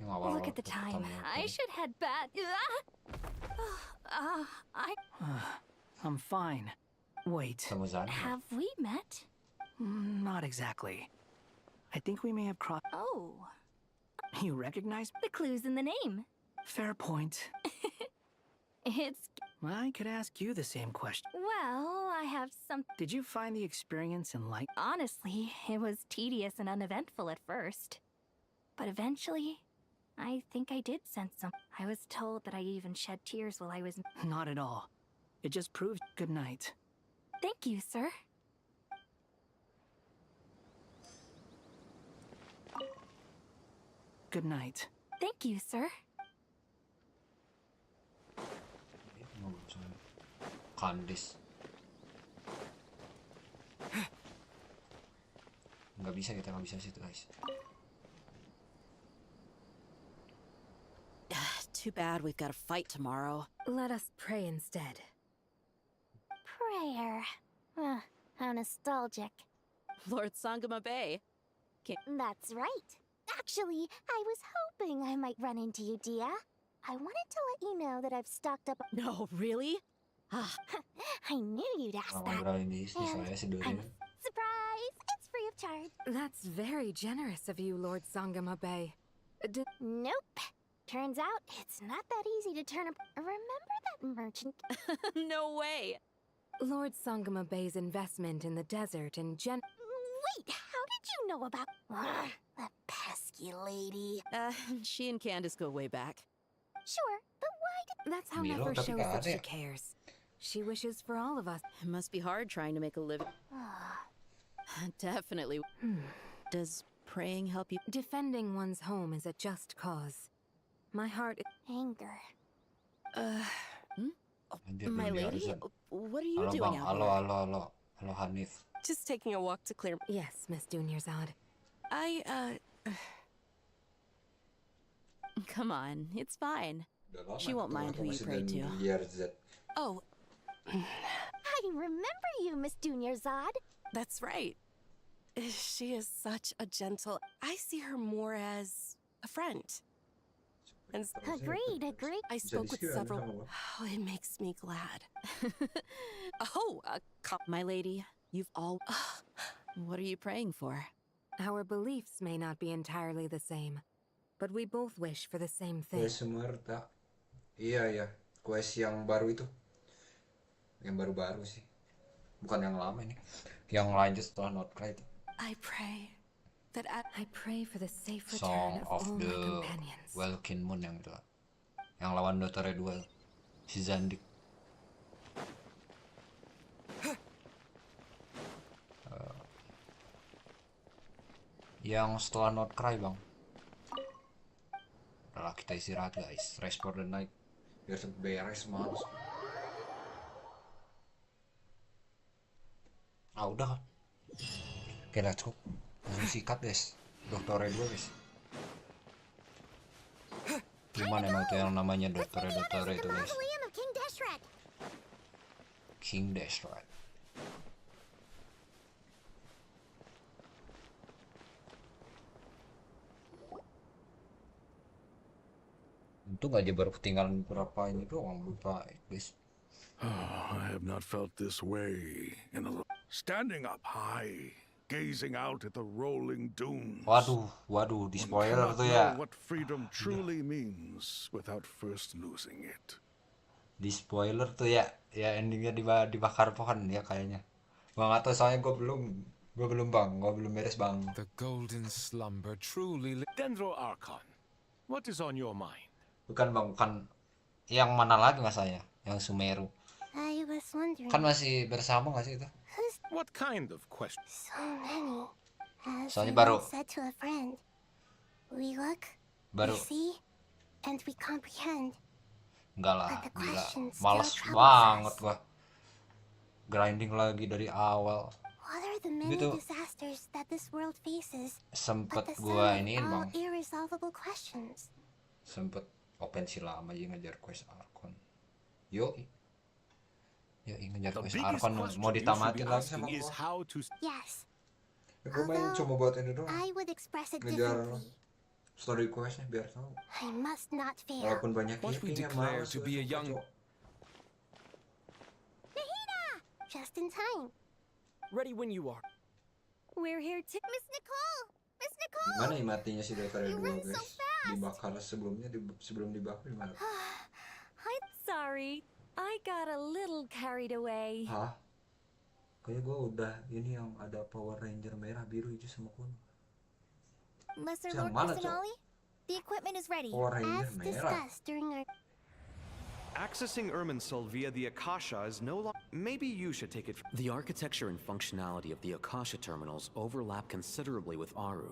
Yang awal-awal. Look at the time. I should head back. I'm fine. Wait. Have we met? Not exactly. I think we may have crossed. Oh. You recognize the clues in the name? Fair point. I could ask you the same question. Well, I have some... Did you find the experience enlightening? Honestly, it was tedious and uneventful at first. But eventually, I think I did sense some... I was told that I even shed tears while I was... Not at all. It just proved... Good night. Thank you, sir. Good night. Thank you, sir. Candice. Nggak bisa, kita nggak bisa situ guys. Too bad we've got to fight tomorrow. Let us pray instead. Prayer. How nostalgic. Lord Sangama Bay. That's right. Actually, I was hoping I might run into you, Dia. I wanted to let you know that I've stocked up. No, really? I knew you'd ask that. And surprise! It's free of charge. That's very generous of you, Lord Sangama Bay. Nope. Turns out it's not that easy to turn up. Remember that merchant? No way. Lord Sangama Bay's investment in the desert and Wait, how did you know about that pesky lady? She and Candace go way back. Sure, but why did... That's how Never shows that she cares. She wishes for all of us. It must be hard trying to make a living. Definitely. Does praying help you? Defending one's home is a just cause. My heart... Anger. My lady? What are you Halo, doing Bang. out Halo, Hanif. Just taking a walk to clear... Yes, Miss Dunyarzad. Come on, it's fine. She won't mind who you pray to. Oh. I remember you, Miss Dunyarzad. That's right. She is such a gentle... I see her more as a friend. And Agreed. I spoke with several... Oh, it makes me glad. My lady, you've all... What are you praying for? Our beliefs may not be entirely the same, but we both wish for the same thing. Quest Sumerta. Iya. Quest yang baru itu. Yang baru-baru sih. Bukan yang lama ini. Yang lanjut setelah Notcry itu. I pray that I pray for the safe return Song of of all the my companions. Welkin Moon yang itu. Yang lawan Dotore 2. Si Zandik. Yang setelah Notcry, Bang. Udahlah, kita istirahat guys. Rest for the night. Biar beres males. Udah kan. Oke, let's go. Langsung sikat guys. Dotore 2 guys. Gimana emang tuh yang namanya Dotore itu guys? King Deshret. Untung aja baru ketinggalan berapa ini doang, lupa guys. I have not felt this way in a standing up high, gazing out at the rolling dunes. Waduh, di spoiler tuh ya. What freedom truly means without first losing it. Di spoiler tuh ya endingnya dibakar pohon ya kayaknya. Gua nggak tahu soalnya gua belum beres bang. The golden slumber truly. Dendro Archon, what is on your mind? Bukan bang, bukan yang mana lagi masanya? Yang Sumeru. I was wondering. Kan masih bersama nggak sih itu? What kind of question? So many. Soalnya baru. Said to a friend, we look, baru. we see, and we comprehend. Enggak lah, gila. Males banget gua. Grinding lagi dari awal. What are the many disasters that this world faces? Sempet gua iniin bang. Irresolvable questions. Sempet open si lama aja ngejar quest Archon. Yoi ngejar quest Archon mau ditamatin lagi sama gua. Yes. Gua main cuma buat ini doang. I would express it ngejar differently. story questnya biar tahu. I must not fail. Walaupun banyak hitting males to be a young. Nahida! Just in time. Ready when you are. We're here to Miss Nicole. Miss Nicole. Gimana ya matinya si Dotore 2 guys? Dibakar sebelum dibakar gimana? I'm sorry. I got a little carried away. Hah? Kayaknya gue udah ini yang ada Power Ranger merah, biru, hijau sama kuning. Lesser Lord Personali, the equipment is ready. As discussed during our... Accessing Irminsul via the Akasha is no longer... Maybe you should take it... The architecture and functionality of the Akasha terminals overlap considerably with Aru.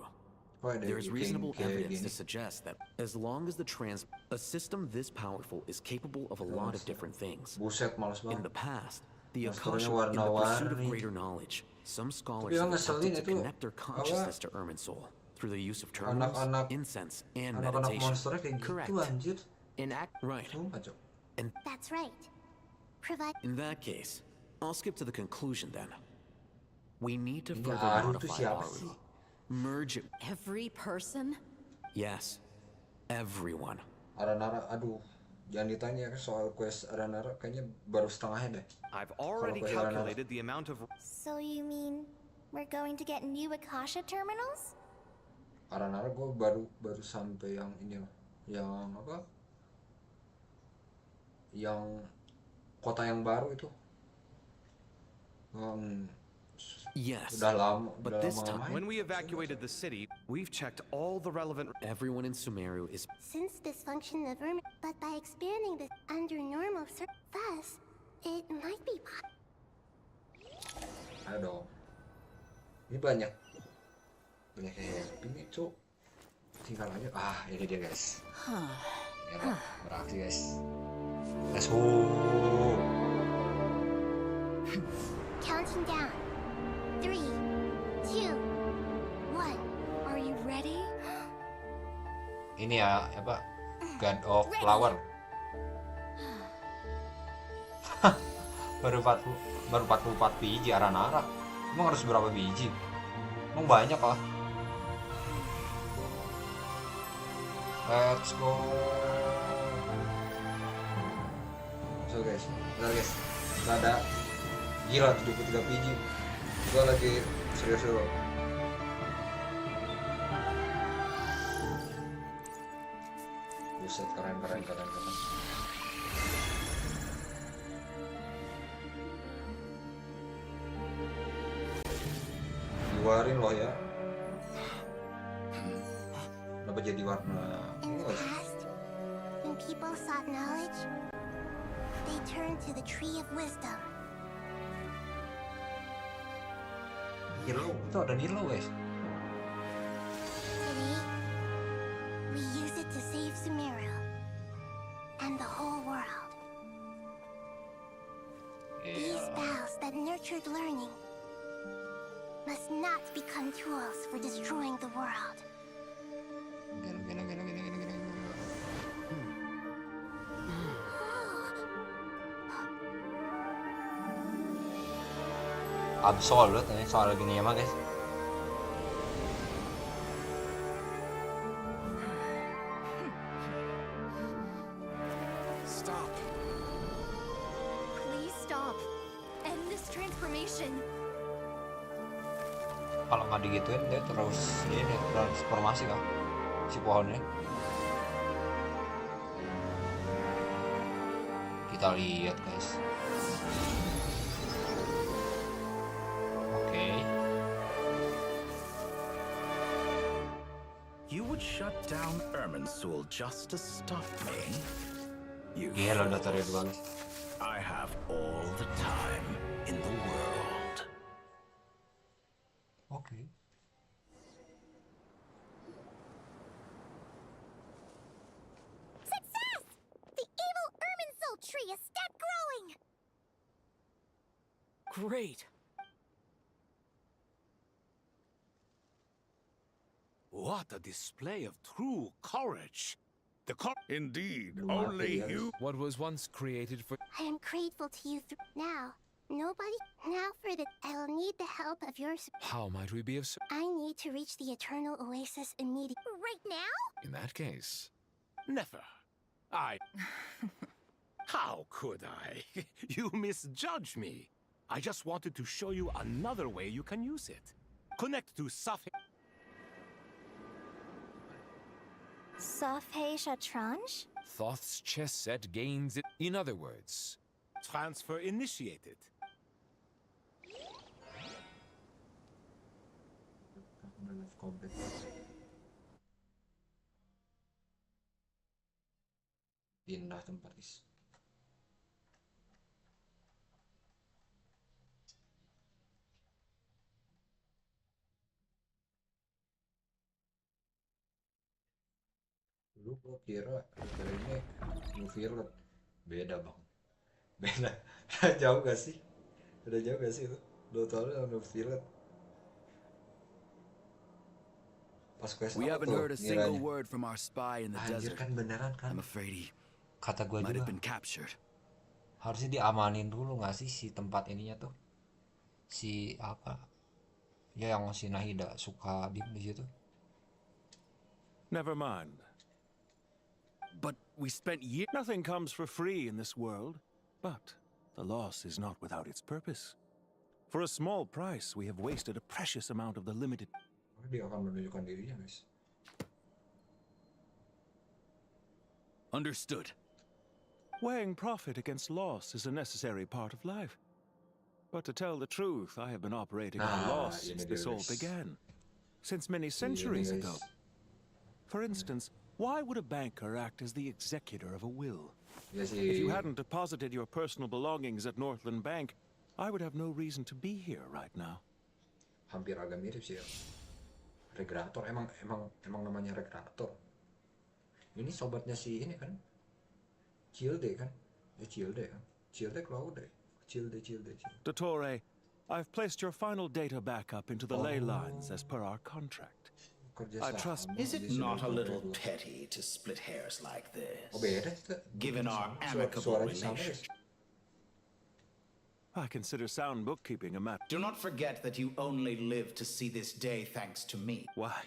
There's reasonable evidence to suggest that as long as a system this powerful is capable of a lot of different things. In the past, the Akasha, in the pursuit of greater knowledge, some scholars have attempted to connect their consciousness to Ermin's soul through the use of terminals, incense, and meditation. Correct. Right. And That's right. in that case, I'll skip to the conclusion then. We need to further modify Aru. Merge it. Every person? Yes. Everyone. Aranara, aduh. Jangan ditanya soal quest Aranara, kayaknya baru setengahnya deh. I've already calculated the amount of... So you mean we're going to get new Akasha terminals? Aranara gue baru sampai yang ini loh. Yang apa? Yang kota yang baru itu. Yes, but this time, when we evacuated the city, we've checked all the relevant... Everyone in Sumeru is... Since dysfunction of Ermin, but by expanding this under normal thus, it might be... Aduh. Ini banyak ini cuk. Tinggal aja. Ini dia guys. Ya, beraksi guys. Let's go. Counting down. 3, 2, 1. Are you ready? Ini ya, apa? God of Flower. baru 44 biji Aranara. Emang harus berapa biji? Emang banyak lah. Let's go. So guys, bentar guys. Kita ada gila 73 biji. Gue lagi serius dulu. Buset, keren. Diwarin loh ya. Kenapa jadi warna ini guys? When people sought knowledge, they turned to the tree of wisdom. Nilo, itu ada Nilo guys. Today, we use it to save Sumeru and the whole world. These vows that nurtured learning must not become tools for destroying the world. Absolut ini soal gini ya mah guys. Stop. Please stop. End this transformation. Kalau nggak digituin dia terus ini transformasi kan si pohonnya. Kita lihat guys. You would shut down Irminsul just to stop me? You I have all the time in the world. Okay. Success! The evil Irminsul tree has stopped growing! Great! What a display of true courage! Indeed, only you... What was once created for... I am grateful to you now. Now for the... I will need the help of yours. How might we be of I need to reach the Eternal Oasis immediately. Right now? In that case... Never. How could I? You misjudge me. I just wanted to show you another way you can use it. Connect to Saweria. Safhe Shatranj? Thoth's chess set gains it. In other words... Transfer initiated. Pindah tempat is. Dulu gua kira ini New Violet. Beda bang. Beda. Jauh gak sih? Udah jauh gak sih itu? 2 tahun New Violet. Pas quest We apa haven't tuh heard a single ngiranya? word from our spy in the Anjir desert. kan beneran kan? I'm afraid he Kata gua might have juga been captured. harusnya diamanin dulu gak sih si tempat ininya tuh? Si apa? Ya yang si Nahida suka di situ. Never mind. But we spent years. Nothing comes for free in this world, but the loss is not without its purpose. For a small price, we have wasted a precious amount of the limited. Dia akan menunjukkan dirinya, guys. Understood. Weighing profit against loss is a necessary part of life. But to tell the truth, I have been operating at a loss since this all began. Since many centuries ago. For instance, why would a banker act as the executor of a will? If you hadn't deposited your personal belongings at Northland Bank, I would have no reason to be here right now. Hampir agak mirip sih ya. Regulator emang namanya regulator. Ini sobatnya si ini kan. Childe kan? Ya Childe kan. Childe Claude. Childe. Dottore, I've placed your final data backup into the ley lines as per our contract. I trust. Is it not a little petty to split hairs like this? Given our amicable relationship. I consider sound bookkeeping a matter. Do not forget that you only live to see this day thanks to me. Why?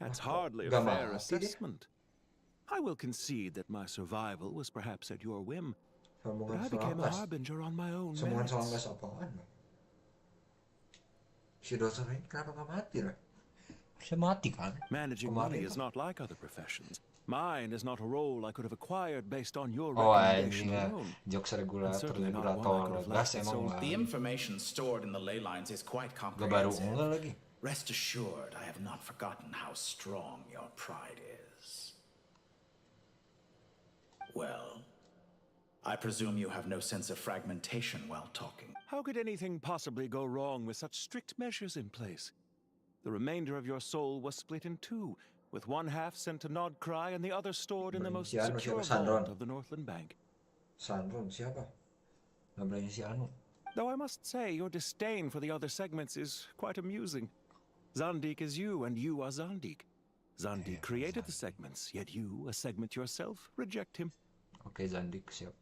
That's hardly a fair assessment. I will concede that my survival was perhaps at your whim, but I became a harbinger on my own merits. Si dokter ini kenapa nggak mati lah? Harusnya mati kan? Managing money is not like other professions. Mine is not a role I could have acquired based on your recommendation alone. Jokes regulator gas emang. The information stored in the ley lines is quite comprehensive. Rest assured, I have not forgotten how strong your pride is. Well, I presume you have no sense of fragmentation while talking. How could anything possibly go wrong with such strict measures in place? The remainder of your soul was split in two, with one half sent to Nodcry and the other stored in the most secure vault of the Northland Bank. Sandron siapa? Namanya si Anu. Though I must say, your disdain for the other segments is quite amusing. Zandik is you, and you are Zandik. Zandik created the segments, yet you, a segment yourself, reject him. Oke, Zandik, siap.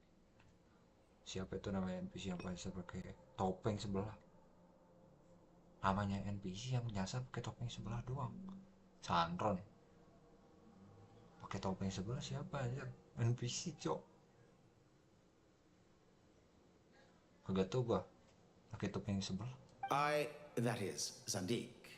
Siapa itu namanya NPC yang bisa pakai topeng sebelah? Namanya NPC yang nyasar pakai topeng sebelah doang. Sandron. Pakai topeng sebelah siapa aja? NPC, cok. Kagak tahu gua. Pakai topeng sebelah. That is, Zandik,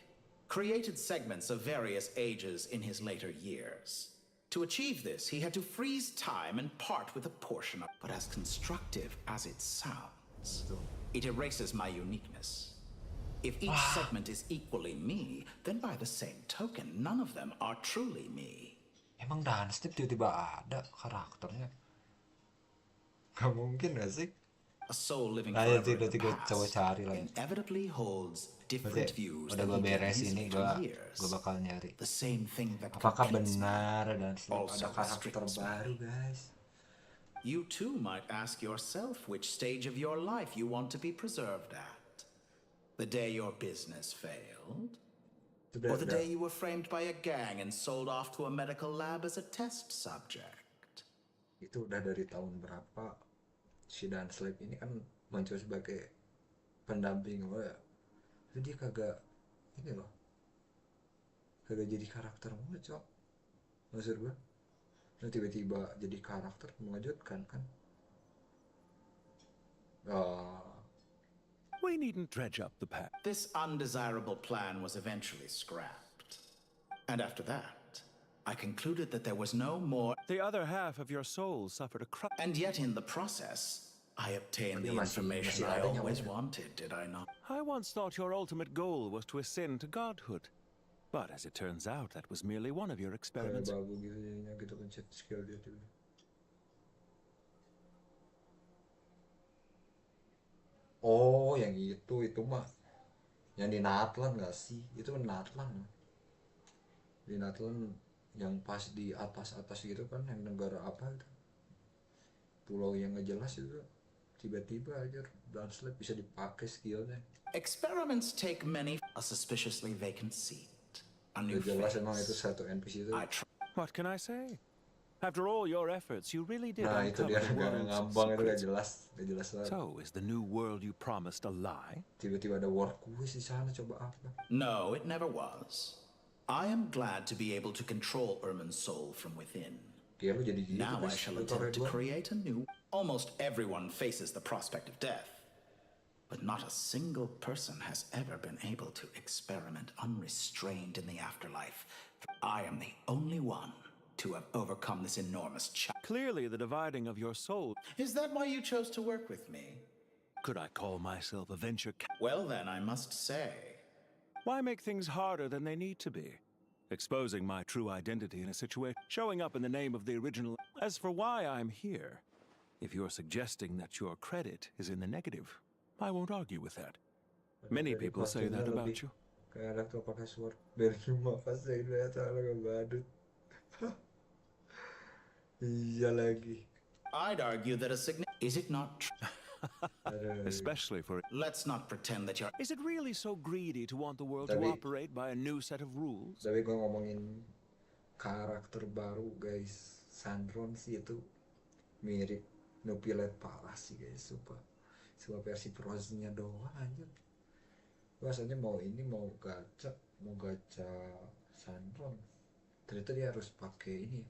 created segments of various ages in his later years. To achieve this, he had to freeze time and part with a portion of it. But as constructive as it sounds, it erases my uniqueness. If each segment is equally me, then by the same token, none of them are truly me. Emang Dunstep tiba-tiba ada karakternya? Gak mungkin gak sih? A soul living forever in the past inevitably holds different views udah gue beres ini, gue bakal nyari apakah benar dan ada karakter baru, guys. You too might ask yourself which stage of your life you want to be preserved at. The day your business failed? Or the day you were framed by a gang and sold off to a medical lab as a test subject? Itu udah dari tahun berapa? Si Dan Slip ini kan muncul sebagai pendamping lo ya. Tapi dia kagak ini loh. Kagak jadi karakter mulu, cok. Maksud gue. Nah, tiba-tiba jadi karakter mengejutkan kan. We needn't dredge up the past. This undesirable plan was eventually scrapped. And after that, I concluded that there was no more. The other half of your soul suffered a crush. And yet in the process, I obtained the information I always wanted, did I not? I once thought your ultimate goal was to ascend to godhood. But as it turns out, that was merely one of your experiments. Oh, yang itu mah. Yang di Natlan gak sih? Itu Natlan. Di Natlan yang pas di atas gitu kan, yang negara apa itu, pulau yang nggak jelas itu, tiba-tiba aja landslide bisa dipakai skillnya. Experiments take many. A suspiciously vacant seat. A new jelas face. emang itu satu NPC itu. What can I say? After all your efforts, you really did Nah, itu dia uncover the world's ngambang itu gak secrets. jelas banget. So, is the new world you promised a lie? Tiba-tiba ada war quiz di sana, coba apa? No, it never was. I am glad to be able to control Irmin's soul from within. Now I shall attempt to create a new. Almost everyone faces the prospect of death. But not a single person has ever been able to experiment unrestrained in the afterlife. I am the only one to have overcome this enormous challenge. Clearly, the dividing of your soul. Is that why you chose to work with me? Could I call myself a venture Well, then, I must say. Why make things harder than they need to be? Exposing my true identity in a situation, showing up in the name of the original. As for why I'm here, if you're suggesting that your credit is in the negative, I won't argue with that. Many people say that about you. Kayak tuh pakai sword dari rumah pas saya lihat badut. Iya lagi. I'd argue that is it not true? Especially for. Let's not pretend that you're. Is it really so greedy to want the world to operate by a new set of rules? Tapi gue ngomongin karakter baru, guys. Sandron sih itu mirip Nupilet Palace sih, guys. Cuma versi prosnya doang aja. Rasanya mau gacha Sandron. Ternyata dia harus pakai ini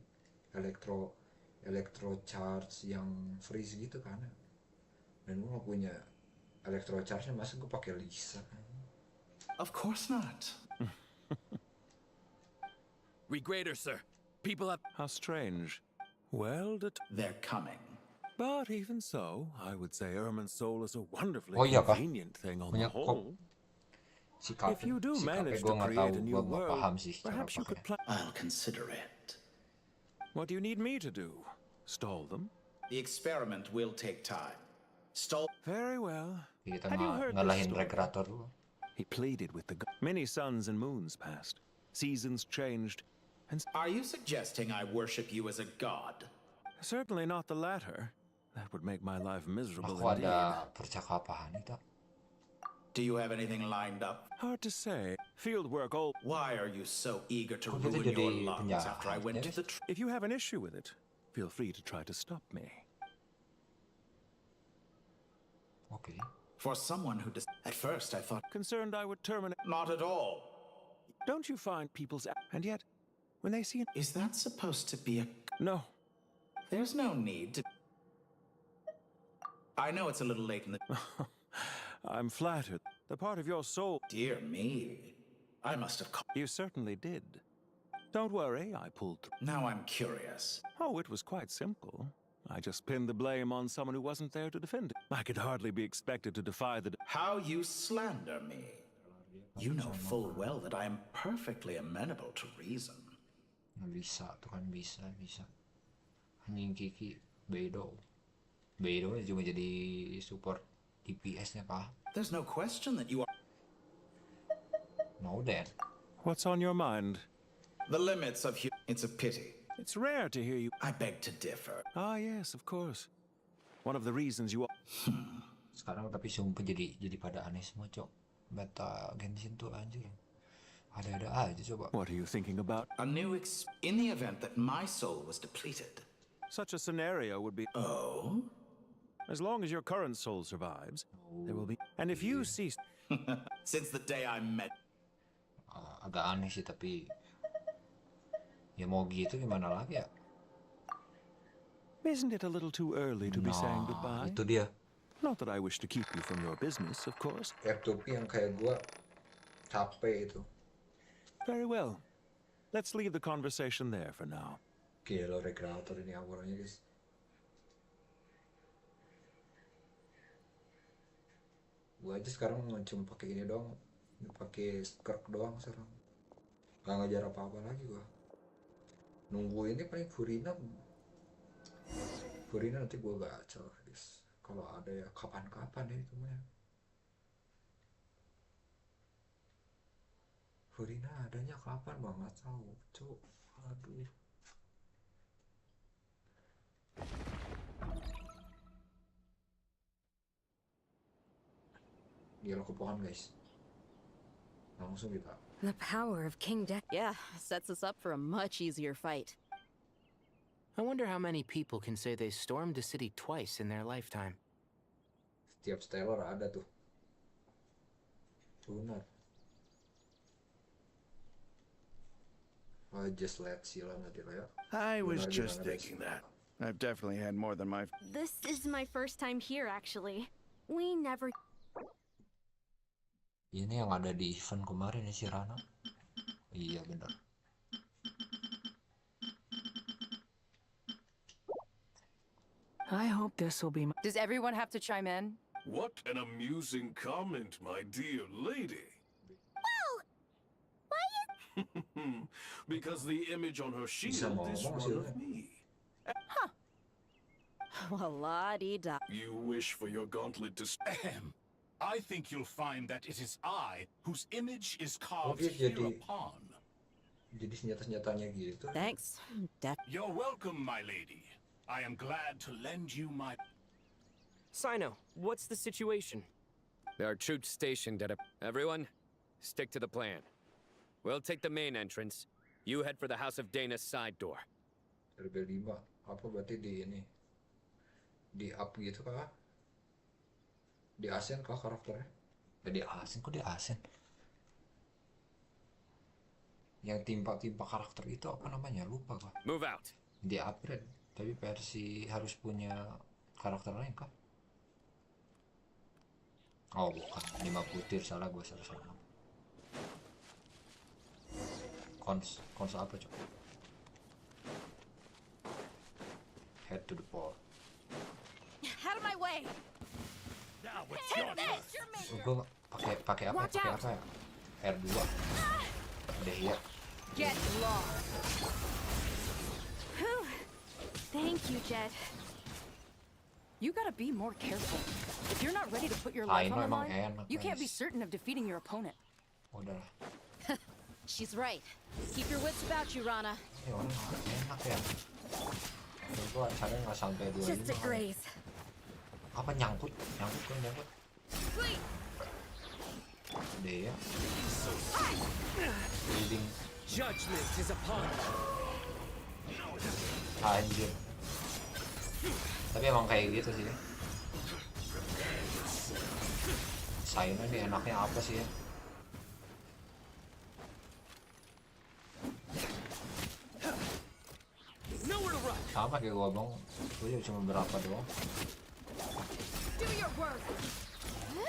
electro charge yang freeze gitu kan. Dan gue gak punya electro charge-nya, masa gue pakai Lisa. Of course not. Regrader, sir. People have. How strange. Well, they're coming. But even so, I would say Irmin's soul is a wonderfully convenient thing on the whole. If you do manage to create a new world, perhaps you could plan. I'll consider it. What do you need me to do? Stall them? The experiment will take time. Stall. Very well. Kita Have you heard ngalahin Regrator dulu. He pleaded with the many suns and moons passed. Seasons changed. And are you suggesting I worship you as a god? Certainly not the latter. That would make my life miserable Aku indeed. ada percakapan itu. Do you have anything lined up? Hard to say. Field work all. Why are you so eager to ruin your lungs after I went to the If you have an issue with it, feel free to try to stop me. Okay. For someone who does. At first I thought. Concerned I would terminate. Not at all. Don't you find people's. And yet, when they see. Is that supposed to be a. No. There's no need to. I know it's a little late in the. I'm flattered. The part of your soul. Dear me. I must have. You certainly did. Don't worry, I pulled through. Now I'm curious. Oh, it was quite simple. I just pinned the blame on someone who wasn't there to defend it. I could hardly be expected to defy the. How you slander me. You know full well that I am perfectly amenable to reason. Bisa, tuh kan bisa. Anjing Kiki, Beidou cuma jadi support DPS-nya, Pak. There's no question that you are. No, Dad. What's on your mind? The limits of It's a pity. It's rare to hear you. I beg to differ. Ah, yes, of course. One of the reasons you. Sekarang tapi sumpah jadi pada aneh semua, Cok. Beta Genshin tuh anjir. Ada-ada aja coba. What are you thinking about? A new in the event that my soul was depleted. Such a scenario would be. Oh? As long as your current soul survives, there will be. And if you cease. Since the day I met. Agak aneh sih, tapi ya mau gitu gimana lagi ya? Isn't it a little too early to be saying goodbye? Itu dia. Not that I wish to keep you from your business, of course. F2P yang kayak gua capek itu. Very well. Let's leave the conversation there for now. Gila, Regrator ini awalnya, guys. Gua aja sekarang cuma pakai ini doang, pakai skirk doang sekarang. Gak ngajar apa-apa lagi gua. Nunggu ini paling Furina nanti gua gacha, guys. Kalau ada ya kapan-kapan ya itu mah. Furina adanya kapan banget tahu, Cuk. Aduh. Gila ke pohon guys. Langsung kita. The power of King Deck. Yeah, sets us up for a much easier fight. I wonder how many people can say they stormed the city twice in their lifetime. Setiap stellar ada tuh. Benar. Just let's see lah nanti lah ya. I was just thinking that. I've definitely had more than my... This is my first time here, actually. We never... Ini yang ada di event kemarin ya si Rana. Iya benar. I hope this will be. Does everyone have to chime in? What an amusing comment, my dear lady. Whoa! Why is... Because the image on her shield is one of me. Huh. Well, la-di-da. You wish for your gauntlet to... I think you'll find that it is I whose image is carved dia hereupon. Jadi senjata-senjatanya gitu. Thanks. You're welcome, my lady. I am glad to lend you my... Sino, what's the situation? There are troops stationed at a... Everyone, stick to the plan. We'll take the main entrance. You head for the House of Dana's side door. Level 5. Apa berarti di ini? Di up gitu kah? Di asen kah karakternya? Di asen kok di asen? Yang timpa-timpa karakter itu apa namanya? Lupa kah? Move out. Di upgrade, tapi versi harus punya karakter lain kah? Oh bukan, 5 butir, salah gue salah. Cons apa coba? Head to the port. Out of my way! Take this! Gue pakai apa ya? R2. Udah ya. Get lost! Thank you, Jet. You gotta be more careful. If you're not ready to put your life on the line, you can't be guys. certain of defeating your opponent. Udah. She's right. Keep your wits about you, Rana. Ini orang enak ya. Gue acaranya nggak sampai 25. Just a graze. Apa nyangkut? Nyangkut. Deh ya. Leading. Judgment is upon you. Anjir. Tapi emang kayak gitu sih. Sayangnya nih enaknya apa sih ya? Sama kayak gua bang, gue juga cuma berapa doang. Do your work!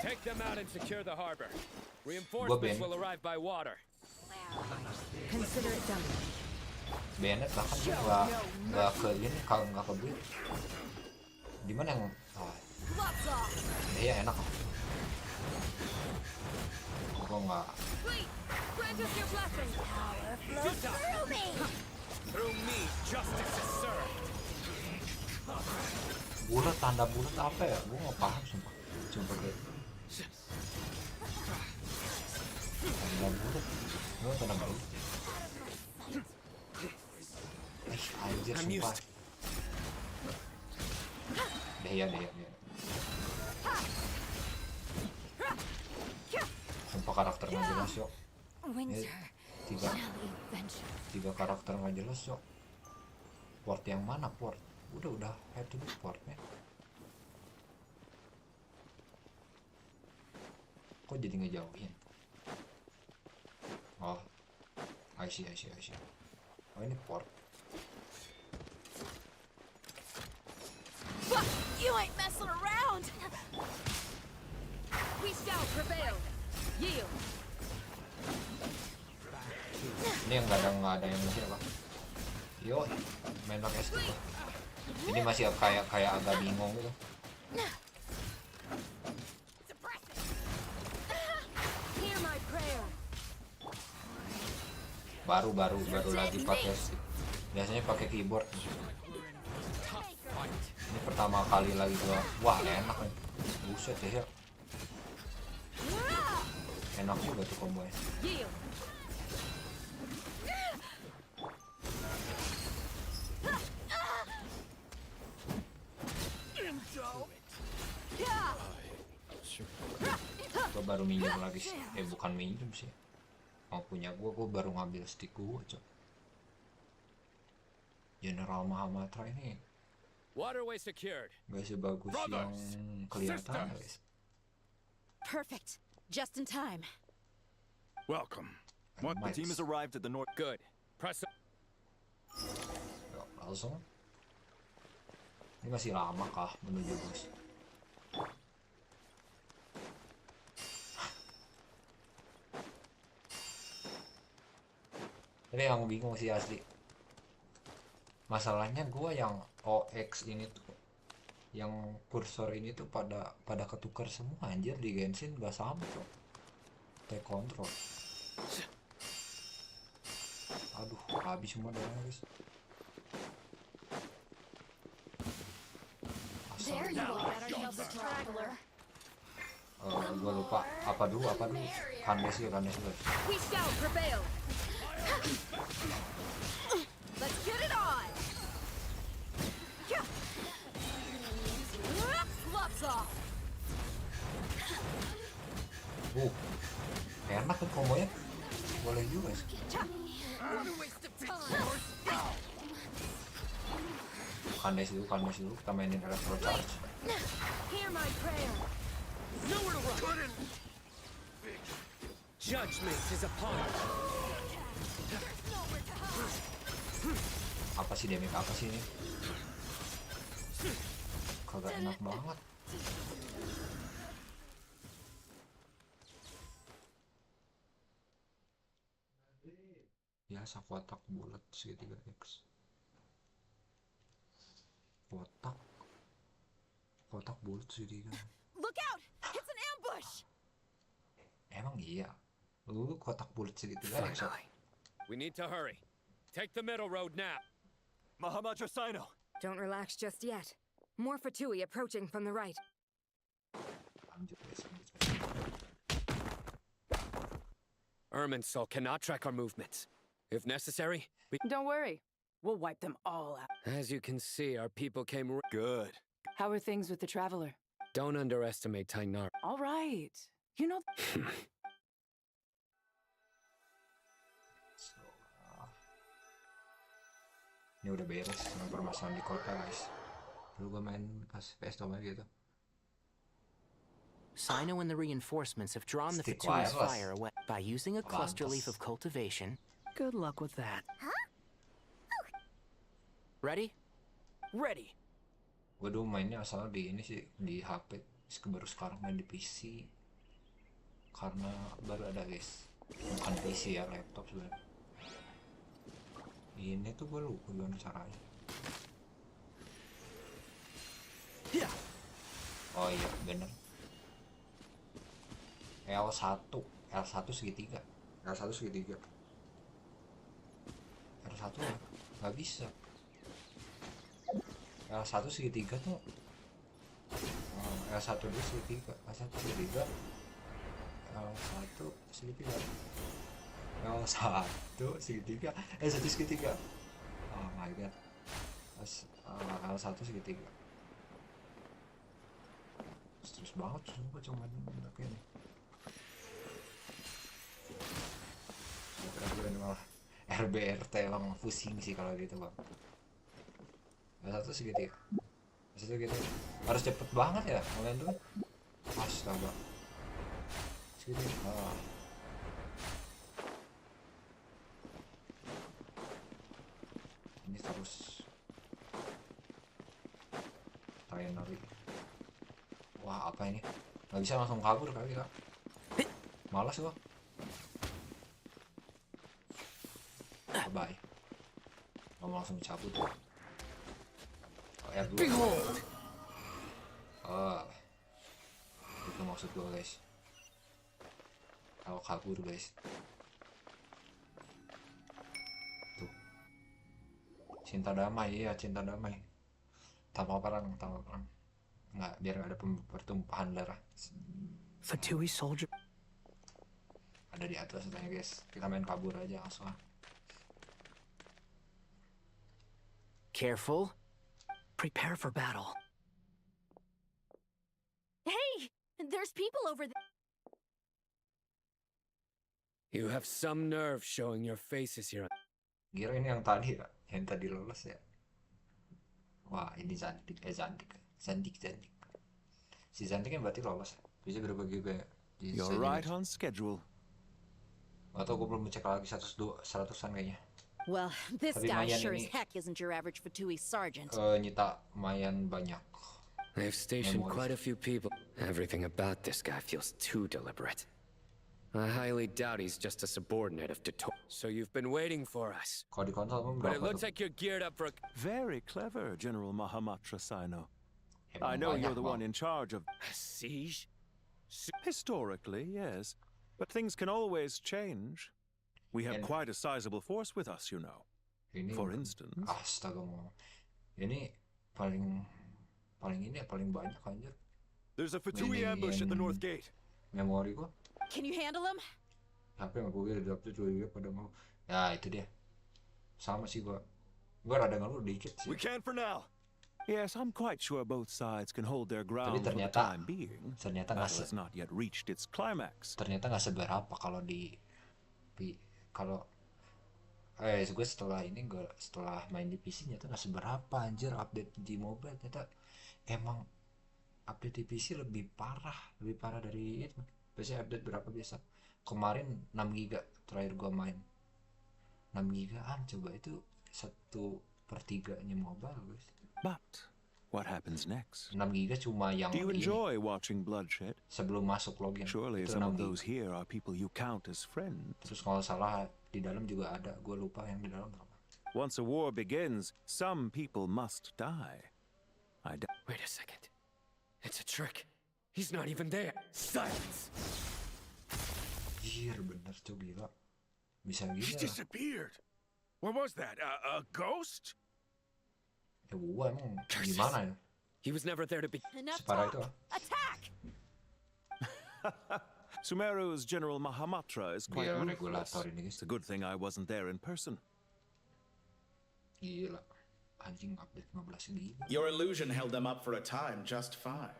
Take them out and secure the harbor. Reinforcements will arrive by water. Consider it done. Bennett bahkan gua nggak ke ini, kalau nggak ke build. Di mana yang? Iya enak. Gua nggak. Grant us your blessing! Power flows through me! Through me, justice is served. Bulat, tanda bulat apa ya? Gua nggak paham sumpah. Coba deh. Tanda bulat. Gua tanda bulat. Anjir sumpah. Deh ya. Sumpah karakter nggak jelas yuk. Tiga karakter nggak jelas yuk. Port yang mana port? Udah head to the port ya. Kok jadi ngejauhin? Oh, I see. Oh ini port. You ain't messing around! We shall prevail! Yield! Ini yang nggak ada yang masih apa? Yo, main pakai SD. Ini masih kayak agak bingung gitu. Hear my prayer! Baru lagi pakai. Biasanya pakai keyboard. Ini pertama kali lagi gua. Wah enak nih. Buset ya. Enak juga tuh combonya. Gue baru minjem lagi sih. Bukan minjem sih. Mau punya gue baru ngambil stick gue, cok. General Mahamatra ini Waterway secured. gak sebagus yang kelihatan, guys. Perfect. Just in time. Welcome. What? The team has arrived at the north. Good. Press. Langsung. Ini masih lama kah menuju bos? Tapi yang bingung sih asli. Masalahnya gue yang OX ini tuh, yang kursor ini tuh pada ketukar semua anjir. Di Genshin gak sama tuh. Take control. Aduh, habis semua dah guys. There you go. Better help the traveler. Gue lupa apa dulu kandes ya. We shall prevail. Let's get it on. Gloves off. Enak tuh kombonya. Boleh juga sih. What a waste of time. Kandes dulu, kita mainin electro charge. Hear my prayer. Nowhere to run. Judgment is upon us. Apa sih damage apa sih ini? Kagak enak banget. Biasa kotak bulat segitiga X. Kotak bulat segitiga. Look out! It's an ambush. Emang iya. Lu kotak bulat segitiga X. We need to hurry. Take the middle road now. Mahamaja Sino. Don't relax just yet. More Fatui approaching from the right. Irminsul cannot track our movements. If necessary, Don't worry. We'll wipe them all out. as you can see, our people came Good. How are things with the traveler? Don't underestimate Tainar. All right. You know... Ini udah beres dengan permasalahan di kota guys. Dulu gue main pas PS gitu. Sino and the reinforcements have drawn the Fatui's fire away by using a cluster leaf of cultivation. Good luck with that. Ready? Ready. Gue dulu mainnya asalnya di ini sih, di HP. Baru sekarang main di PC. Karena baru ada guys. Bukan PC ya, laptop sebenarnya. Ini tuh gue lupa gimana caranya. Oh iya bener. L1 segitiga. L1 nggak bisa. L1 segitiga tuh L1 dulu segitiga, L1 segitiga, L1 segitiga, L1 segitiga, L1 segitiga. Oh my god. L1 segitiga. Stres banget sumpah cuman kayak ini. Kira-kira malah RBRT emang pusing sih kalau gitu bang. L1 segitiga. Maksudnya gitu harus cepet banget ya online tuh. Astaga. Segitiga. Ini terus Traineri. Wah apa ini? Nggak bisa langsung kabur kali kak. Malas gua. Bye. Mau langsung cabut. R2. Itu maksud gua guys. Kalau kabur guys. Tuh. Cinta damai ya, cinta damai. Tanpa perang. Nggak, biar nggak ada pertumpahan darah. Fatui soldier. Ada di atas katanya guys. Kita main kabur aja langsung. Careful. Prepare for battle. There's people over there. You have some nerve showing your faces here. Kira ini yang tadi ya, yang tadi lolos ya. Wah, ini Zandik, Zandik. Si Zandik kan berarti lolos. Bisa berubah juga ya. You're right on schedule. Atau gue belum cek lagi 100-an kayaknya. Well, this Tapi guy Mayan sure ini, as heck isn't your average Fatui sergeant. Nyita Mayan banyak. They've stationed quite a few people. Everything about this guy feels too deliberate. I highly doubt he's just a subordinate of Tutor. So you've been waiting for us. Kalau di konsol But it looks like you're geared up for a... Very clever, General Mahamatra Sino. I know you're the one in charge of... Siege? Historically, yes. But things can always change. We have quite a sizable force with us, you know. For instance... Astaga mau. Ini paling banyak anjir. There's a Fatui ambush at the north gate. Memori gua. Can you handle him? Apa yang gue udah dapet juga pada mau. Ya itu dia. Sama sih gua. Gua rada ngeluh dikit sih. We can for now. Yes, I'm quite sure both sides can hold their ground for the time being. Ternyata battle has not yet reached its climax. Ternyata nggak seberapa kalau gue setelah main di PC nyata nggak seberapa anjir update di mobile. Ternyata emang update di PC lebih parah dari itu. Biasanya update berapa biasa? Kemarin 6 giga terakhir gua main. 6 gigaan coba itu 1/3-nya mobile guys. But what happens next? 6 giga cuma yang Do you enjoy watching bloodshed? Sebelum masuk login. Surely some of those here are people you count as friends. Terus kalau salah di dalam juga ada, gue lupa yang di dalam berapa. Once a war begins, some people must die. Wait a second. It's a trick. He's not even there. Silence. Anjir, bener tuh gila. Bisa He gila. disappeared. What was that? A ghost? Gua emang gimana ya? He was never there to be. Enough Separah itu. talk. Attack! Sumeru's General Mahamatra is quite Dia ruthless. regulator ini guys. It's a good thing I wasn't there in person. Gila. Anjing update 15 giga. Your illusion held them up for a time just fine.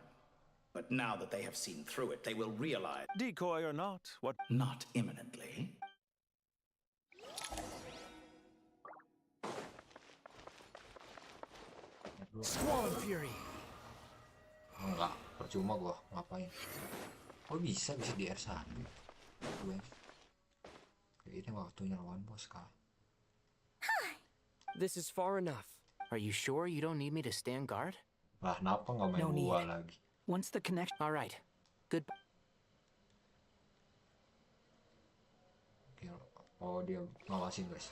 But now that they have seen through it, they will realize... Decoy or not, what... Not imminently. Squall of Fury. Enggak, percuma gua ngapain. Oh bisa di R1. Gue. Kayaknya waktunya lawan bos kah. This is far enough. Are you sure you don't need me to stand guard? Lah, kenapa nggak main No gua need. lagi? Once the connection... All right. Good. Oh, dia ngawasin guys.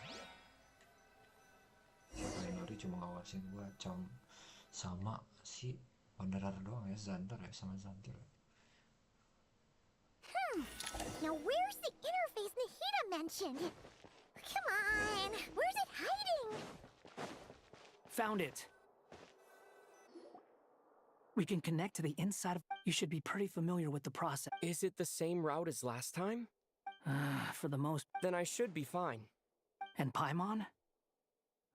Siapa yang lari cuma ngawasin gua sama si Wanderer doang ya, Xander ya, sama Xantil. Now where's the interface Nahida mentioned? Come on, where's it hiding? Found it. We can connect to the inside of... You should be pretty familiar with the process. Is it the same route as last time? For the most... Then I should be fine. And Paimon?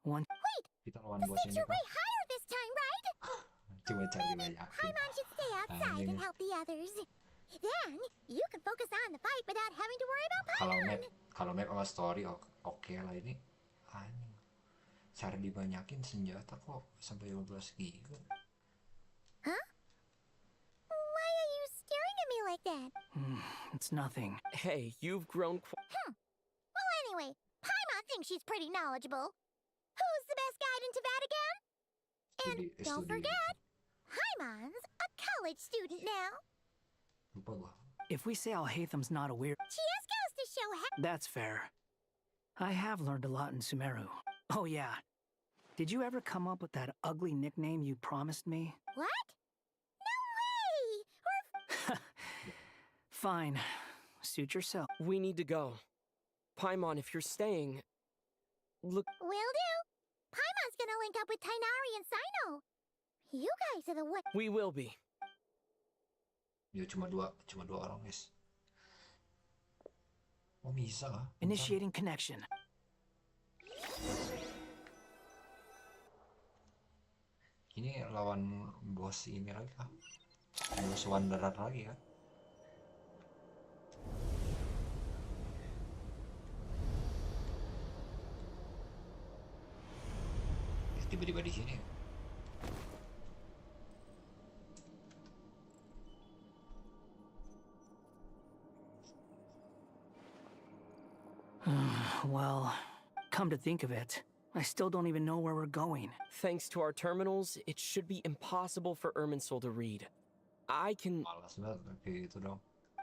One... Wait! Kita lawan The bos stakes ini are kok. way higher this time, right? Coba cari banyak. Paimon should stay outside and help the others. Then, you can focus on the fight without having to worry about Paimon. Kalau map sama story oke lah ini. Anjing. Cara dibanyakin senjata kok sampai 15 giga. Huh? Why are you staring at me like that? It's nothing. Hey, you've grown Well, anyway, Paimon thinks she's pretty knowledgeable. Who's the best guide in Vatican? And don't forget, Paimon's a college student now. Lupa gua. If we say Alhatham's not aware... She just goes to show how... That's fair. I have learned a lot in Sumeru. Oh yeah. Did you ever come up with that ugly nickname you promised me? What? No way! Fine. Suit yourself. We need to go. Paimon, if you're staying... Look... Will do. Paimon's gonna link up with Tainari and Sino. You guys are the one... We will be. Ya cuma dua orang guys. Oh bisa lah. Initiating connection. Ini lawan bos ini lagi kah? Bos Wanderer lagi kan? tiba-tiba di sini? Well, come to think of it, I still don't even know where we're going. Thanks to our terminals, it should be impossible for Irminsul to read. I can...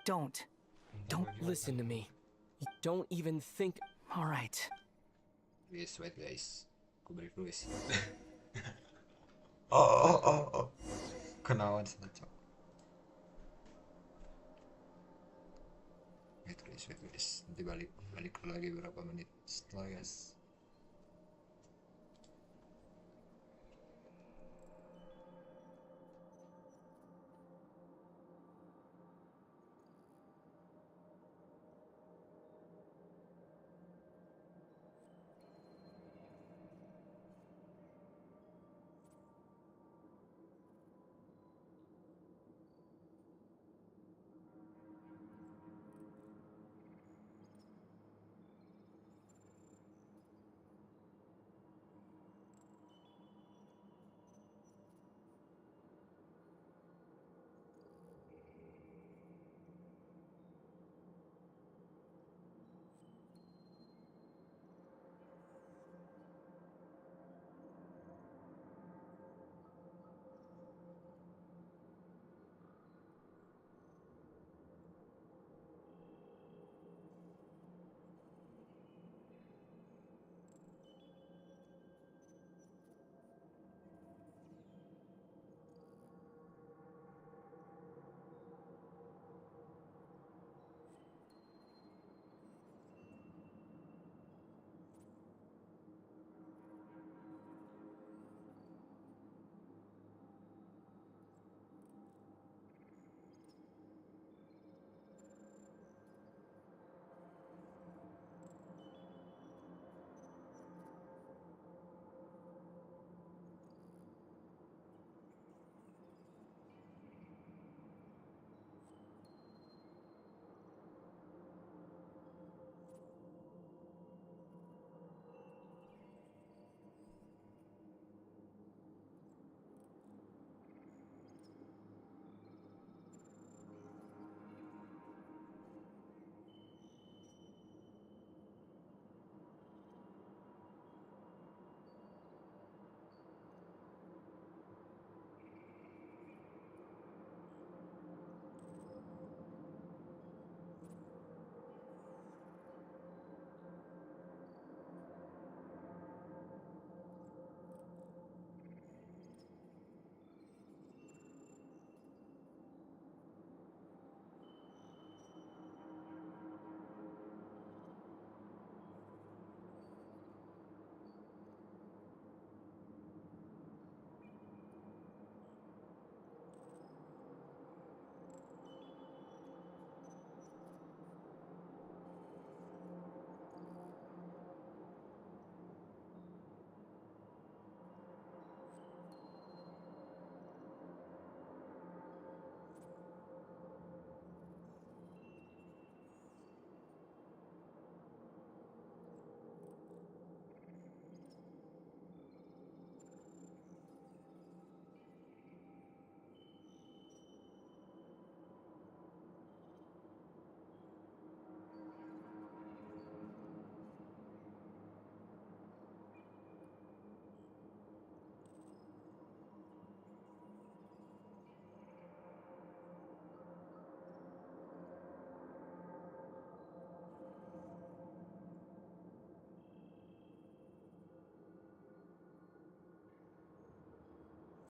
Don't listen to me. Don't even think... Alright. Guys, wait guys. Aku break dulu guys. Oh. Kenawan sana, cok. Wait guys. Nanti balik lagi berapa menit setelah guys.